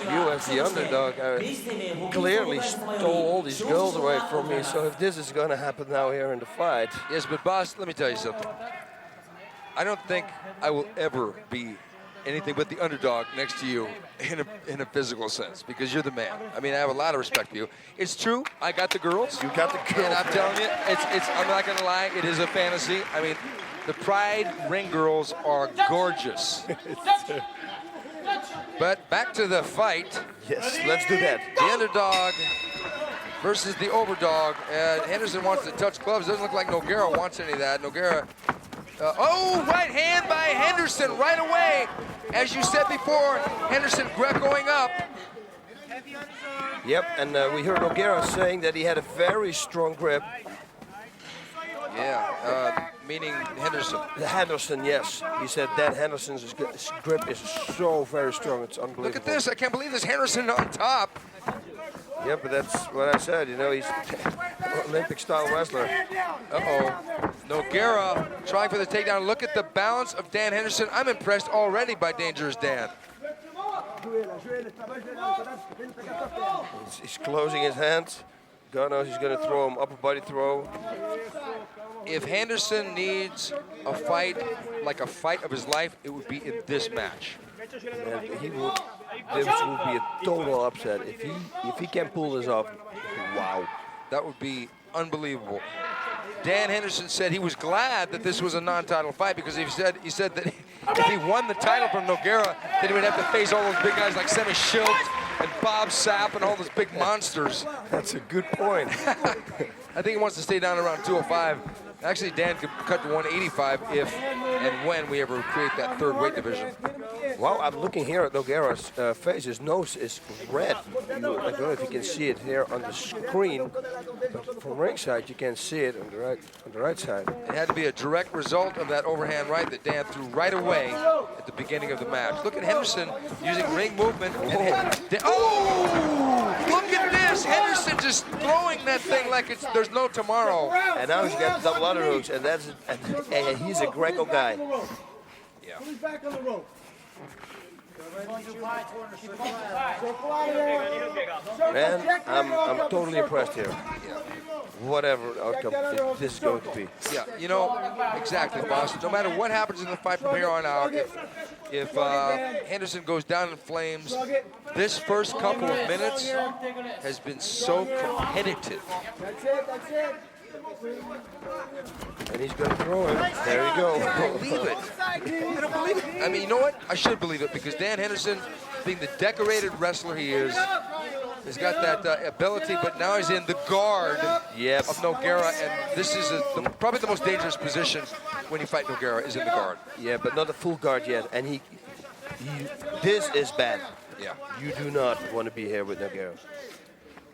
you as the underdog clearly stole all these girls away from me. So if this is going to happen now here in the fight... Yes, but boss, let me tell you something. I don't think I will ever be anything but the underdog next to you in a physical sense, because you're the man. I mean, I have a lot of respect for you. It's true, I got the girls. You got the girls. And I'm telling you, I'm not gonna lie, it is a fantasy. I mean, the Pride ring girls are gorgeous. But back to the fight. Yes, let's do that. The underdog versus the overdog. Henderson wants to touch gloves. Doesn't look like Nogueira wants any of that. Nogueira. Right hand by Henderson right away. As you said before, Henderson going up. Yep, and we heard Nogueira saying that he had a very strong grip. Yeah, meaning Henderson. Henderson, yes. He said that Henderson's grip is so very strong, it's unbelievable. Look at this, I can't believe this Henderson on top. Yeah, but that's what I said, you know, he's an Olympic-style wrestler. Nogueira trying for the takedown. Look at the balance of Dan Henderson. I'm impressed already by Dangerous Dan. He's closing his hands. God knows he's going to throw him, upper body throw. If Henderson needs a fight, like a fight of his life, it would be in this match. And this would be a total upset. If he can pull this off, wow. That would be unbelievable. Dan Henderson said he was glad that this was a non-title fight because he said that if he won the title from Nogueira, then he would have to face all those big guys like Semi Schilt and Bob Sapp and all those big monsters. That's a good point. I think he wants to stay down around 205. Actually, Dan could cut to 185 if and when we ever create that third weight division. Well, I'm looking here at Nogueira's face. His nose is red. I don't know if you can see it here on the screen, but from ringside you can see it on the right side. It had to be a direct result of that overhand right that Dan threw right away at the beginning of the match. Look at Henderson using ring movement. Look at this! Henderson just throwing that thing like there's no tomorrow. And now he's got double underhooks, and he's a Greco guy. Yeah. He's back on the rope. Man, I'm totally impressed here. Yeah. Whatever outcome this is going to be. Yeah, you know, exactly, boss. No matter what happens in the fight from here on out, if Henderson goes down in flames, this first couple of minutes has been so competitive. That's it. And he's going to throw it. There you go. I don't believe it. I don't believe it. I mean, you know what? I should believe it because Dan Henderson, being the decorated wrestler he is, has got that ability, but now he's in the guard of Nogueira, and this is probably the most dangerous position when you fight Nogueira is in the guard. Yeah, but not a full guard yet, and this is bad. Yeah. You do not want to be here with Nogueira.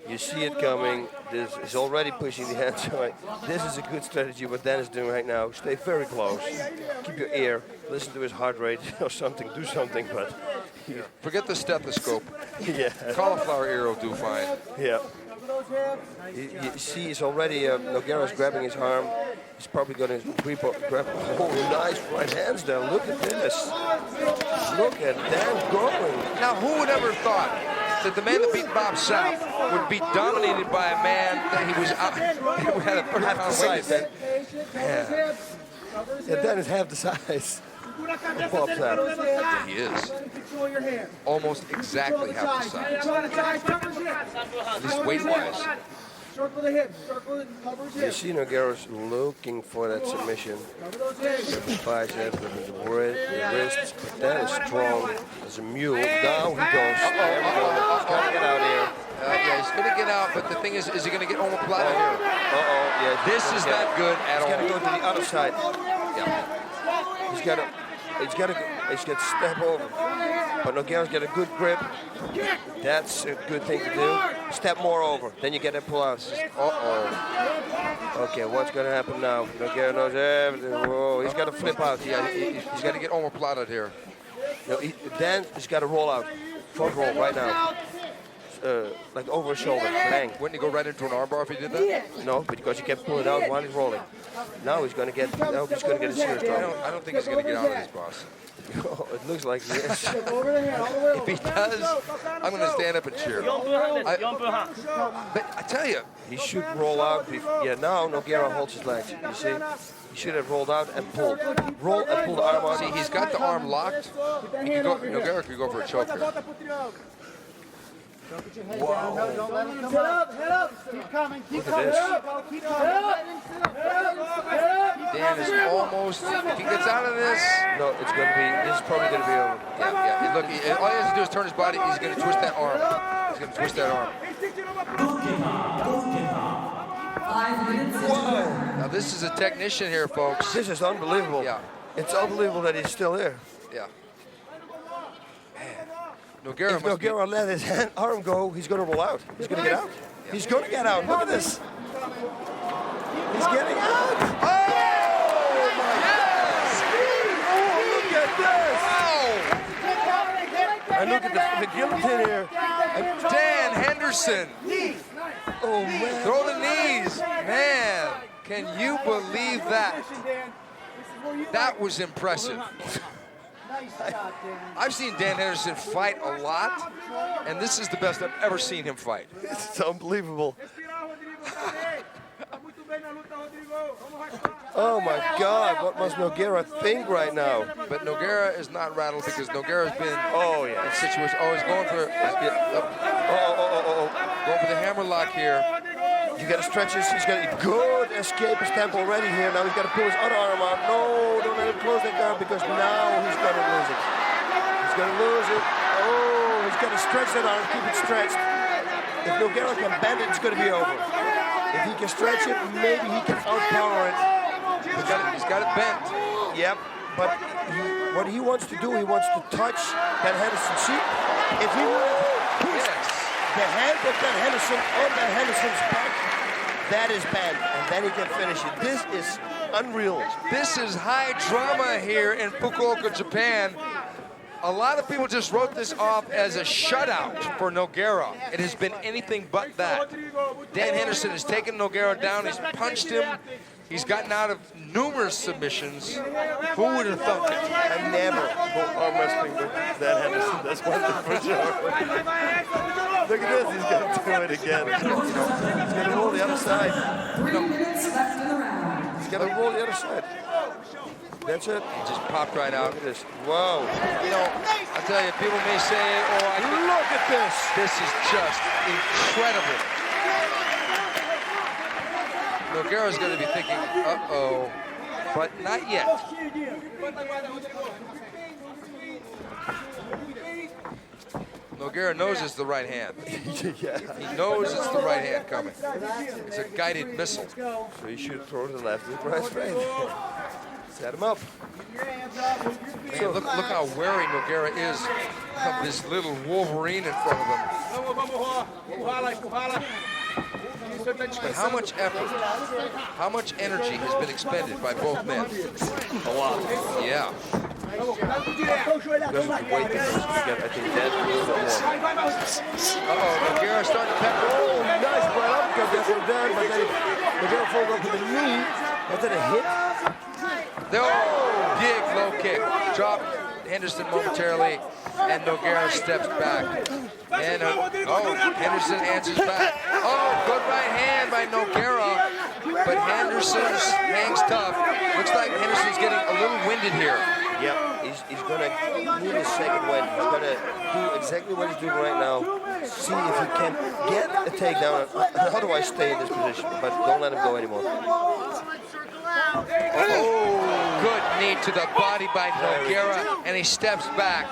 You see it coming. This is already pushing the hands away. This is a good strategy what Dan is doing right now. Stay very close. Keep your ear. Listen to his heart rate or something. Do something, but... Forget the stethoscope. Yeah. Cauliflower ear will do fine. Yeah. You see, he's already, Nogueira's grabbing his arm. He's probably going to grab, oh, nice right hands there. Look at this. Look at Dan going. Now, who would ever thought that the man that beat Bob South would be dominated by a man that he was out, who had a 30-pound weight? Yeah. Yeah, Dan is half the size of Bob South. Yeah, he is. Almost exactly half the size. At least weight-wise. Circle the hips, circle the covers You hips. see Nogueira's looking for that submission. The biceps, the wrists, but that is strong as a mule. Now he goes. There we go. He's got to get out here. Yeah, he's going to get out, but the thing is he going to get omoplata here? Yeah. This is not good at all. He's got to go to the other side. Yeah. He's got to step over. But Nogueira's got a good grip. That's a good thing to do. Step more over, then you get a pull-out. Okay, what's going to happen now? Nogueira knows everything. Whoa, he's got to flip out. Yeah, he's got to get omoplata here. No, then he's got to roll out. Front roll right now. Like over his shoulder. Bang. Wouldn't he go right into an armbar if he did that? No, because you can pull it out while he's rolling. Now he's going to get. Now he's going to get a serious drop. I don't think he's going to get out of this, boss. It looks like he is. If he does, I'm going to stand up and cheer. But I tell you, he should roll out. Yeah, now Nogueira holds his legs. You see? He should have rolled out and pulled. Roll and pull the arm out. See, he's got the arm locked. Nogueira could go for a choke here. Wow. Head up. Keep coming. Keep coming. Keep coming. Dan is almost, if he gets out of this. No, it's going to be, this is probably going to be over. Yeah. Look, all he has to do is turn his body. He's going to twist that arm. He's going to twist that arm. Wow. Now, this is a technician here, folks. This is unbelievable. Yeah. It's unbelievable that he's still here. Yeah. Nogueira if Nogueira let his arm go, he's going to roll out. He's going to get out. Yeah. He's going to get out. Look at this. He's getting out. Oh, my goodness. Oh, look at this. Wow. And look at the guillotine here. Dan Henderson. Oh, man. Throw the knees. Man, can you believe that? That was impressive. I've seen Dan Henderson fight a lot, and this is the best I've ever seen him fight. It's unbelievable. Oh my God, what must Nogueira think right now? But Nogueira is not rattled because Nogueira's been in situation. Oh, he's going for going for the hammerlock here. You got to stretch his, he's got a good escape attempt already here. Now he's got to pull his other arm out. No, don't let him close that down because now he's going to lose it. He's going to lose it. Oh, he's got to stretch that arm, keep it stretched. If Nogueira can bend it, it's going to be over. If he can stretch it, maybe he can outpower it. He's got it bent. Yep, but what he wants to do, he wants to touch that Henderson. See, if he would push the hand of that Henderson on that Henderson's back, that is bad, and then he can finish it. This is unreal. This is high drama here in Fukuoka, Japan. A lot of people just wrote this off as a shutout for Nogueira. It has been anything but that. Dan Henderson has taken Nogueira down. He's punched him. He's gotten out of numerous submissions. Who would have thought it? I never go arm wrestling with Dan Henderson. That's one thing for sure. Look at this. He's going to do it again. He's going to roll the other side. 3 minutes left in the round. He's going to roll the other side. That's it. He just popped right out. Look at this. Whoa. You know, I tell you, people may say, oh, I can... Look at this. This is just incredible. Nogueira's going to be thinking, uh-oh, but not yet. Nogueira knows it's the right hand. Yeah. He knows it's the right hand coming. It's a guided missile. So he should throw to the left with right straight. Set him up. Man, look how wary Nogueira is have this little Wolverine in front of him. But how much effort, how much energy has been expended by both men? A lot. Yeah. Doesn't wait difference to get, I think, that a little bit more. Uh-oh, Nogueira starting to peck. Oh, nice right uppercut there from Dan, but then Nogueira followed up with a knee. Was that a hit? Oh, big low kick. Dropped Henderson momentarily, and Nogueira steps back. And Henderson answers back. Oh, good right hand by Nogueira, but Henderson hangs tough. Looks like Henderson's getting a little winded here. Yeah, he's gonna need a second wind. He's gonna do exactly what he's doing right now. See if he can get a takedown, otherwise stay in this position, but don't let him go anymore. Oh, good knee to the body by Nogueira, and he steps back.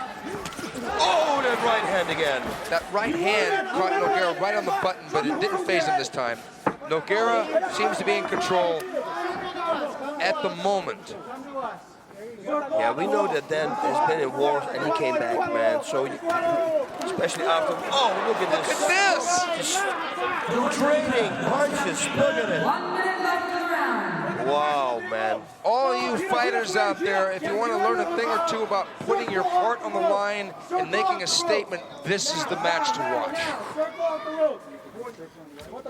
Oh, that right hand again. That right hand caught Nogueira right on the button, but it didn't phase him this time. Nogueira seems to be in control at the moment. Yeah, we know that Dan has been in wars and he came back, man. So, especially after, oh, look at this. Look at this! Just training, punches, look at it. 1 minute left in the round. Wow, man. All you fighters out there, if you want to learn a thing or two about putting your heart on the line and making a statement, this is the match to watch.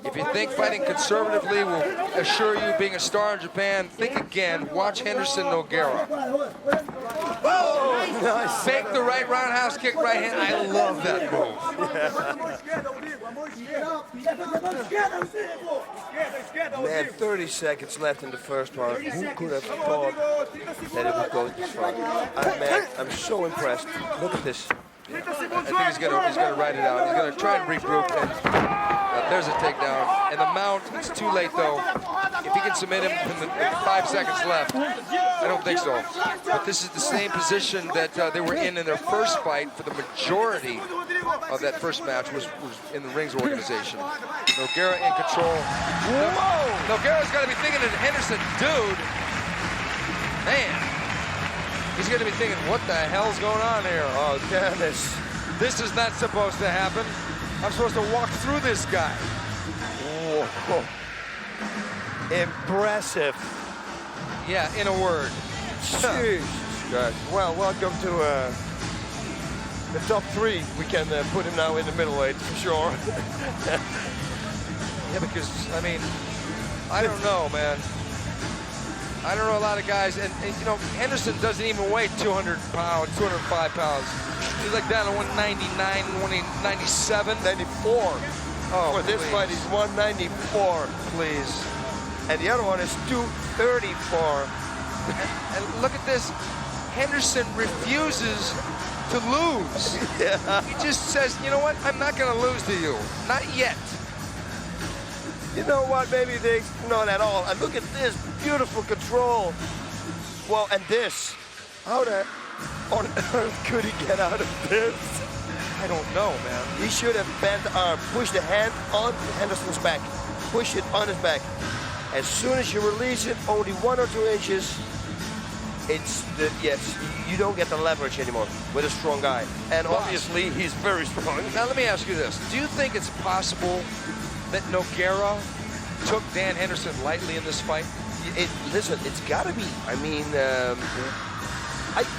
If you think fighting conservatively will assure you being a star in Japan, think again. Watch Henderson Nogueira. Oh, nice. Fake the right roundhouse kick, right hand. I love that move. Man, 30 seconds left in the first round. Who could have thought that it would go this far? Man, I'm so impressed. Look at this. I think he's gonna ride it out. He's gonna try and regroup, and there's a takedown. And the mount, it's too late though. If he can submit him in the 5 seconds left, I don't think so. But this is the same position that they were in their first fight for the majority of that first match was in the Rings organization. Nogueira in control. Whoa! Nogueira's got to be thinking that Henderson, dude, man. He's going to be thinking, what the hell's going on here? Oh, damn it. This is not supposed to happen. I'm supposed to walk through this guy. Whoa. Impressive. Yeah, in a word. Jeez. Well, welcome to the top 3. We can put him now in the middleweight for sure. Yeah, because, I mean, I don't know, man. I don't know a lot of guys, and you know, Henderson doesn't even weigh 200 pounds, 205 pounds. He's like down to 199, 197. 94. Oh, for this fight, he's 194. Please. And the other one is 234. And look at this. Henderson refuses to lose. Yeah. He just says, you know what, I'm not going to lose to you. Not yet. You know what, maybe they not at all. And look at this beautiful control. Well, and this. How the on earth could he get out of this? I don't know, man. He should have bent the arm, push the hand on Henderson's back, push it on his back. As soon as you release it, only 1 or 2 inches, you don't get the leverage anymore with a strong guy. And obviously, he's very strong. Now, let me ask you this. Do you think it's possible that Nogueira took Dan Henderson lightly in this fight? Listen, it's got to be. I mean,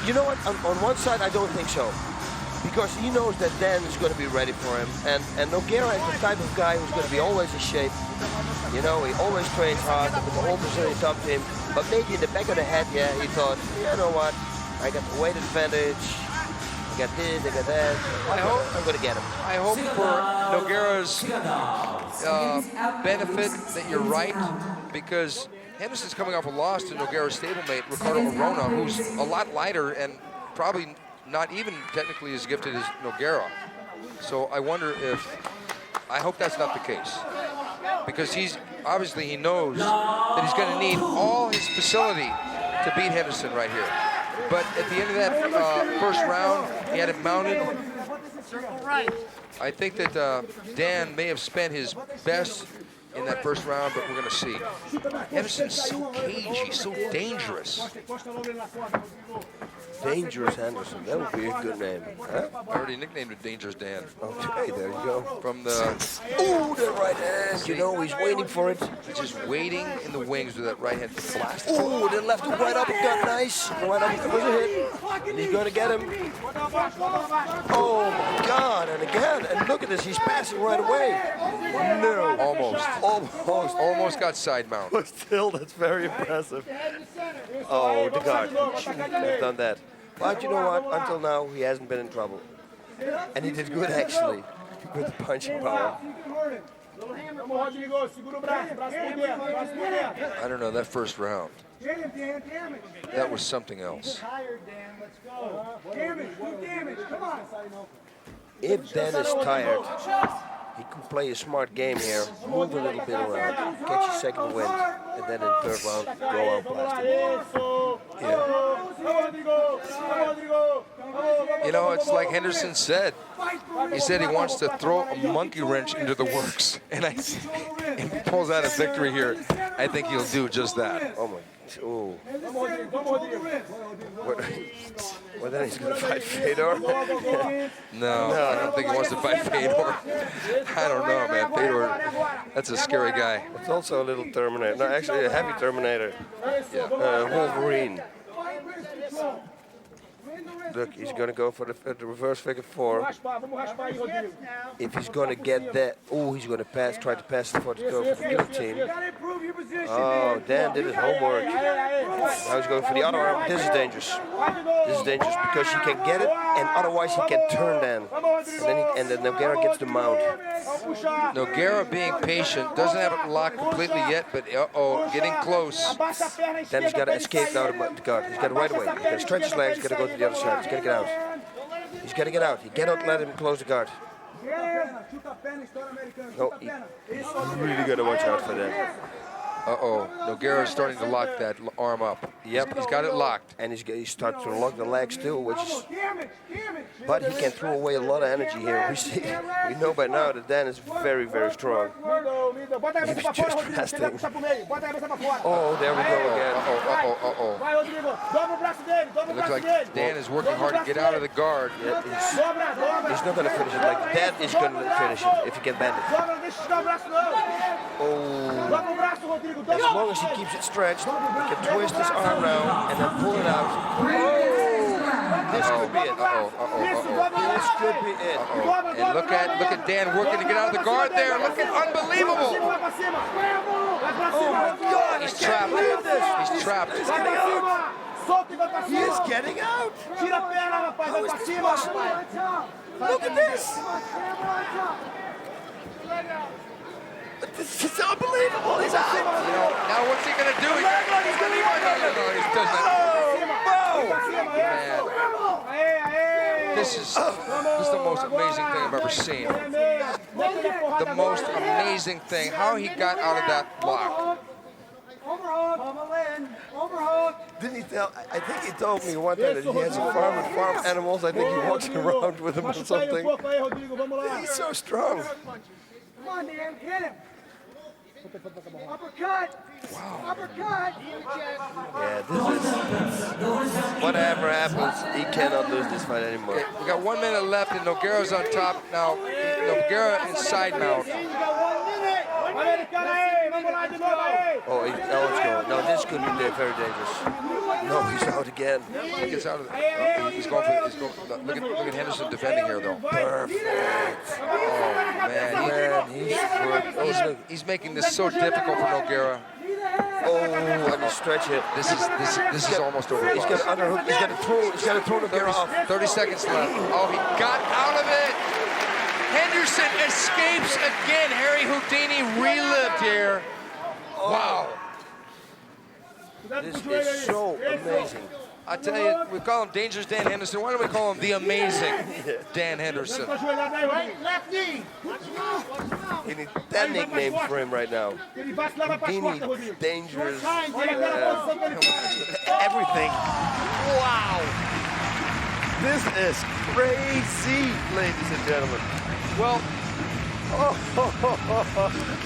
you know what? On one side, I don't think so. Because he knows that Dan is going to be ready for him. And Nogueira is the type of guy who's going to be always in shape. You know, he always trains hard with the whole Brazilian top team. But maybe in the back of the head, yeah, he thought, you know what? I got the weight advantage. I got this, I got that. I'm going to get him. I hope for Nogueira's benefit that you're right, because Henderson's coming off a loss to Nogueira's stablemate, Ricardo Arona, who's a lot lighter and probably not even technically as gifted as Nogueira. So I wonder I hope that's not the case. Because he knows that he's going to need all his facility to beat Henderson right here. But at the end of that first round, he had it mounted. I think that Dan may have spent his best in that first round, but we're going to see. Henderson's so cagey, so dangerous. Dangerous Henderson. That would be a good name. Huh? I already nicknamed it Dangerous Dan. Okay, there you go. From the... Ooh, that right hand. You know, he's waiting for it. He's just waiting in the wings with that right hand blast. Ooh, then left hook right uppercut. Nice. Right uppercut was a hit. And he's going to get him. Oh, my God. And again. And look at this. He's passing right away. No. Almost got side mount. But still, that's very impressive. Oh, the guard. He shouldn't have done that. But you know what? Until now, he hasn't been in trouble. And he did good, actually, with the punching power. I don't know, that first round. That was something else. If Dan is tired, he could play a smart game here, move a little bit around, catch a second wind, and then in the third round, go out blasting. Yeah. You know, it's like Henderson said. He said he wants to throw a monkey wrench into the works. And if he pulls out a victory here, I think he'll do just that. Oh, my. Oh. Well, then he's going to fight Fedor? No, I don't think he wants to fight Fedor. I don't know, man. Fedor, that's a scary guy. It's also a little Terminator. No, actually a heavy Terminator. Yeah. Wolverine. Look, he's going to go for the reverse figure four. If he's going to get that, he's going to try to pass it for the go for the guillotine. Oh, Dan did his homework. Now he's going for the other arm. This is dangerous. This is dangerous because he can get it, and otherwise he can turn Dan. And then Nogueira gets the mount. Nogueira being patient, doesn't have it locked completely yet, but getting close. Then he's got to escape now the guard. He's got to right away. He's got to stretch his legs. He's got to go to the other side. He's got to get out. He's got to get out. He cannot let him close the guard. No, he's really got to watch out for that. Nogueira is starting to lock that arm up. Yep. He's got it locked. And he's starting to lock the legs too, which is... But he can throw away a lot of energy here. We know by now that Dan is very, very strong. He's just resting. Oh, there we go again. It looks like Dan is working hard to get out of the guard. Yeah, he's not going to finish it. Like that is going to finish it if he can bend it. As long as he keeps it stretched, he can twist his arm now and then pull it out. This could be it. This could be it. And look at Dan working to get out of the guard there. Looking unbelievable. Oh my God! He's trapped. He's trapped. He's getting out. He is getting out. How is this possible? Look at this. This is unbelievable. He's out. Now what's he gonna do? He does not. This is the most amazing thing I've ever seen. The most amazing thing. How he got out of that block. Didn't he tell? I think he told me one time that he has a farm with farm animals. I think he walks around with them or something. He's so strong. Come on, Dan, hit him. Uppercut. Wow. Uppercut. Yeah, this is whatever happens. He cannot lose this fight anymore. Okay, we got 1 minute left, and Nogueira's on top now. Nogueira in side mount. Oh, let's go. No, this could be very dangerous. No, he's out again. He gets out of it. He's going for. Look at Henderson defending here, though. Perfect. Oh man, he's making this so difficult for Nogueira. Oh, let me stretch it. This is almost over. He's got to underhook. He's got to throw Nogueira off. 30 seconds left. Oh, he got out of it. Henderson escapes again. Harry Houdini relived here. Wow. This is so amazing. I tell you, we call him Dangerous Dan Henderson. Why don't we call him the Amazing Dan Henderson? Left knee. He needs that nickname for him right now. Houdini, dangerous, everything. Wow. This is crazy, ladies and gentlemen. Well,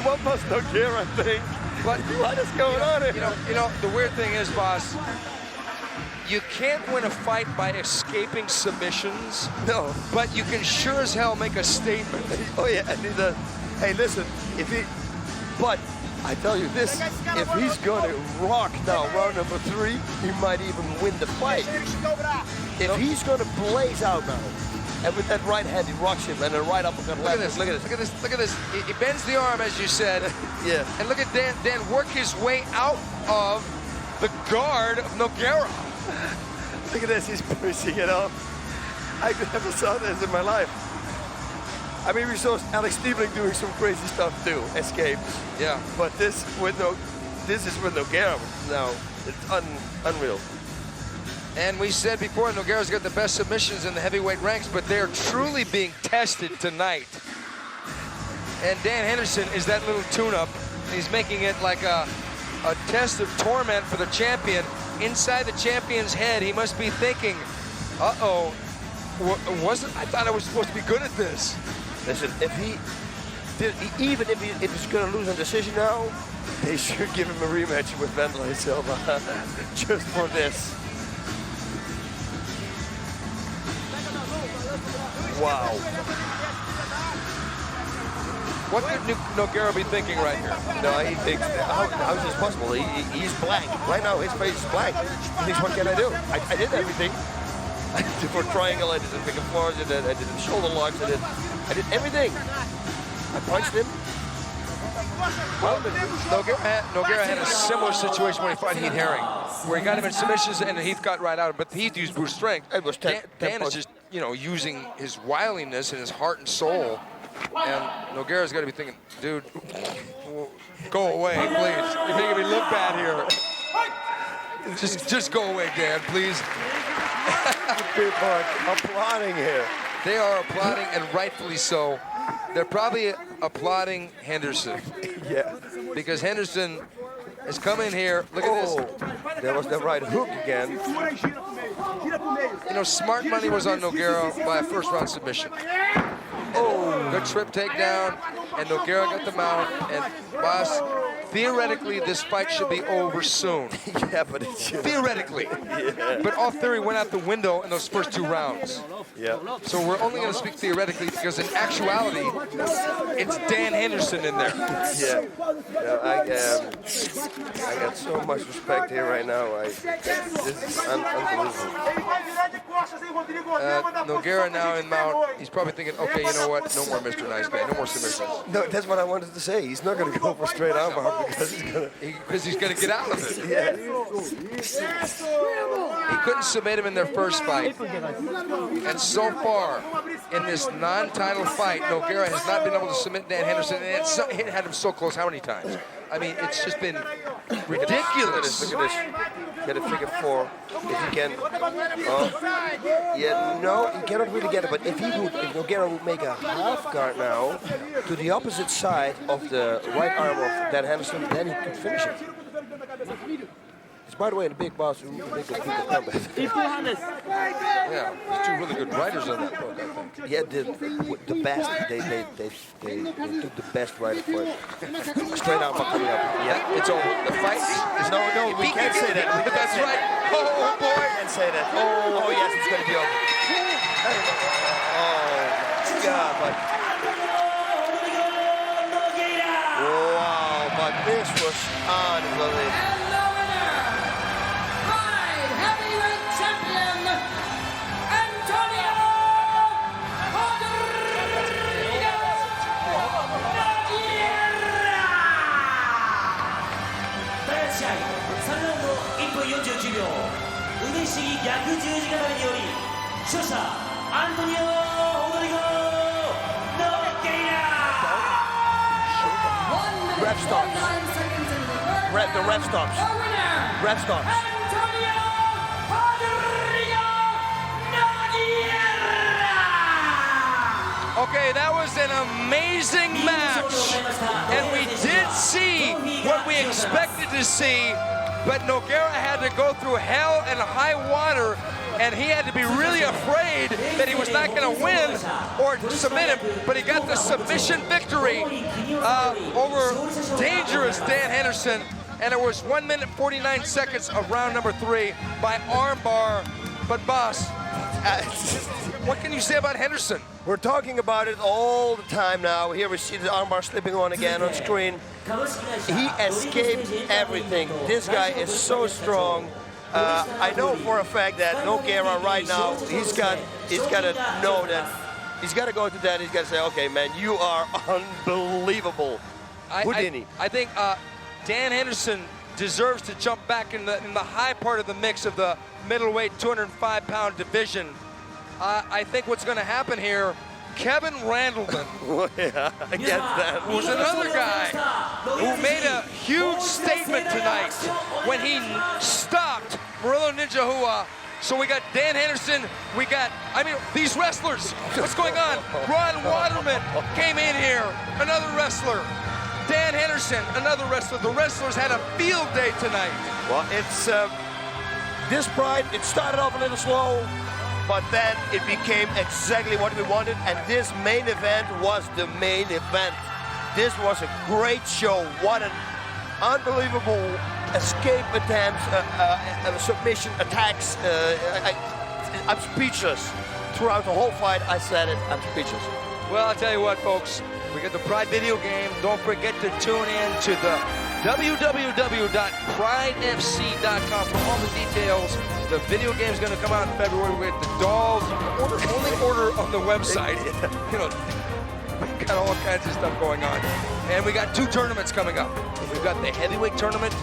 What must Nogueira think? But what is going on here? You know, the weird thing is, boss, you can't win a fight by escaping submissions. No. But you can sure as hell make a statement. Oh yeah, and hey, listen, but I tell you this, if he's gonna rock now round number 3, he might even win the fight. If he's gonna blaze out now, and with that right hand he rocks him, and then right uppercut left. Look at this. He bends the arm, as you said. Yeah. And look at Dan work his way out of the guard of Nogueira. Look at this, he's pushing it up. I never saw this in my life. I mean, we saw Alex Stiebling doing some crazy stuff too, escapes. Yeah. But this is with Nogueira now. It's unreal. And we said before, Nogueira's got the best submissions in the heavyweight ranks, but they're truly being tested tonight. And Dan Henderson is that little tune-up. He's making it like a test of torment for the champion. Inside the champion's head, he must be thinking, uh-oh, I thought I was supposed to be good at this. Listen, if he's going to lose on decision now, they should give him a rematch with Valentine Silva just for this. Wow. What could Nogueira be thinking right here? No, he thinks, how is this possible? He's blank. Right now, his face is blank. He thinks, what can I do? I did everything. I did for triangle, I did the figure fours, I did the shoulder locks, I did everything. I punched him. Nogueira had a similar situation when he fought Heath Herring, where he got him in submissions and Heath got right out, but Heath used brute strength. Dan is just, using his wiliness and his heart and soul. And Nogueira's got to be thinking, dude, go away, please. You're making me look bad here. Just go away, Dan, please. People are applauding here. They are applauding, and rightfully so. They're probably applauding Henderson. Yeah. Because Henderson has come in here. Look at this. There was the right hook again. Smart money was on Nogueira by a first-round submission. Oh, good trip takedown, and Nogueira got the mount. And boss, theoretically, this fight should be over soon. Yeah, but it should. Theoretically. Yeah. But all theory went out the window in those first 2 rounds. Yeah. So we're only going to speak theoretically because in actuality, it's Dan Henderson in there. Yeah. I got so much respect here right now. This is unbelievable. Nogueira now in mount. He's probably thinking, okay, you know what? No more Mr. Nice Guy. No more submissions. No, that's what I wanted to say. He's not going to go for straight armbar because he's going to get out of it. Yeah. He couldn't submit him in their first fight. And so far, in this non-title fight, Nogueira has not been able to submit Dan Henderson, and it had him so close how many times? I mean, it's just been ridiculous. Look at this. Get a figure 4. If he can. Yeah, no, he cannot really get it. But if Nogueira would make a half guard now to the opposite side of the right arm of Dan Henderson, then he could finish it. It's, by the way, the big boss who makes a people come back. Yeah, there's 2 really good writers on that book, I think. Yeah, the best. They took the best writer for it. Straight out coming up. Yeah, it's over. The fight is no, we can't say that. That's right. Oh boy. We can't say that. Oh yes, it's going to be over. Oh God, but wow, but this was unbelievable. Ref stops. The ref stops. Ref stops. Okay, that was an amazing match. And we did see what we expected to see, but Nogueira had to go through hell and high water and he had to be really afraid that he was not going to win or submit him, but he got the submission victory over dangerous Dan Henderson, and it was 1 minute 49 seconds of round number 3 by armbar. But boss, what can you say about Henderson? We're talking about it all the time now. Here we see the armbar slipping on again on screen. He escaped everything. This guy is so strong. I know for a fact that Nogueira right now, he's got to know that he's got to go to that. He's got to say, okay, man, you are unbelievable. I think Dan Henderson deserves to jump back in the high part of the mix of the middleweight 205-pound division. I think what's going to happen here, Kevin Randleman was another guy who made a huge statement tonight when he stopped Murilo Ninja. So we got Dan Henderson, we got, these wrestlers, what's going on? Ron Waterman came in here, another wrestler. Dan Henderson, another wrestler. The wrestlers had a field day tonight. Well, it's this Pride, it started off a little slow, but then it became exactly what we wanted, and this main event was the main event. This was a great show. What an unbelievable escape attempts, submission attacks. I'm speechless. Throughout the whole fight, I said it, I'm speechless. Well, I'll tell you what, folks. We got the Pride video game. Don't forget to tune in to the www.pridefc.com for all the details. The video game is going to come out in February. We got the dolls. Only order on the website. You know, we got all kinds of stuff going on. And we got 2 tournaments coming up. We've got the heavyweight tournament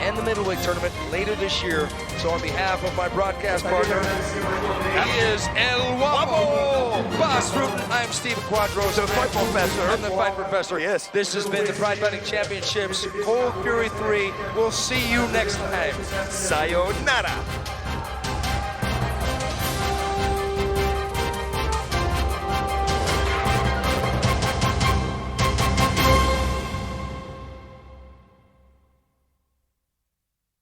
and the middleweight tournament later this year. So on behalf of my broadcast partner, he is El Guapo, Boss Rutan. I'm Steve Quadros, the Fight Professor. I'm the Fight Professor. Yes. This has been the Pride Fighting Championships, Cold Fury 3. We'll see you next time. Sayonara.